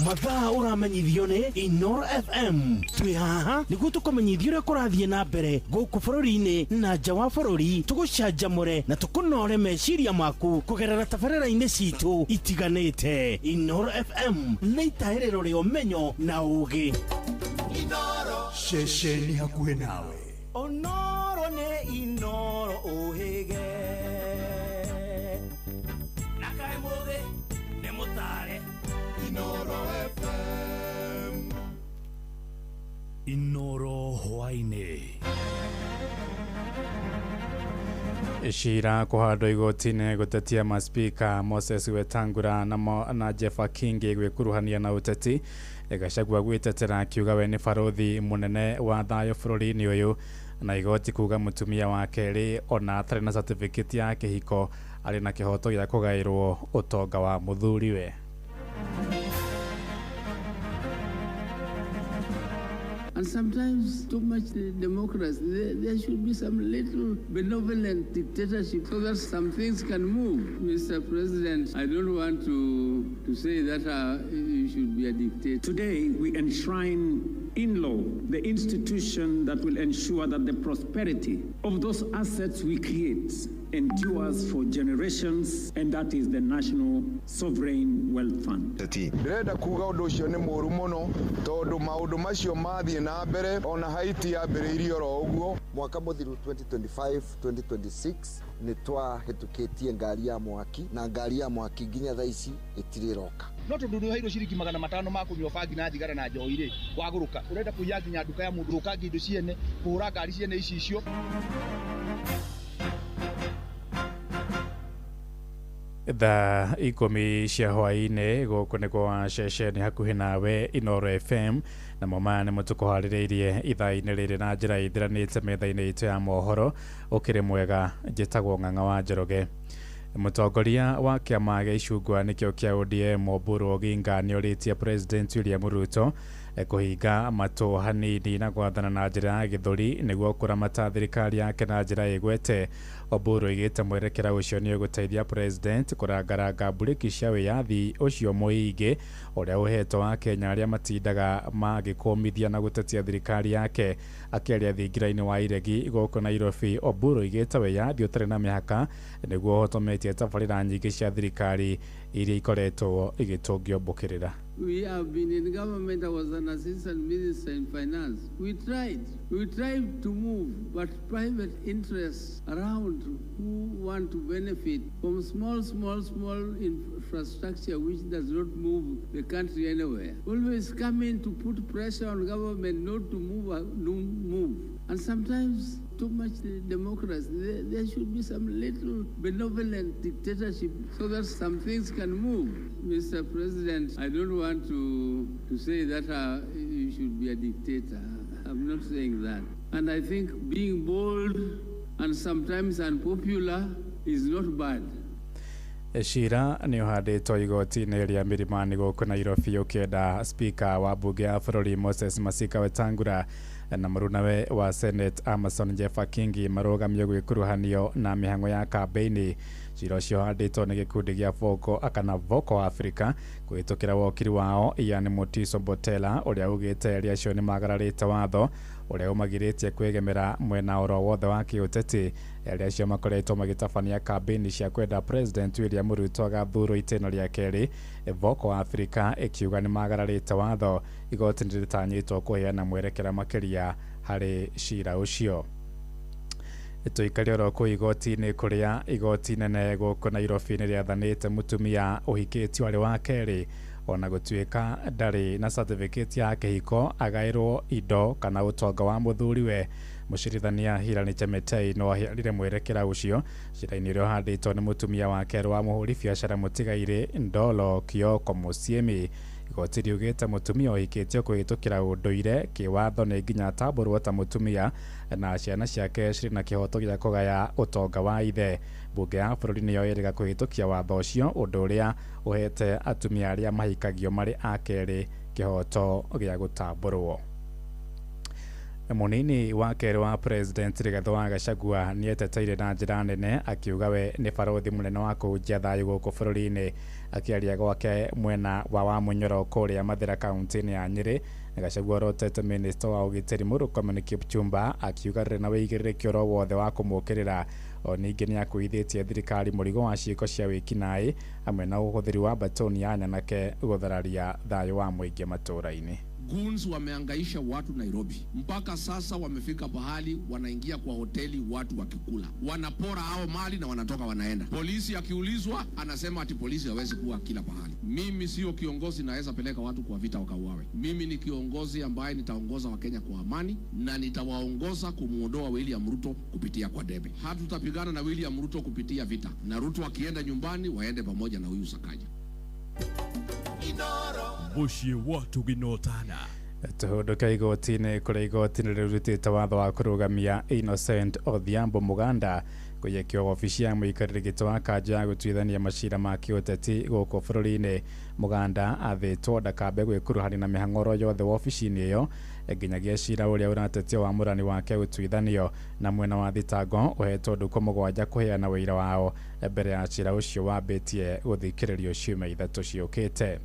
Mathaa ũramenyithio nĩ Inoro FM. Twĩ haha nĩguo tũkũmenyithia ũrĩa kũrathiĩ na mbere gũkũ bũrũri-inĩ na nja wa bũrũri. Tũgũcanjamũre na tũkũnore meciria maku kũgerera tabarĩra-inĩ citũ itiganĩte. Inoro FM nĩ itaĩrĩro rĩa ũmenyo na ũũgĩ. Inoro ceceni hakuhĩ nawe. Onoro nĩ Inoro ũhĩge. Nakae mũthĩ nĩ mũtare. Inoro FM. Inoro hwainĩ. Shira kuhandwo igoti-inĩ gũtetia maspika Moses Wetangula na Jeff Kingi gwĩkuruhania na ũteti. Gachagua gwĩtetera akiuga we nĩ barothi mũnene wa thayũ bũrũri-inĩ ũyũ, na igoti kuga mũtumia wa kerĩ ona atarĩ na certificate ya kĩhiko arĩ na kĩhoto gĩa kũgaĩrwo ũtonga wa mũthuriwe. And sometimes too much democracy. There should be some little benevolent dictatorship so that some things can move. Mr. President, I don't want to say that you should be a dictator. Today, we enshrine in law the institution that will ensure that the prosperity of those assets we create endures for generations, and that is the National Sovereign Wealth Fund. Ndĩrenda kuga ũndũ ũcio nĩ mũru mũno tondũ maũndũ macio mathiĩ na mbere ona Haiti yambĩrĩirie oro ũguo. Mwaka mũthiru 2025-2026 nĩ twahĩtũkĩtie ngari ya mwaki na ngari ya mwaki nginya thaa ici ĩtirĩ roka. No tondũ nĩ hairwo ciringi 500 ma kũnyua bangi na thigara na njohi-rĩ wagũrũka ũrenda kũiya nginya nduka ya mũndũ ũkangi indo ciene kũhũra ngari ciene icio. Thaa 10 cia hwaĩ-inĩ gũkũ nĩ kwa ceceni hakuhĩ nawe Inoro FM, na mama nĩ mũtũkũharĩrĩirie ithaa-inĩ rĩrĩ na njĩra itiranĩte metha-inĩ itũ ya mohoro. Ũkĩrĩ mwega, njĩtagwo Ng'ang'a wa Njoroge. Mũtongoria wa kĩama gĩa icungwa nĩkĩo kĩa ODM Oburu Oginga nĩ orĩtie President William Ruto kũhinga matũ hanini na gwathana na njĩra ya gĩthũri nĩguo kũramata thirikari yake na njĩra ĩgwete. Oburu oigĩte mwerekera ũcio nĩ ũgũteithia President kũrangaranga mburĩki cia wĩyathi ũcio mũingĩ ũrĩa ũhetwo wa Kenya arĩa matindaga magĩkũmithia na gũtetia thirikari yake. Akĩaria thingira-inĩ wa iregi gũkũ Nairobi, Oburu oigĩte wĩyathi ũtarĩ na mĩhaka nĩguo ũhotometie tabarĩra nyingĩ cia thirikari iria ikoretwo igĩtũngio mbũkĩrĩra. We have been in government. I was an assistant minister in finance. We tried to move, but private interests around who want to benefit from small infrastructure which does not move the country anywhere. Always come in to put pressure on government not to move. And sometimes too much democracy. There should be some little benevolent dictatorship so that some things can move. Mr. President, I don't want to say that you should be a dictator. I'm not saying that. And I think being bold and sometimes unpopular is not bad. Shira nĩ ũhandĩtwo igoti-inĩ rĩa Milimani gũkũ Nairobi ũkĩenda spika wa mbunge ya bũrũri Moses Masika Wetangula na mũrunawe wa Senate Amason Jeffa Kingi marũgamio gwĩkuruhanio na mĩhang'o ya kambeini. Cira ũcio ũhandĩtwo nĩ gĩkundi gĩa Voco Africa kũhĩtũkĩra wokiri wao Ian Mutiso Botela ũrĩa augĩte arĩa acio nĩ magararĩte watho ũrĩa ũmagirĩtie kwĩgemera mwena oro wothe wa kĩũteti. Arĩa acio makoretwo magĩtabania kambeini cia kwenda President William Ruto agathurwo itĩna rĩa kerĩ. Voco Africa ĩkiuga nĩ magararĩte watho. Igoti nĩ rĩtanyĩtwo kũheana mwerekera makĩria harĩ cira ũcio. Tũikare oro kũ igoti-inĩ kũrĩa igoti nene gũkũ Nairobi nĩ rĩathanĩte mũtumia ũhikĩtio arĩ wa kerĩ ona gũtuĩka ndarĩ na certificate ya kĩhiko agaĩrwo indo kana ũtonga wa mũthuriwe. Mũcirithania Hilary Chemetei no aheanire mwerekera ũcio cira-inĩ ũrĩa ũhandĩtwo nĩ mũtumia wa kerĩ wa mũhũri biacara mũtigairĩ Ndolo Kioko Musiemi. Igoti riugĩte mũtumia ũhikĩtio kũhĩtũkĩra ũndũire kĩwatho nĩ nginya tambũrwo ta mũtumia na ciana ciake cirĩ na kĩhoto gĩa kũgaya ũtonga wa ithe. Mbunge ya bũrũri nĩyo ĩrĩga kũhĩtũkia watho ũcio, ũndũ ũrĩa ũhete atumia arĩa mahikagio marĩ a kerĩ kĩhoto gĩa gũtambũrwo. Mũnini wa kerĩ wa President Rigathĩ wa Gachagua nĩeteteire na njĩra nene akiuga we nĩ barothi mũnene wa kũhunjia thayũ gũkũ bũrũri-inĩ. Akĩaria gwake mwena wa Wamunyoro kũrĩa Mathĩra kaunti-inĩ ya Nyĩrĩ, Gachagua orotete Minister wa ũgitĩri Murkomen Kipchumba akiuga rĩrĩ na wĩigĩrĩrĩki oro wothe wa kũmũkĩrĩra. O ningĩ nĩ akuithĩtie thirikari mũrigo wa ciĩko cia wĩkinaĩ hamwe na ũhũthĩri wa batoni ya nyanake gũthararia thayũ wa mũingĩ matũũra-inĩ. Goons wameangaisha watu Nairobi. Mpaka sasa wamefika pahali wanaingia kwa hoteli watu wakikula. Wanapora hao mali na wanatoka wanaenda. Polisi akiulizwa anasema ati polisi hawezi kuwa kila pahali. Mimi sio kiongozi naweza peleka watu kwa vita wakauawe. Mimi ni kiongozi ambaye nitaongoza Wakenya kwa amani na nitawaongoza kumuondoa William Ruto kupitia kwa debe. Hatutapigana na William Ruto kupitia vita. Na Ruto akienda nyumbani waende pamoja na huyu Sakaja. Muciĩ watu ginotana tuhuduka igoti-inĩ kũrĩa igoti-inĩ rĩrutĩte watho wa kũrũgamia Innocent Odhiambo Muganda kũiyũkia wabici ya mũikarĩri gĩtĩ wa kanja ya gũtuithania macira ma kĩũteti gũkũ bũrũri-inĩ. Muganda athĩtwo ndakambe gwĩkuruhania na mĩhang'o yothe wabici-inĩ ĩyo nginyagia cira ũrĩa ũratetio wa mũrani wake gũtuithanio, na mwena wa thitango ũhetwo ndukũ mũgwanja kũheana wĩira wao mbere ya cira ũcio wambĩtie gũthikĩrĩrio ciumia ithatũ ciũkĩte.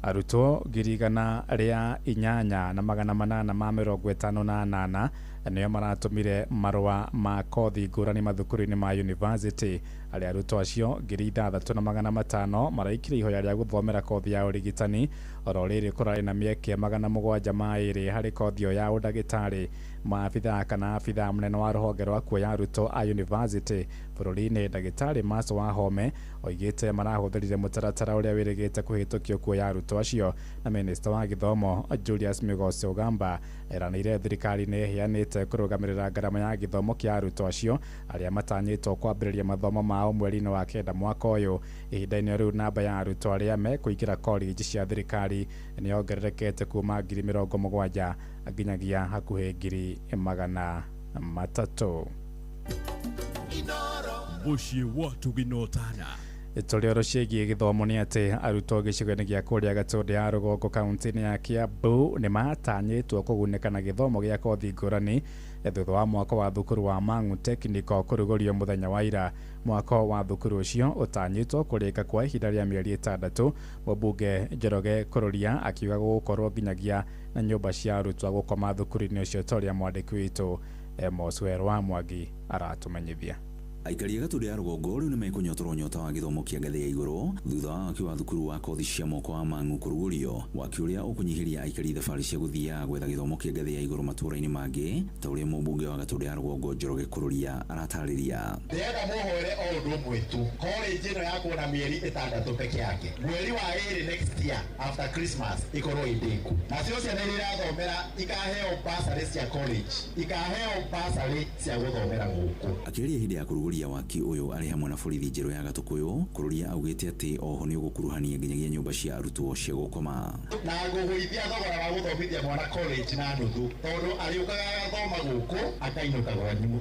Arutwo 8,858 nĩo maratũmire marũa ma kothi ngũrani mathukuru-inĩ ma university. Arĩa arutwo acio 6,500 maraikire ihoya rĩa gũthomera kothi ya ũrigitani, oro rĩrĩ kũrarĩ na mĩeke 702 harĩ kothi ya ũndagĩtarĩ. Maabitha kana abitha mũnene wa rũhonge rwa kuoya arutwo a university bũrũri-inĩ ndagĩtarĩ Maso Wahome oigĩte marahũthĩrire mũtaratara ũrĩa wĩrĩgĩte kũhĩtũkio kuoya arutwo acio, na minista wa gĩthomo Julius Migos Ogamba eranĩire thirikari nĩ ĩheanĩte kũrũgamĩrĩra ngarama ya gĩthomo kĩa arutwo acio arĩa matanyĩtwo kwambĩrĩria mathomo mao mweri-inĩ wa kenda mwaka ũyũ. Ihinda-inĩ rĩu namba ya arutwo arĩa mekũingĩra college cia thirikari nĩyongererekete kuma 70,000 nginyagia hakuhĩ 300,000. Muciĩ watu ginotana Tũrĩoro ciĩgiĩ gĩthomo nĩ atĩ arutwo gĩcigo-inĩ gĩa kũrĩa Gatũndũ ya rũgongo kaunti-inĩ ya Kiambu nĩ matanyĩtwo kũgunĩka na gĩthomo gĩa kothi ngũrani thutha wa mwaka wa thukuru wa Mang'u Technical kũrugũrio mũthenya wa ira. Mwaka wa thukuru ũcio ũtanyĩtwo kũrĩka kwa ihinda rĩa mĩeri 6. Mũmbunge Njoroge Kũrũria akiuga gũgũkorwo nginyagia na nyũmba cia arutwo gũkoma thukuru-inĩ ũcio, torĩa mwandĩki witũ Moswer wa Mwangi aratũmenyithia. Aikari a Gatũndũ ya rũgongo rĩu nĩ mekunyotorwo nyota wa gĩthomo kĩa ngathĩ ya igũrũ thutha wa waki wa thukuru wa kothi cia moko wa Mang'u kũrugũrio, waki ũrĩa ũkũnyihiria aikari thabarĩ cia gũthiaga gwetha gĩthomo kĩa ngathĩ ya igũrũ matũũra-inĩ mangĩ, ta ũrĩa mũmbunge wa Gatũndũ ya rũgongo Njoroge Kũrũria aratarĩria. Ndĩrenda mũhũre o ũndũ ũmwe tu, college ĩno yakorwo na mĩeri 6 peke yake. Mweri wa ĩrĩ next year after Christmas ikorwo indĩku, nacio ciana iria irathomera ikaheo bursary cia college, ikaheo bursary cia gũthomera gũkũ. Akĩaria hĩndĩ ya kũrugũria waki ũyũ arĩ hamwe na borithi njerũ ya Gatũkũyũ, Kũrũria augĩte atĩ oho nĩ ũgũkuruhania nginyagia nyũmba cia arutwo cia gũkoma. Na ngũgũithia thogora wa gũthomithia mwana college na nuthu, tondũ arĩũkaga agathoma gũkũ akainũka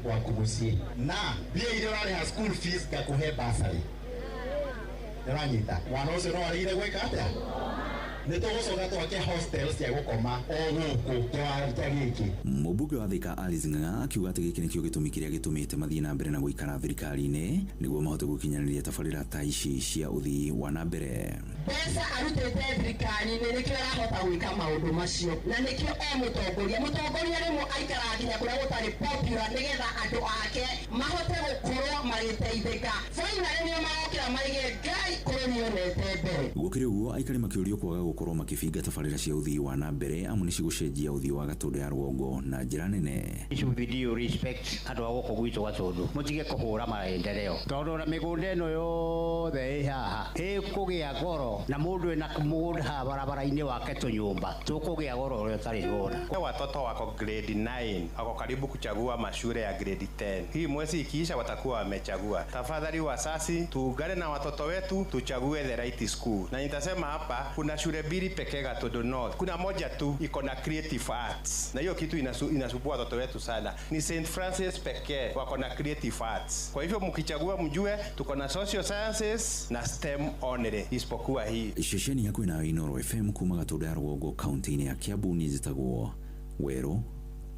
gwaku mũciĩ, na mbia iria ũrarĩha school fees ngakũhe bursary. Nĩwanyita mwana ũcio no arĩire gwĩka atĩa? Nĩtũgũcoka twake hostel cia gũkoma o gũkũ kĩwanja gĩkĩ. Mũmbunge wa Thika Alice Ng'ang'a akiuga atĩ gĩkĩ nĩkĩo gĩtũmi kĩrĩa gĩtũmĩte mathiĩ na mbere na gũikara thirikari-inĩ nĩguo mahote gũkinyanĩria tabarĩra ta ici cia ũthii wa na mbere. Mbeca arutĩte thirikari-inĩ nĩkĩo arahota gwĩka maũndũ macio, na nĩkĩo mũtongoria rĩmwe aikara nginya kũrĩa gũtarĩ popular nĩgetha andũ ake mahote gũkorwo magĩteithĩka. Finally nĩo magokĩra maige Ngai bũrũri ũnete mbere. Gũkĩrĩ ũguo aikari makĩũrio kwaga gũkorwo makĩbinga tabarĩra cia ũthii wa na mbere amu nĩ cigũcenjia ũthii wa Gatũndũ ya rũgongo na njĩra nene. Video respect andũ a gũkũ gwitũ Gatũndũ mũtige kũhũra maendeleo, tondũ na mĩgũnda ĩno yothe ĩ haha ĩkũgĩa goro, na mũndũ ena mũgũnda haha barabara-inĩ wake tũnyũmba tũkũgĩa goro ũrĩa ũtarĩ wona. Watoto wako grade 9 wako karibu kuchagua mashule ya grade 10. Hii mwezi ikiisha watakuwa wamechagua. Tafadhali wasasi, tuungane na watoto wetu tuchague the right school. Na nitasema hapa kuna shule mbili pekee Gatũndũ North. Kuna moja tu iko na creative arts. Na hiyo kitu inasubua watoto wetu sana. Ni St. Francis pekee wako na creative arts. Kwa hivyo mkichagua mjue tuko na social sciences na STEM only isipokuwa hii. Ceceni yaku ina Inooro FM kuma Gatũndũ ya rũgongo kaunti-inĩ ya Kiambu nĩ njĩtagwo Werũ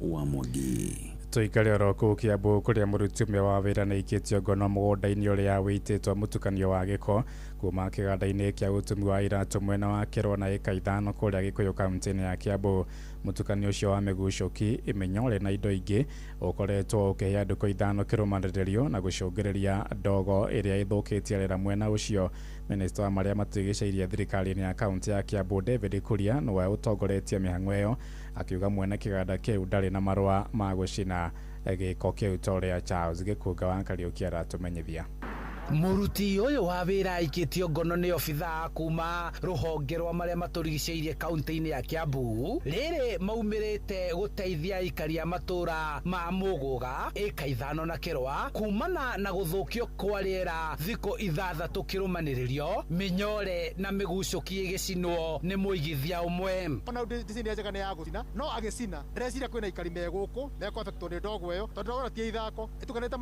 wa Mwangi. Tuikare oro kuu Kiambu kuria muruti umwe wa wira na ikitio ngono mugunda-ini uria wititwo mutukanio wa giko kuma kiganda-ini kia utumi wa iratu mwena wa Kero na eka 5 kuria Gikuyu kaunti-ini ya Kiambu. Mutukanio ucio wa migucoki imenyore na indo ingi ukoretwo ukihia nduku 5 kirumaniririo na gucungiriria ndogo iria ithukitie rera mwena ucio. Minister wa maria matigicairie thirikari-ini ya kaunti ya Kiambu David Kuria nowe utongoretie mihang'o iyo akiuga mwene kiganda kiu ndari na marua ma gucina giko kiu toria Charles Gikuga wa Kariuki aratumenyithia. Muruti uyu wa wira ikitio ngono ni obitha kuma ruhonge rwa maria maturigiceirie kaunti-ini ya Kiambu riri maumirite guteithia aikari a matura ma Muguga eka 5 na Kirwa kumana na guthukio kwa riera thiko 6 kirumaniririo minyore na migucoki igicinwo ni muigithia umwe. Ona ndicini njega ni ya gucina no agicina ndrecira kwina ikari meguku na kwafectwo ni ndogo iyo tondu ona ti ithako itukanite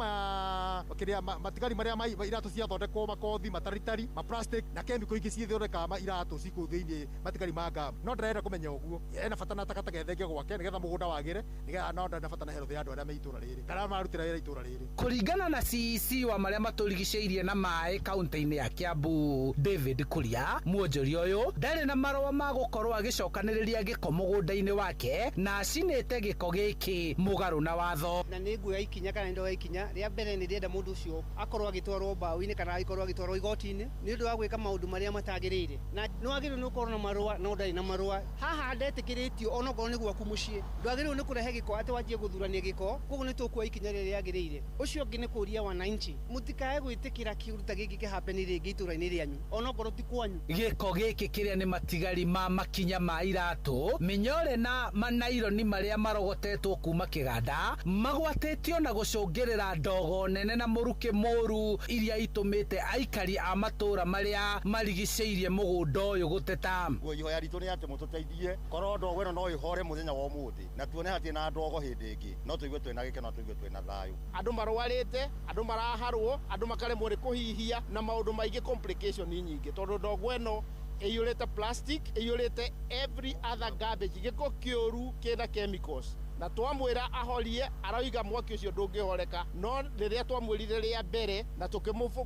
kiria matigari maria iratu cia thondekwo makothi mataritari ma plastic na chemical ingi cithondeka iratu ciku thiini matigari manga no ndirenda kumenya uguo ena bata na takataka ethenge gwake nigetha mugunda wagire nigetha no ndenda bata na health ya andu aria me itura riri kana marutira wira itura riri. Kuringana na CEC wa maria maturigiceirie na mai kaunti-ini ya Kiambu David Kuria muonjoria uyu ndari na marua ma gukorwo agicokaniriria giko mugunda-ini wake na acinite giko giki mugaru na watho na ni nguya ikinya kana ndo ikinya ria mbere ni rienda mundu ucio akorwo agitwarwo bawi-ini kana agikorwo agitwarwo igoti-ini ni undu wa gwika maundu maria matagirire na no agiru ni ukorwo na marua no ndari na marua haha ndetikiritio ona korwo ni gwaku mucii ndwagiru ni kurehe giko ati wajie guthurania giko koguo ni tukua ikinya riria riagirire ucio ngi ni kuria wananchi mutikae gwitikira kiuruta giki kihappen ringi itura-ini rianyu ona korwo ti kwanyu. Giko giki kiria ni matigari ma makinya ma iratu minyore na manaironi maria marogotetwo kuma kiganda magwatetio na gucungirira ndogo nene na muruke moru iria itumite aikari a matura maria marigiceirie mugunda uyu guteta. Ihoya ritu ni ati mututeithie korwo ndogo ino no ihore muthenya wa umuthi na tuone hati na ndogo hindi ingi no tuigue twina gikeno tuigue twina thayu. Andu marwarite andu maraharwo andu makaremwo ni kuhihia na maundu maingi complication nyingi tondu ndogo ino iyurite plastic iyurite every other garbage giko kiuru kina chemicals na twamwira ahorie aroiga mwaki ucio ndungihoreka no riria twamwirire ria mbere na tukimufu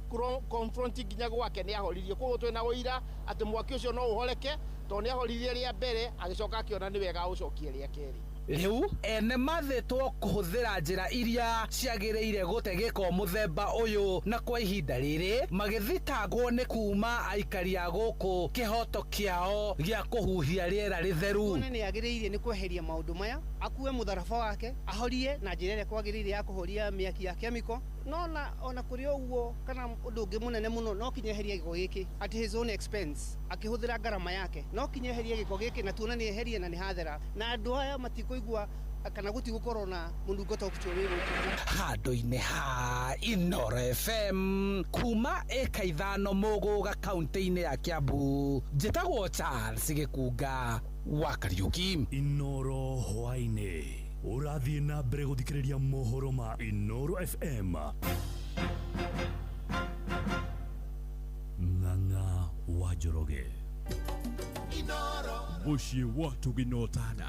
confront nginya gwake ni ahoririe koguo twina uira ati mwaki ucio no uhoreke to ni ahoririe ria mbere agicoka akiona ni wega ucokie ria keri. Riu ene mathitwo kuhuthira njira iria ciagiriire gute giko muthemba uyu na kwa ihinda riri magithitagwo ni kuma aikari a guku kihoto kiao gia kuhuhia riera ritheru. Ni agiriire ni kweheria maundu maya akue mutharaba wake ahorie na njira iria kwagiriire ya kuhoria miaki ya chemical no na ona kuri uguo kana undu ungi munene muno no kinyeheria giko giki at his own expense akihuthira garama yake no kinyeheria giko giki na tuona ni eherie na ni hathera na andu aya matikuigua kana gutigukorwo na mundungata okuchorero handu-ini ha Inoro FM kuma eka 5 Muguga kaunti-ini ya Kiambu njitagwo Charles Gikuga wa Kariuki. Inoro hwaine urathie na mbere guthikiriria mohoro ma Inoro FM ng'ang'a wa Njoroge muciĩ wa Tuginotana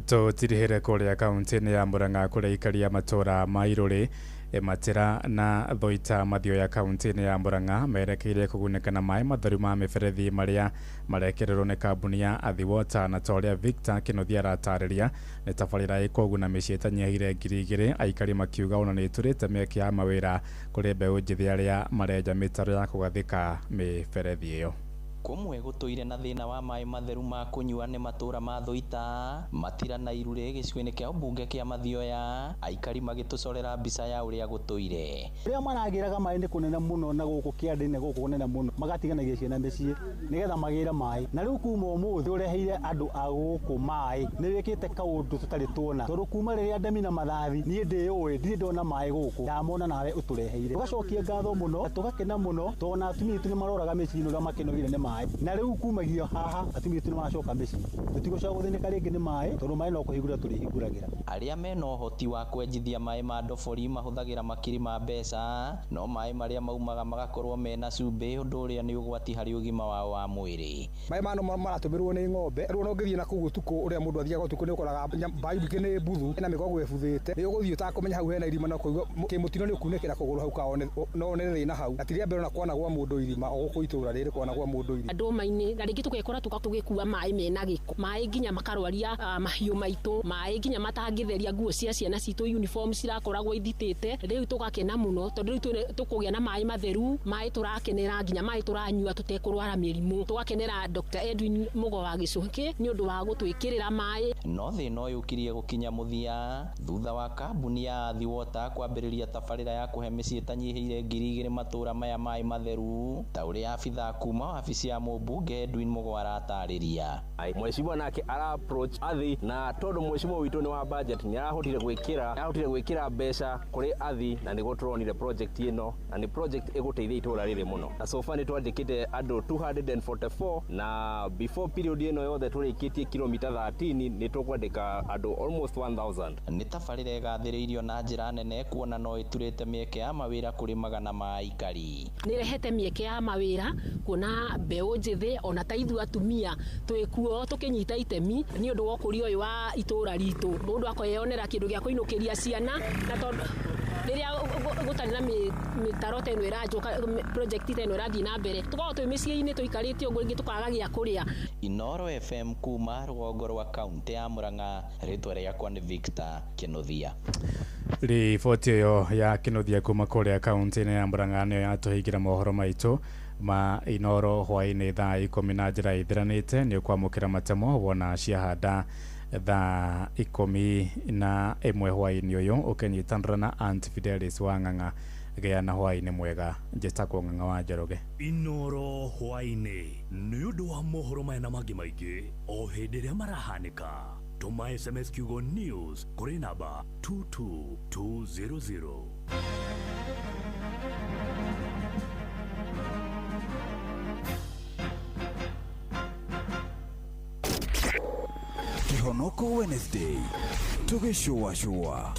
tutirihire kuria kaunti-ini ya Murang'a kuria aikari a matura ma Iruri Matira na Thoita mathioya kaunti-ini ya Murang'a merekeire kugunĩka na maĩ matheru ma mĩberethi maria marekererwo nĩ kambuni ya Athi Water na toria Victor Kĩnuthia aratarĩria nĩ tabarĩra ĩkũguna mĩciĩ ĩtanyihĩire 2,000 aikari makiuga ona nĩ ĩtũrĩte mĩeke ya mawĩra kũrĩ mbeũ njĩthĩ arĩa marenja mĩtaro ya kũgathĩka mĩberethi ĩyo. Kumwe gutuire na thina wa mai matheru ma kunyua ni matura ma Thoita Matira na Iruri gicigo-ini kia ubunge kia Mathioya aikari magitucorera mbica ya uria gutuire ria maragiraga mai ni kunene muno na guku kiande-ini guku kunene muno magatiganagia ciana micii nigetha magire mai na riu kuma umuthi ureheire andu a guku mai ni wikite kaundu tutari tuona tondu kuma riria ndemi na mathathi nie ndiyui ndiri ndona mai guku ndamona nawe utureheire tugacokia ngatho muno tugakena muno tona atumia itu ni maroraga micii no makenogire ni maĩ na rĩu kumagio haha atumia tu nĩmacoka mĩciĩ tũtigũcoka gũthĩnĩka rĩngĩ nĩ maĩ tondũ maĩ no kũhingũra tũrĩhingũragĩra. Arĩa mena ũhoti wa kwenjithia maĩ ma ndobori mahũthagĩra makiri ma mbeca, no maĩ marĩa maumaga magakorwo mena cumbĩ, ũndũ ũrĩa nĩ ũgwati harĩ ũgima wao wa mwĩrĩ. Maĩ mano maratũmĩrwo nĩ ng'ombe, rĩu no ngĩthiĩ na kũu ũtukũ ũrĩa mũndũ athiaga ũtukũ nĩ ũkoraga mbaibu ingĩ nĩ mbuthu na mĩgogo ĩbuthĩte, nĩ ũgũthiĩ ũtakũmenya hau hena irima na kũigua kĩmũtino nĩ ũkunĩkĩra kũgũrũ hau kao no nĩ thĩna hau, na tirĩa mbere na kwanagwa mũndũ irima o gũkũ itũra rĩrĩ kwanagwa mũndũ irima. Ndũma-inĩ na rĩngĩ tũgekora tũgĩkua maĩ mena gĩko, maĩ nginya makarwaria mahiũ maitũ, maĩ nginya matangĩtheria nguo cia ciana citũ, uniform cirakoragwo ithitĩte. Rĩu tũgakena mũno tondũ rĩu tũkũgĩa na maĩ matheru, maĩ tũrakenera, nginya maĩ tũranyua tũtekũrwara mĩrimũ. Tũgakenera Dr. Edwin Mugo wa Gĩcũhĩ nĩ ũndũ wa gũtwĩkĩrĩra maĩ. No thĩna ũyũ ũkirie gũkinya mũthia thutha wa kambuni ya Athi Water kwambĩrĩria tabarĩra ya kũhe mĩciĩ ĩtanyihĩire 2,000 matũra maya maĩ matheru, ta ũrĩa abithaa kuma wabici ya mũmbunge Edwin Mugo aratarĩria. Mheshimiwa nake ara approach Athi na tondũ mheshimiwa witũ nĩ wa budget nĩ arahotire gwĩkĩra mbeca kũrĩ Athi na nĩguo tũronire project ĩno na nĩ project ĩgũteithia itũra rĩrĩ mũno. Na so far nĩ twandĩkĩte andũ 244 na before period ĩno yothe tũrĩkĩtie kilomita 13 nĩ tũkwandĩka andũ almost 1000. Nĩ tabarĩra ĩgathĩrĩirio na njĩra nene kuona no ĩturĩte mĩeke ya mawĩra kũrĩ magana ma aikari. Nĩ rehete mĩeke ya mawĩra kuona mbeũ njĩthĩ ona ta ithuĩ atumia twĩkuo tũkĩnyita itemi nĩ ũndũ wa ũkũria ũyũ wa itũra ritũ. Mũndũ akoyonera kĩndũ gĩa kũinũkĩria ciana na tondũ rĩrĩa gũtarĩ na mĩtaro ta ĩno ĩranjũka project ta ĩno ĩrathiĩ na mbere tũkoragwo twĩ mĩciĩ-inĩ tũikarĩte ũguo rĩngĩ tũkaga gĩa kũrĩa. Inooro FM kuma rũgongo rwa kaunti ya Murang'a, rĩtwa rĩakwa nĩ Victor Kĩnuthia. Riboti ĩyo ya Kĩnuthia kuma kũrĩa kaunti-inĩ ya Murang'a nĩyo yatũhingĩra mohoro maitũ ma Inooro hwaĩ-inĩ thaa 10 na njĩra ithiranĩte nĩ ũkwamũkĩra matemo wona ciahanda thaa 11 hwaĩ-inĩ ũyũ ũkĩnyitanĩra na Aunt Fidelis wa Ng'ang'a. Gĩa na hwaĩ-inĩ mwega, njĩtagwo Ng'ang'a wa Njoroge. Inooro hwaĩ-inĩ nĩ ũndũ wa mohoro maya na mangĩ maingĩ o hĩndĩ ĩrĩa marahanĩka. Tũma SMS kiugo news kũrĩ namba 22200. Kihonoko Wednesday. Tugishua.